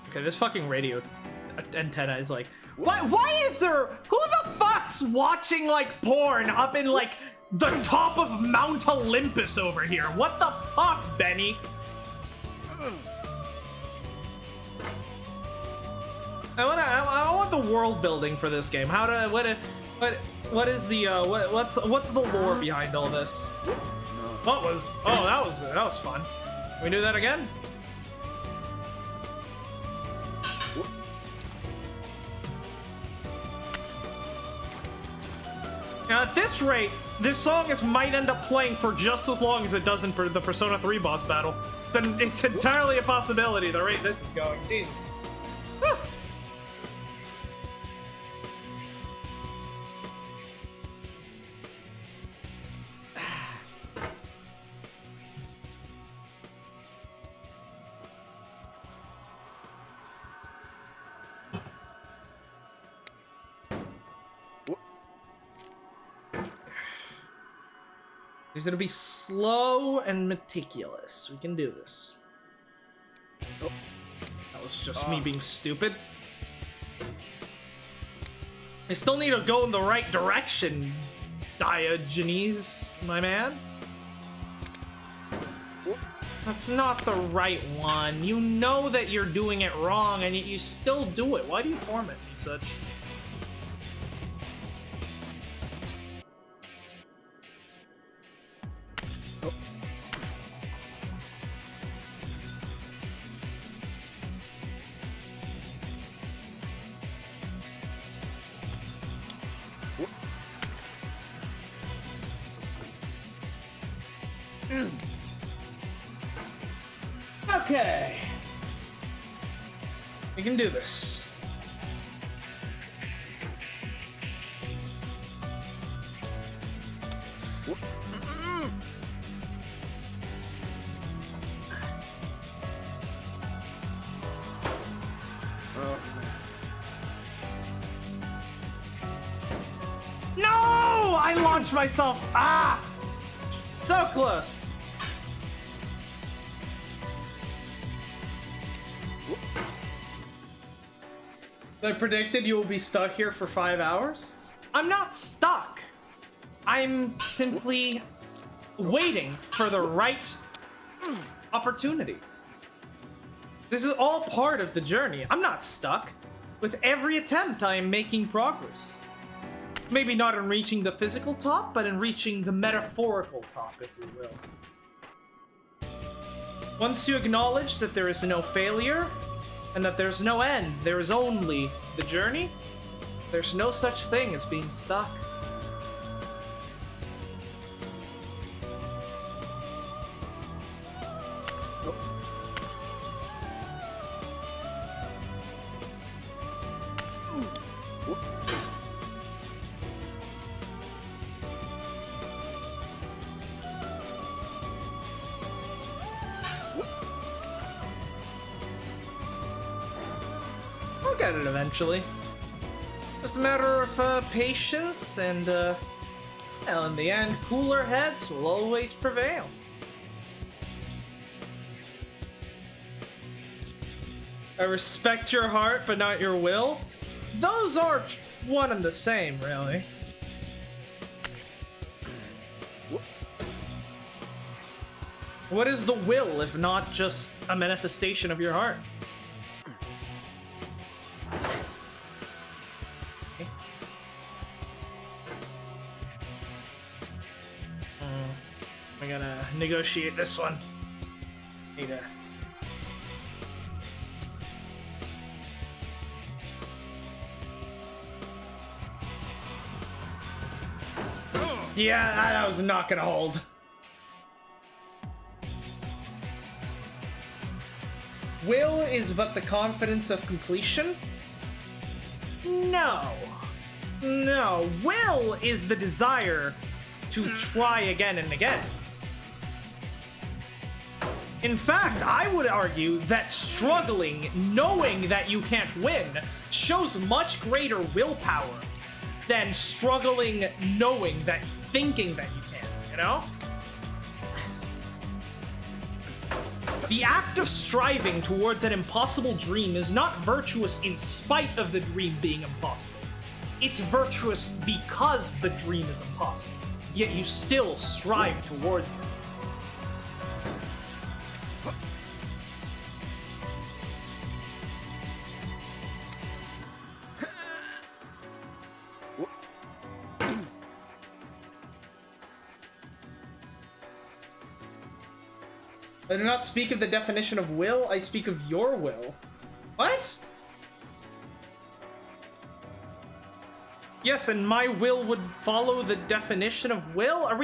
Okay, this fucking radio antenna is like, why is there, who the fuck's watching, like, porn up in, like, the top of Mount Olympus over here? What the fuck, Benny? I want the world building for this game. What is the, what's the lore behind all this? That was fun. Can we do that again? Now, at this rate, this song might end up playing for just as long as it does in the Persona 3 boss battle. Then it's entirely a possibility the rate this is going. Jesus. Whew. He's gonna be slow and meticulous. We can do this. Oh, that was just me being stupid. I still need to go in the right direction, Diogenes, my man. That's not the right one. You know that you're doing it wrong, and yet you still do it. Why do you torment me such? Okay. We can do this. No! I launched myself. Ah! So close. I predicted you will be stuck here for 5 hours. I'm not stuck. I'm simply waiting for the right opportunity. This is all part of the journey. I'm not stuck. With every attempt, I am making progress. Maybe not in reaching the physical top, but in reaching the metaphorical top, if you will. Once you acknowledge that there is no failure, and that there's no end, there is only the journey, there's no such thing as being stuck. I'll get it eventually. Just a matter of patience and, well, in the end, cooler heads will always prevail. I respect your heart, but not your will. Those are one and the same, really. What is the will if not just a manifestation of your heart? I'm gonna negotiate this one. Need a... Yeah, that was not gonna hold. Will is but the confidence of completion? No. No, will is the desire to try again and again. In fact, I would argue that struggling, knowing that you can't win, shows much greater willpower than struggling, knowing that, thinking that you can, you know? The act of striving towards an impossible dream is not virtuous in spite of the dream being impossible. It's virtuous because the dream is impossible, yet you still strive towards it. I do not speak of the definition of will, I speak of your will. What? Yes, and my will would follow the definition of will? Are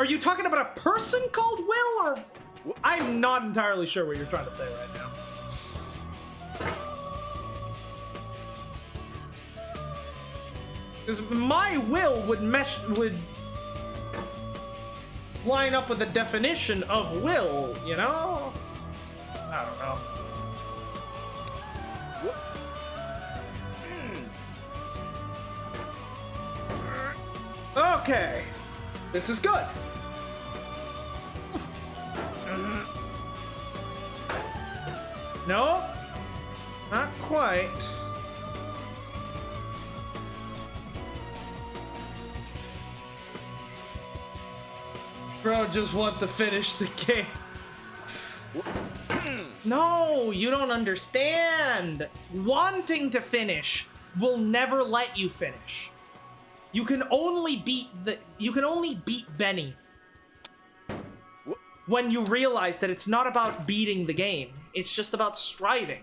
you talking about a person called Will, or... I'm not entirely sure what you're trying to say right now. Because my will would line up with the definition of will, you know? I don't know. Okay. This is good. No, not quite. Bro, just want to finish the game. No, you don't understand. Wanting to finish will never let you finish. You can only beat Benny when you realize that it's not about beating the game. It's just about striving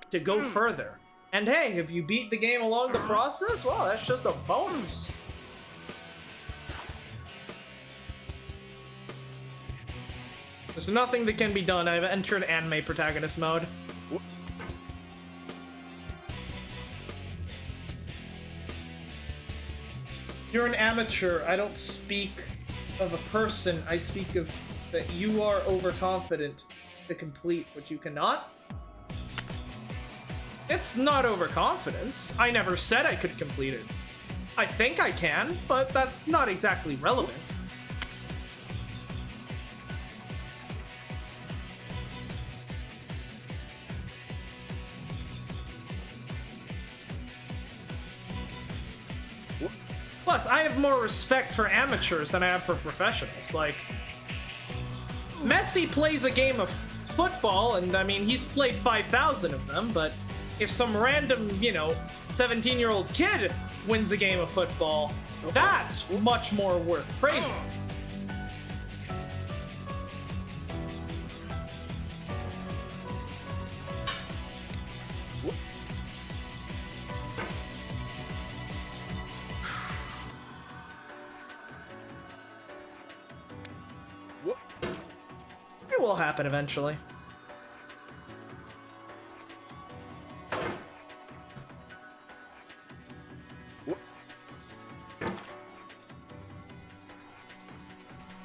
to go further. And hey, if you beat the game along the process, well, that's just a bonus. There's nothing that can be done. I've entered anime protagonist mode. You're an amateur. I don't speak of a person. I speak of that you are overconfident to complete what you cannot. It's not overconfidence. I never said I could complete it. I think I can, but that's not exactly relevant. Plus, I have more respect for amateurs than I have for professionals. Like, Messi plays a game of football, and I mean, he's played 5,000 of them, but if some random, 17-year-old kid wins a game of football, that's much more worth praising. It will happen eventually.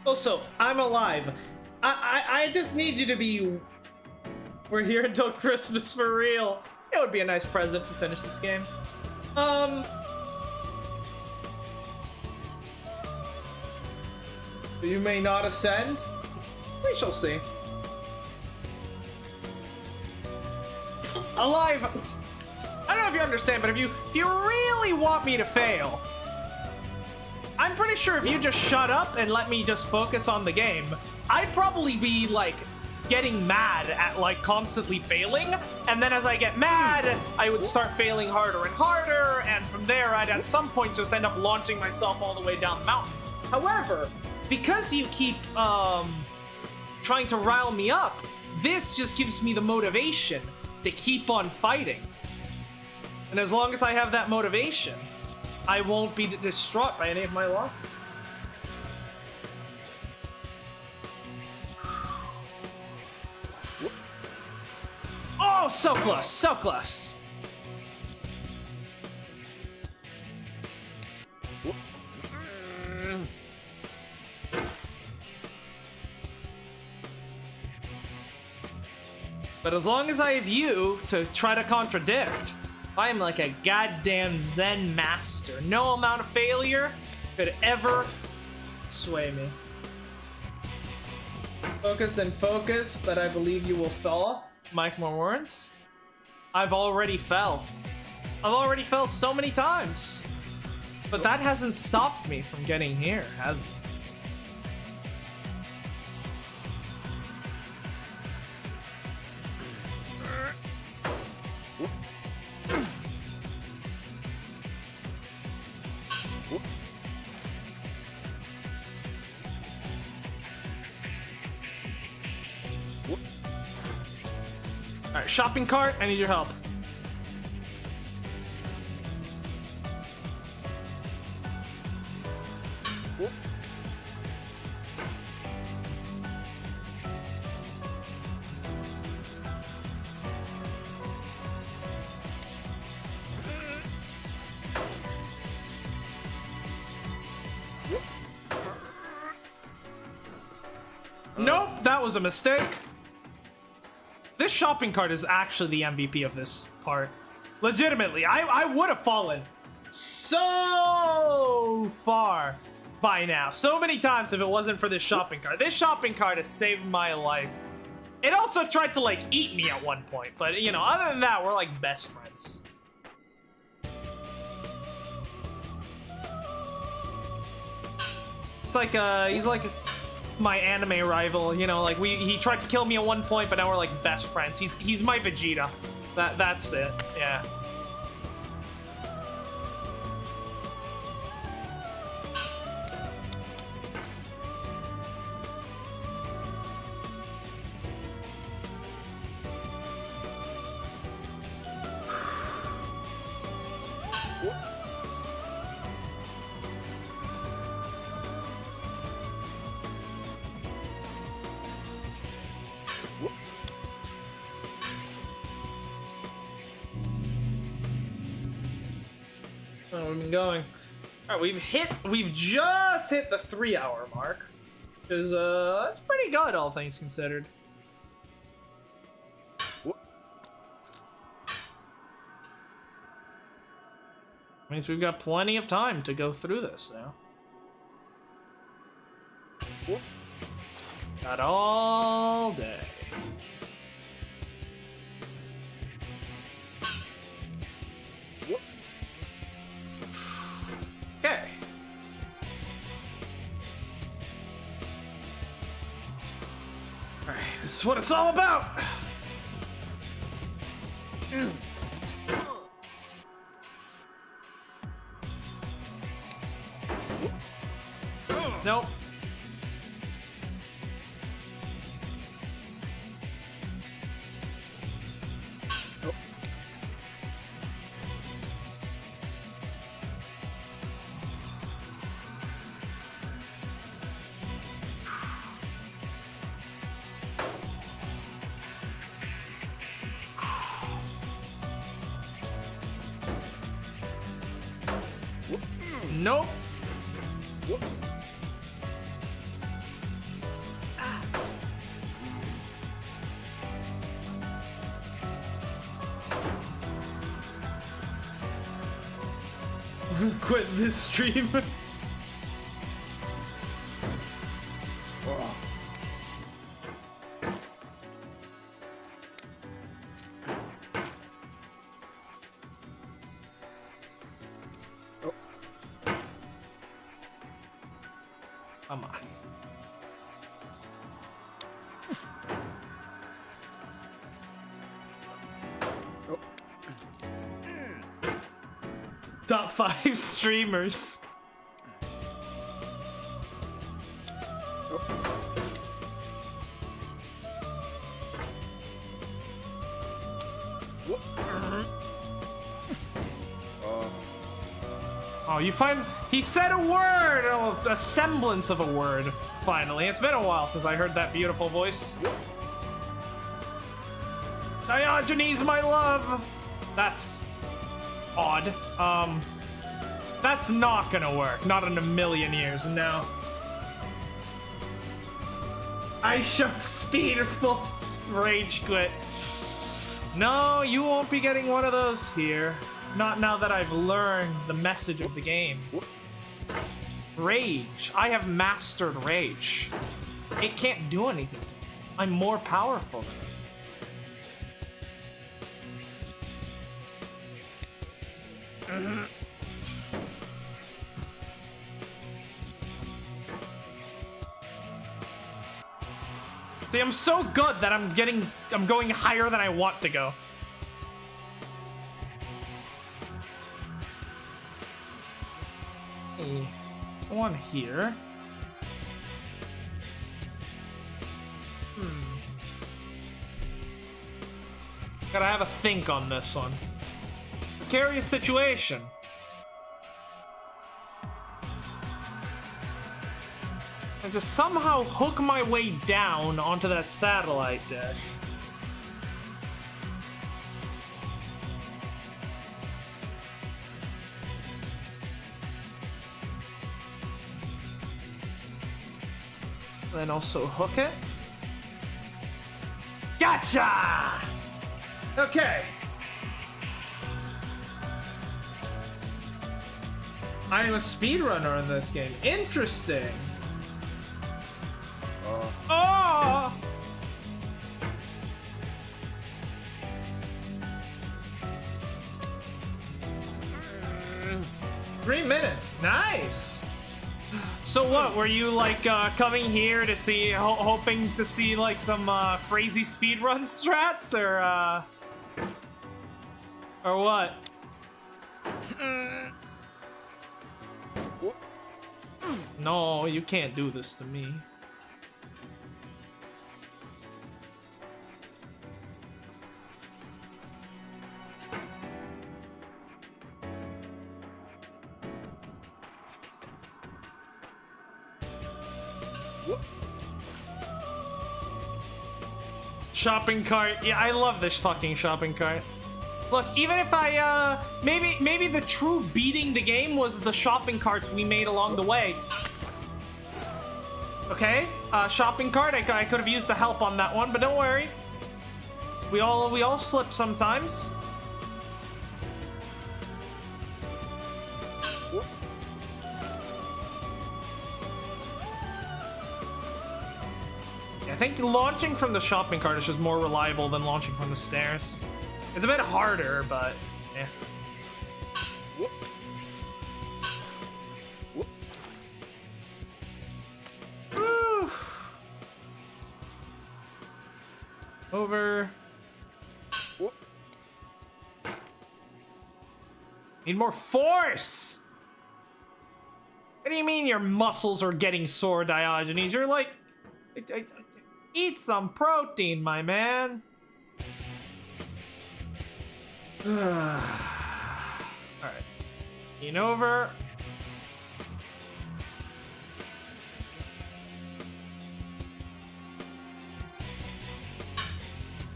Also, I'm alive. I just need you to be... We're here until Christmas for real. It would be a nice present to finish this game. You may not ascend. We shall see. Alive! I don't know if you understand, but if you really want me to fail, I'm pretty sure if you just shut up and let me just focus on the game, I'd probably be, like, getting mad at, like, constantly failing, and then as I get mad, I would start failing harder and harder, and from there, I'd at some point just end up launching myself all the way down the mountain. However, because you keep, trying to rile me up, this just gives me the motivation to keep on fighting. And as long as I have that motivation, I won't be distraught by any of my losses. Oh, so close, so close. But as long as I have you to try to contradict, I am like a goddamn Zen master. No amount of failure could ever sway me. Focus, then focus, but I believe you will fall. Mike Morwarns. I've already fell. I've already fell so many times. But that hasn't stopped me from getting here, has it? Alright, shopping cart, I need your help. Nope, that was a mistake. This shopping cart is actually the MVP of this part. Legitimately, I would have fallen so far by now. So many times if it wasn't for this shopping cart. This shopping cart has saved my life. It also tried to, like, eat me at one point. But, you know, other than that, we're, like, best friends. It's like, he's like my anime rival, you know, like he tried to kill me at one point, but now we're like best friends. He's my Vegeta. That's it. Yeah. Oh, we've been going. All right, we've just hit the 3-hour mark. Because, that's pretty good, all things considered. Means we've got plenty of time to go through this now. Got all day. Okay. Alright, this is what it's all about! Nope. Nope. Quit this stream. Come on. Top 5 streamers. Oh, you find he said a word, oh, a semblance of a word. Finally, it's been a while since I heard that beautiful voice. Diogenes, my love. That's odd. That's not gonna work. Not in a million years. No. I show speed full rage quit. No, you won't be getting one of those here. Not now that I've learned the message of the game. Rage. I have mastered rage. It can't do anything to me. I'm more powerful than it. See, I'm so good that I'm going higher than I want to go. Hey, go on here. Gotta have a think on this one. Precarious situation. And to somehow hook my way down onto that satellite dish. Then also hook it. Gotcha! Okay. I am a speedrunner in this game. Interesting. Oh! 3 minutes. Nice. So what, were you like coming here to see, hoping to see like some crazy speedrun strats or what? No, you can't do this to me. Shopping cart. Yeah, I love this fucking shopping cart. Look, even if I, maybe the true beating the game was the shopping carts we made along the way. Okay, shopping cart. I could have used the help on that one, but don't worry. We all slip sometimes. I think launching from the shopping cart is just more reliable than launching from the stairs. It's a bit harder, but yeah. Woo. Over. Need more force! What do you mean your muscles are getting sore, Diogenes? You're like... Eat some protein, my man. Alright. Lean over.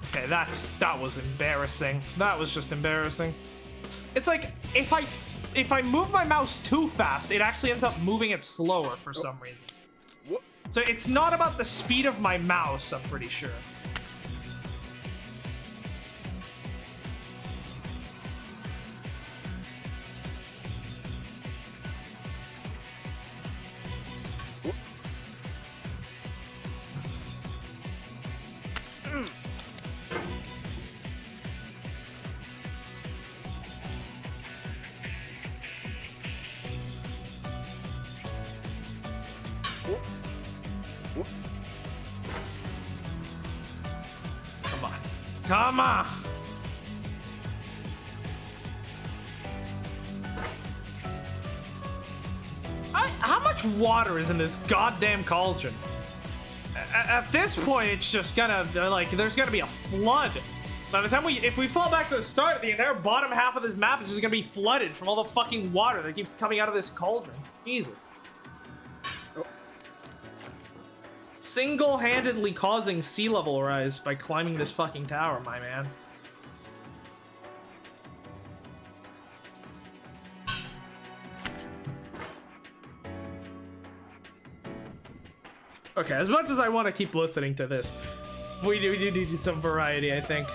Okay, that was embarrassing. That was just embarrassing. It's like if I move my mouse too fast, it actually ends up moving it slower for some reason. So it's not about the speed of my mouse, I'm pretty sure. Come on. How much water is in this goddamn cauldron? At this point, it's just gonna, like, there's gonna be a flood. By the time if we fall back to the start, the entire bottom half of this map is just gonna be flooded from all the fucking water that keeps coming out of this cauldron. Jesus. Single-handedly causing sea level rise by climbing this fucking tower, my man. Okay, as much as I want to keep listening to this, we do need some variety, I think.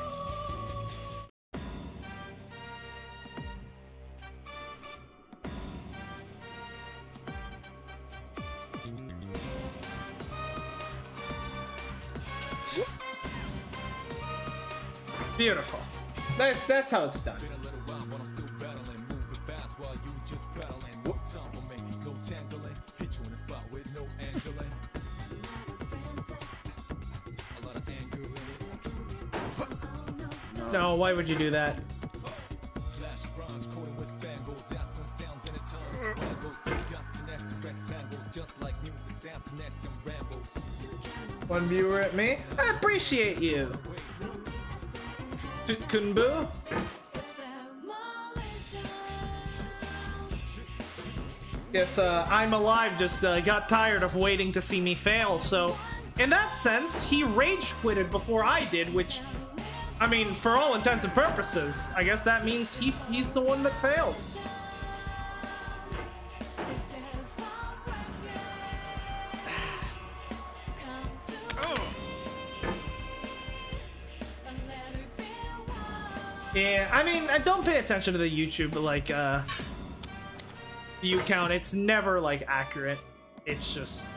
Beautiful. That's how it's done. No, why would you do that? One viewer at me? I appreciate you. Kunbu? Guess I'm Alive just got tired of waiting to see me fail, so in that sense, he rage quitted before I did, which, I mean, for all intents and purposes, I guess that means he's the one that failed. Yeah, I mean, I don't pay attention to the YouTube, like, view count. It's never, like, accurate. It's just...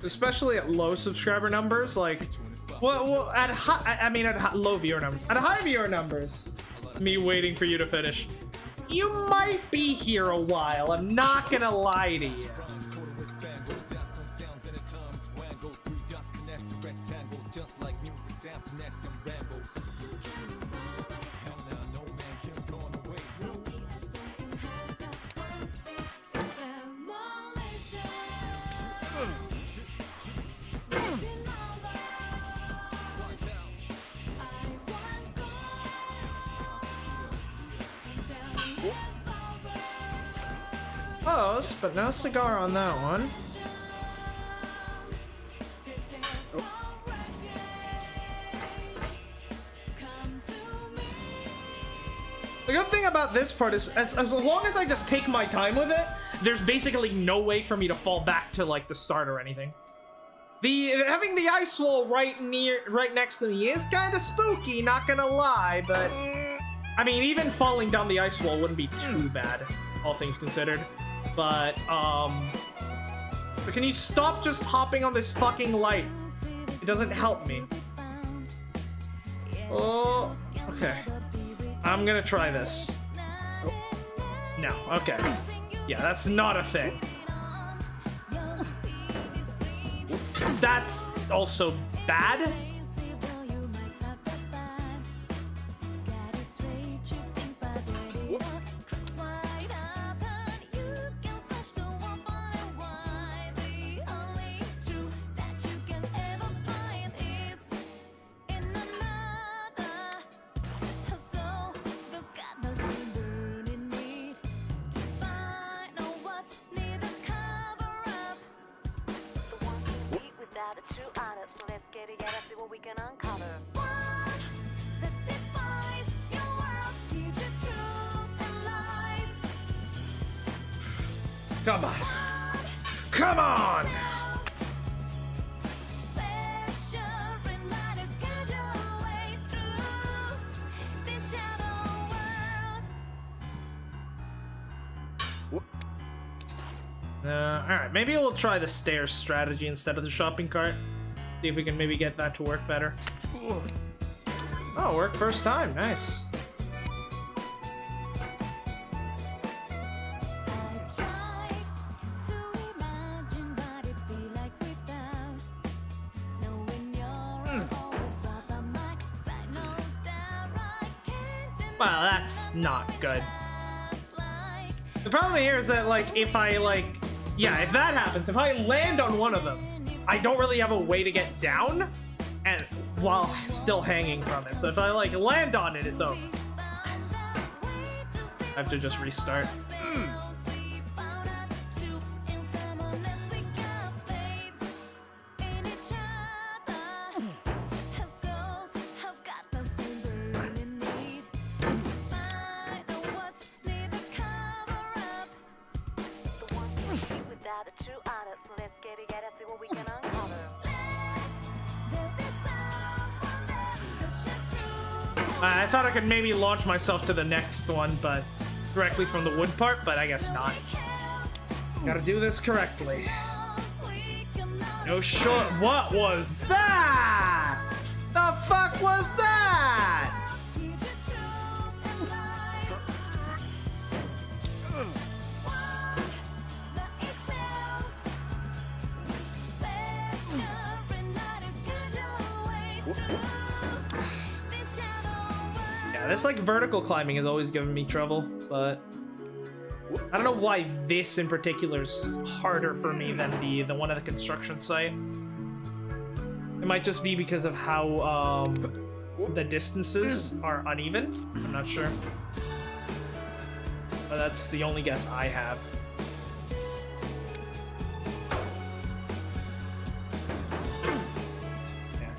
especially at low subscriber numbers, like, well at low viewer numbers. At high viewer numbers, me waiting for you to finish, you might be here a while. I'm not gonna lie to you. Close, but no cigar on that one. The good thing about this part is, as long as I just take my time with it, there's basically no way for me to fall back to like the start or anything. Having the ice wall right next to me is kind of spooky, not gonna lie, but I mean, even falling down the ice wall wouldn't be too bad, all things considered. But can you stop just hopping on this fucking light? It doesn't help me. Oh, okay. I'm gonna try this. Oh. No, okay. Yeah, that's not a thing. That's also bad. Come on. Come on! Alright, maybe we'll try the stairs strategy instead of the shopping cart. See if we can maybe get that to work better. Oh, worked first time. Nice. Wow, that's not good. The problem here is that, like, if I, like... Yeah, if that happens, if I land on one of them, I don't really have a way to get down and while still hanging from it. So if I, like, land on it, it's over. I have to just restart. I thought I could maybe launch myself to the next one, but directly from the wood part, but I guess not. Gotta do this correctly. No short. What was that? The fuck was that? This like vertical climbing has always given me trouble, but I don't know why this in particular is harder for me than the one at the construction site. It might just be because of how the distances are uneven. I'm not sure. But that's the only guess I have. Yeah.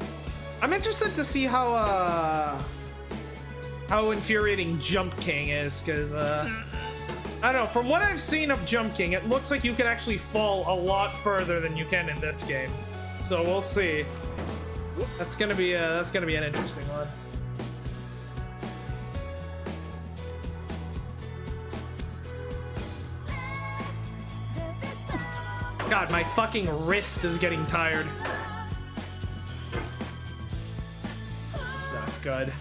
I'm interested to see how infuriating Jump King is, because I don't know, from what I've seen of Jump King, it looks like you can actually fall a lot further than you can in this game. So we'll see. That's gonna be an interesting one. God, my fucking wrist is getting tired. That's not good.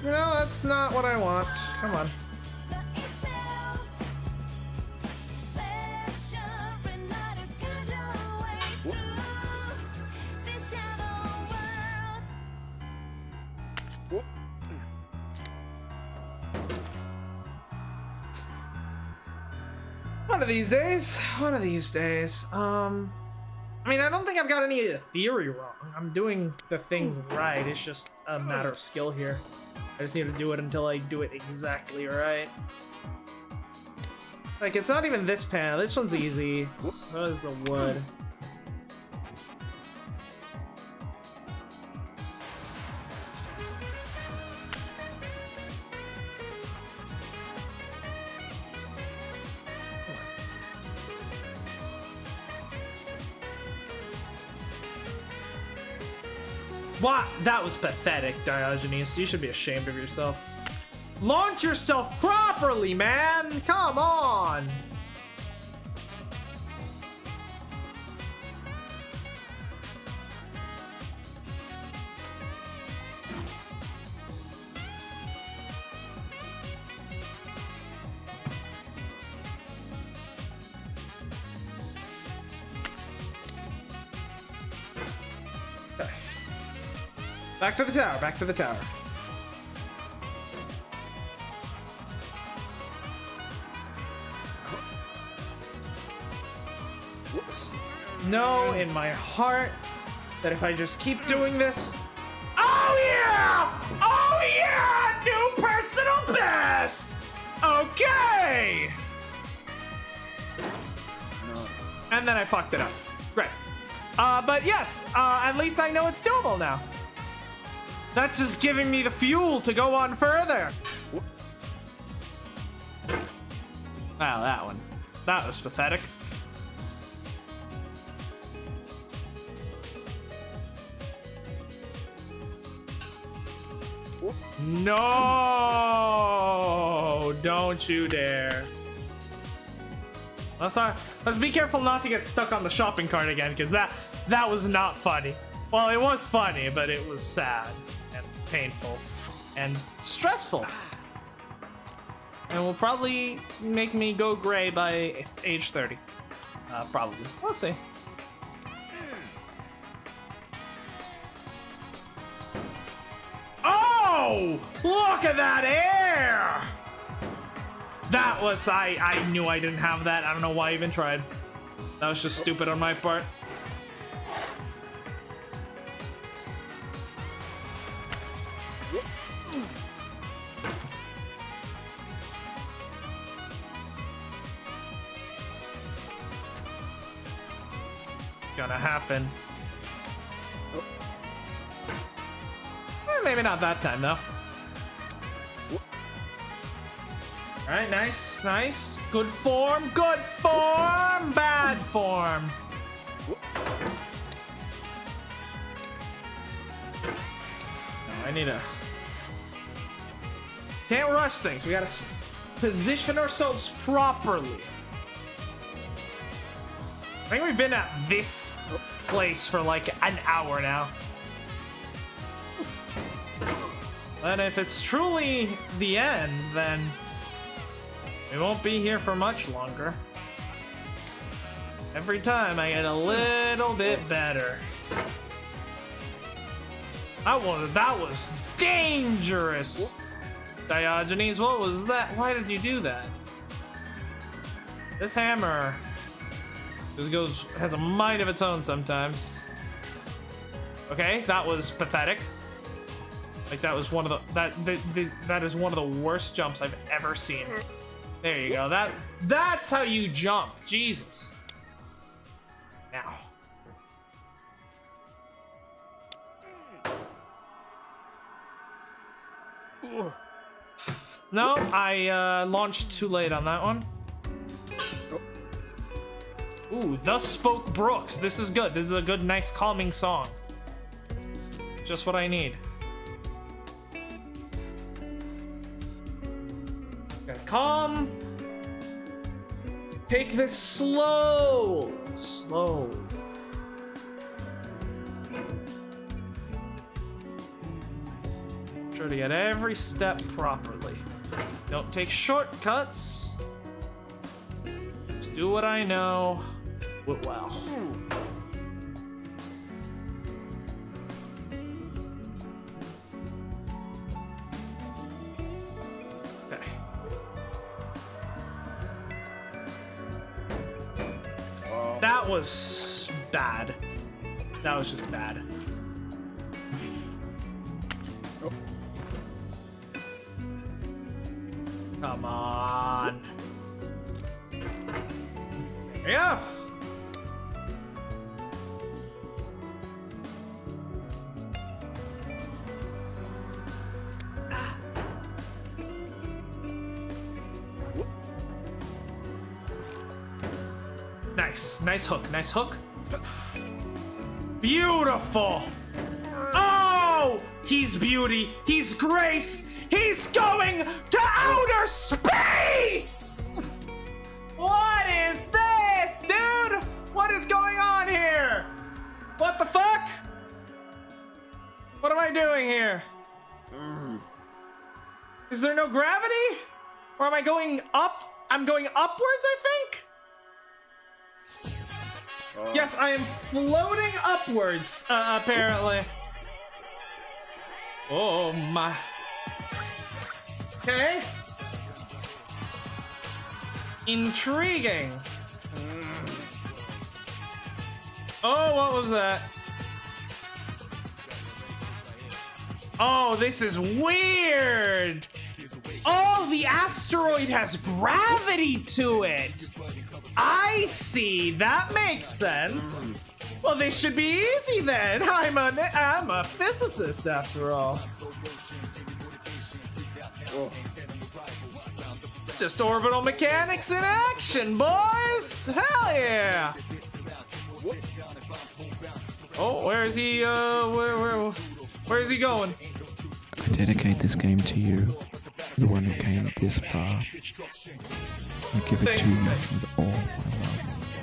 No, that's not what I want. Come on. One of these days. One of these days. I mean, I don't think I've got any of the theory wrong. I'm doing the thing right. It's just a matter of skill here. I just need to do it until I do it exactly right. Like, it's not even this panel. This one's easy. So is the wood. What? That was pathetic, Diogenes. You should be ashamed of yourself. Launch yourself properly, man! Come on! Back to the tower, back to the tower. Know in my heart that if I just keep doing this... Oh yeah! Oh yeah! New personal best! Okay! And then I fucked it up. Great. But yes, at least I know it's doable now. That's just giving me the fuel to go on further. Wow, that one. That was pathetic. No! Don't you dare. Let's be careful not to get stuck on the shopping cart again, because that was not funny. Well, it was funny, but it was sad and painful and stressful. And will probably make me go gray by age 30. Probably. We'll see. Oh! Look at that air! That was... I knew I didn't have that. I don't know why I even tried. That was just stupid on my part. Gonna happen. Maybe not that time though. Alright, nice, nice. Good form, bad form. No, I need a... Can't rush things. We gotta position ourselves properly. I think we've been at this place for like an hour now. And if it's truly the end, then we won't be here for much longer. Every time I get a little bit better. That was dangerous. Diogenes, what was that? Why did you do that? This hammer has a mind of its own sometimes. Okay, that was pathetic. Like that was one of the that is one of the worst jumps I've ever seen. There you go. That's how you jump. Jesus. Now. No, I launched too late on that one. Ooh, Thus Spoke Brooks. This is good. This is a good, nice, calming song. Just what I need. Gotta calm. Take this slow. Slow. Try to get every step properly. Don't take shortcuts. Just do what I know. Do it well. Okay. That was bad. That was just bad. Come on. There you go. Nice hook, nice hook. Beautiful. Oh, he's beauty, he's grace, he's going to outer space! What is this, dude? What is going on here? What the fuck? What am I doing here? Is there no gravity? Or am I going up? I'm going upwards, I think? Yes, I am floating upwards, apparently. Oh my. Okay. Intriguing. Oh, what was that? Oh, this is weird. Oh, the asteroid has gravity to it. I see. That makes sense. Well, this should be easy then. I'm a physicist after all. Just orbital mechanics in action, boys! Hell yeah! Oh, where is he? Where is he going? I dedicate this game to you, the one who came this far. I give it to you with all my love.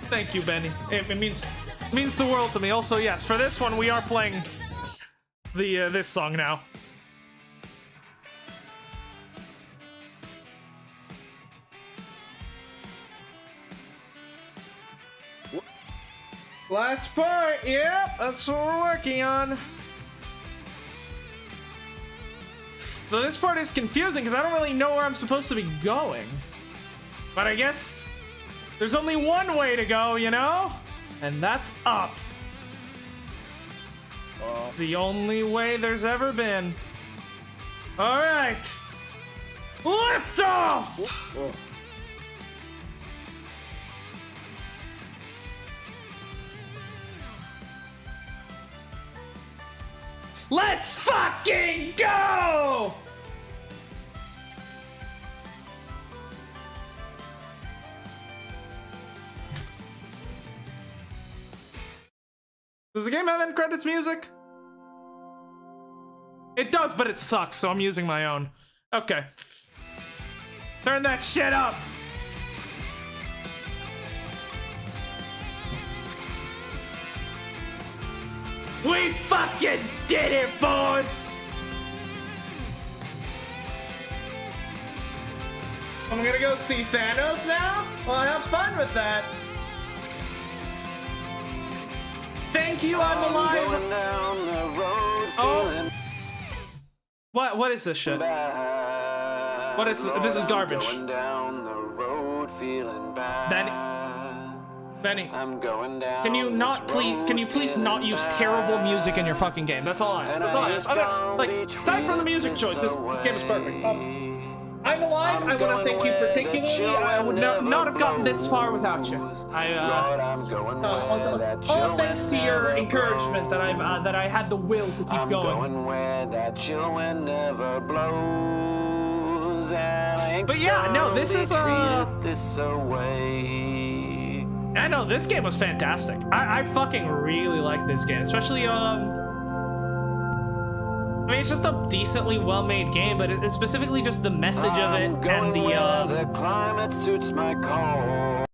Thank you, Benny. It means the world to me. Also, yes, for this one we are playing the this song now. Last part, yep, that's what we're working on. Though this part is confusing because I don't really know where I'm supposed to be going. But I guess there's only one way to go, you know? And that's up. It's the only way there's ever been. All right. Lift off! Whoa. Let's fucking go! Does the game have end credits music? It does, but it sucks, so I'm using my own. Okay. Turn that shit up! We fucking did it, boys! I'm gonna go see Thanos now? Well, have fun with that. thank you, I'm alive. Oh. What is this shit? What is this? Is garbage. Benny, can you please not use terrible music in your fucking game? That's all I ask. That's all I ask. Like, aside from the music choice, this game is perfect. I'm alive. I want to thank you particularly. I would not have gotten this far without you. All thanks to your encouragement that I had the will to keep going. But yeah, no, this is I know this game was fantastic. I fucking really like this game, especially I mean, it's just a decently well-made game, but it's specifically just the message of it and the climate suits my call.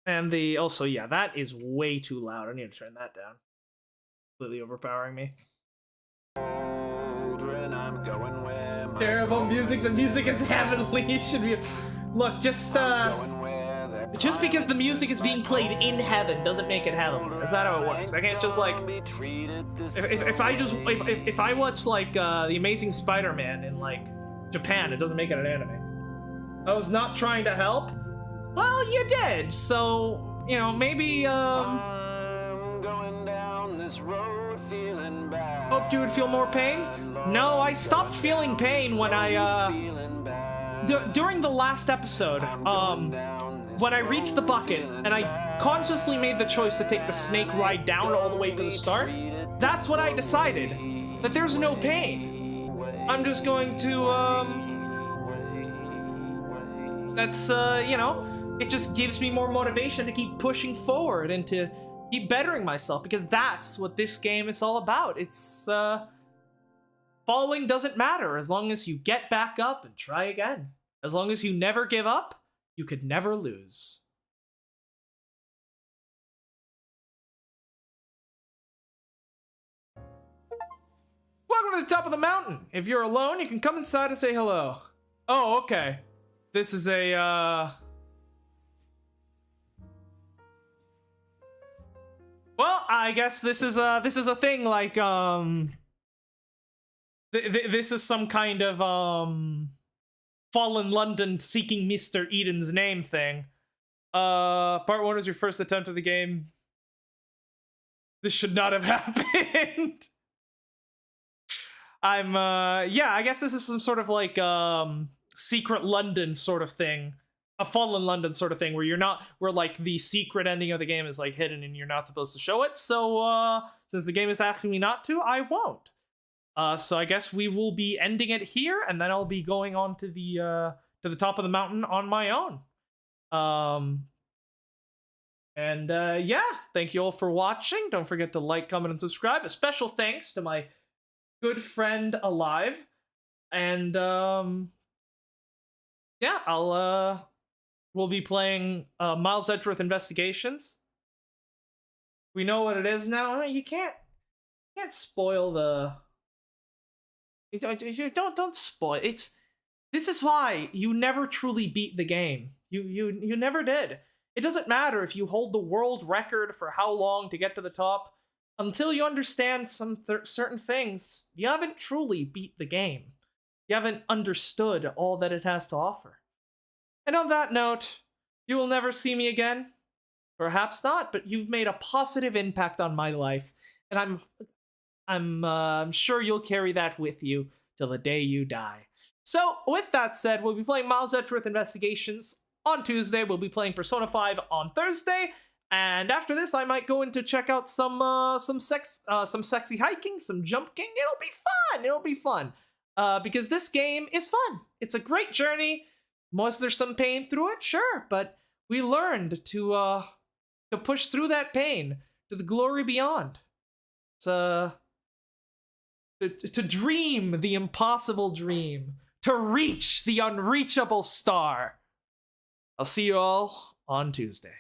And the also, yeah, that is way too loud. I need to turn that down. Completely overpowering me. Terrible music. The music is heavenly. You should be. Look, just because the music is being played in heaven doesn't make it heavenly. That's not how it works. I can't just like if I watch like the Amazing Spider-Man in like Japan, it doesn't make it an anime. I was not trying to help. Well, you did. So, you know, maybe I'm going down this road feeling bad. Hoped you would feel more pain. No, I stopped feeling pain when I during the last episode, when I reached the bucket and I consciously made the choice to take the snake ride down all the way to the start, that's when I decided that there's no pain. I'm just going to, you know, it just gives me more motivation to keep pushing forward and to keep bettering myself, because that's what this game is all about. It's, falling doesn't matter as long as you get back up and try again. As long as you never give up, you could never lose. Welcome to the top of the mountain. If you're alone, you can come inside and say hello. Oh, okay. This is a, well, I guess this is a thing like, this is some kind of, Fallen London seeking Mr. Eden's name thing. Part 1 was your first attempt at the game. This should not have happened. Yeah, I guess this is some sort of like, secret London sort of thing. A Fallen London sort of thing where where like the secret ending of the game is like hidden and you're not supposed to show it. So, since the game is asking me not to, I won't. So I guess we will be ending it here, and then I'll be going on to the top of the mountain on my own. Yeah, thank you all for watching. Don't forget to like, comment, and subscribe. A special thanks to my good friend Alive. And yeah, we'll be playing Miles Edgeworth Investigations. We know what it is now. You can't spoil the. Don't spoil it. This is why you never truly beat the game. You never did. It doesn't matter if you hold the world record for how long to get to the top. Until you understand some certain things, you haven't truly beat the game. You haven't understood all that it has to offer. And on that note, you will never see me again. Perhaps not, but you've made a positive impact on my life, and I'm sure you'll carry that with you till the day you die. So, with that said, we'll be playing Miles Edgeworth Investigations on Tuesday. We'll be playing Persona 5 on Thursday. And after this, I might go in to check out some sexy hiking, some jumping. It'll be fun. It'll be fun. Because this game is fun. It's a great journey. Was there some pain through it? Sure. But we learned to push through that pain to the glory beyond. To dream the impossible dream, to reach the unreachable star. I'll see you all on Tuesday.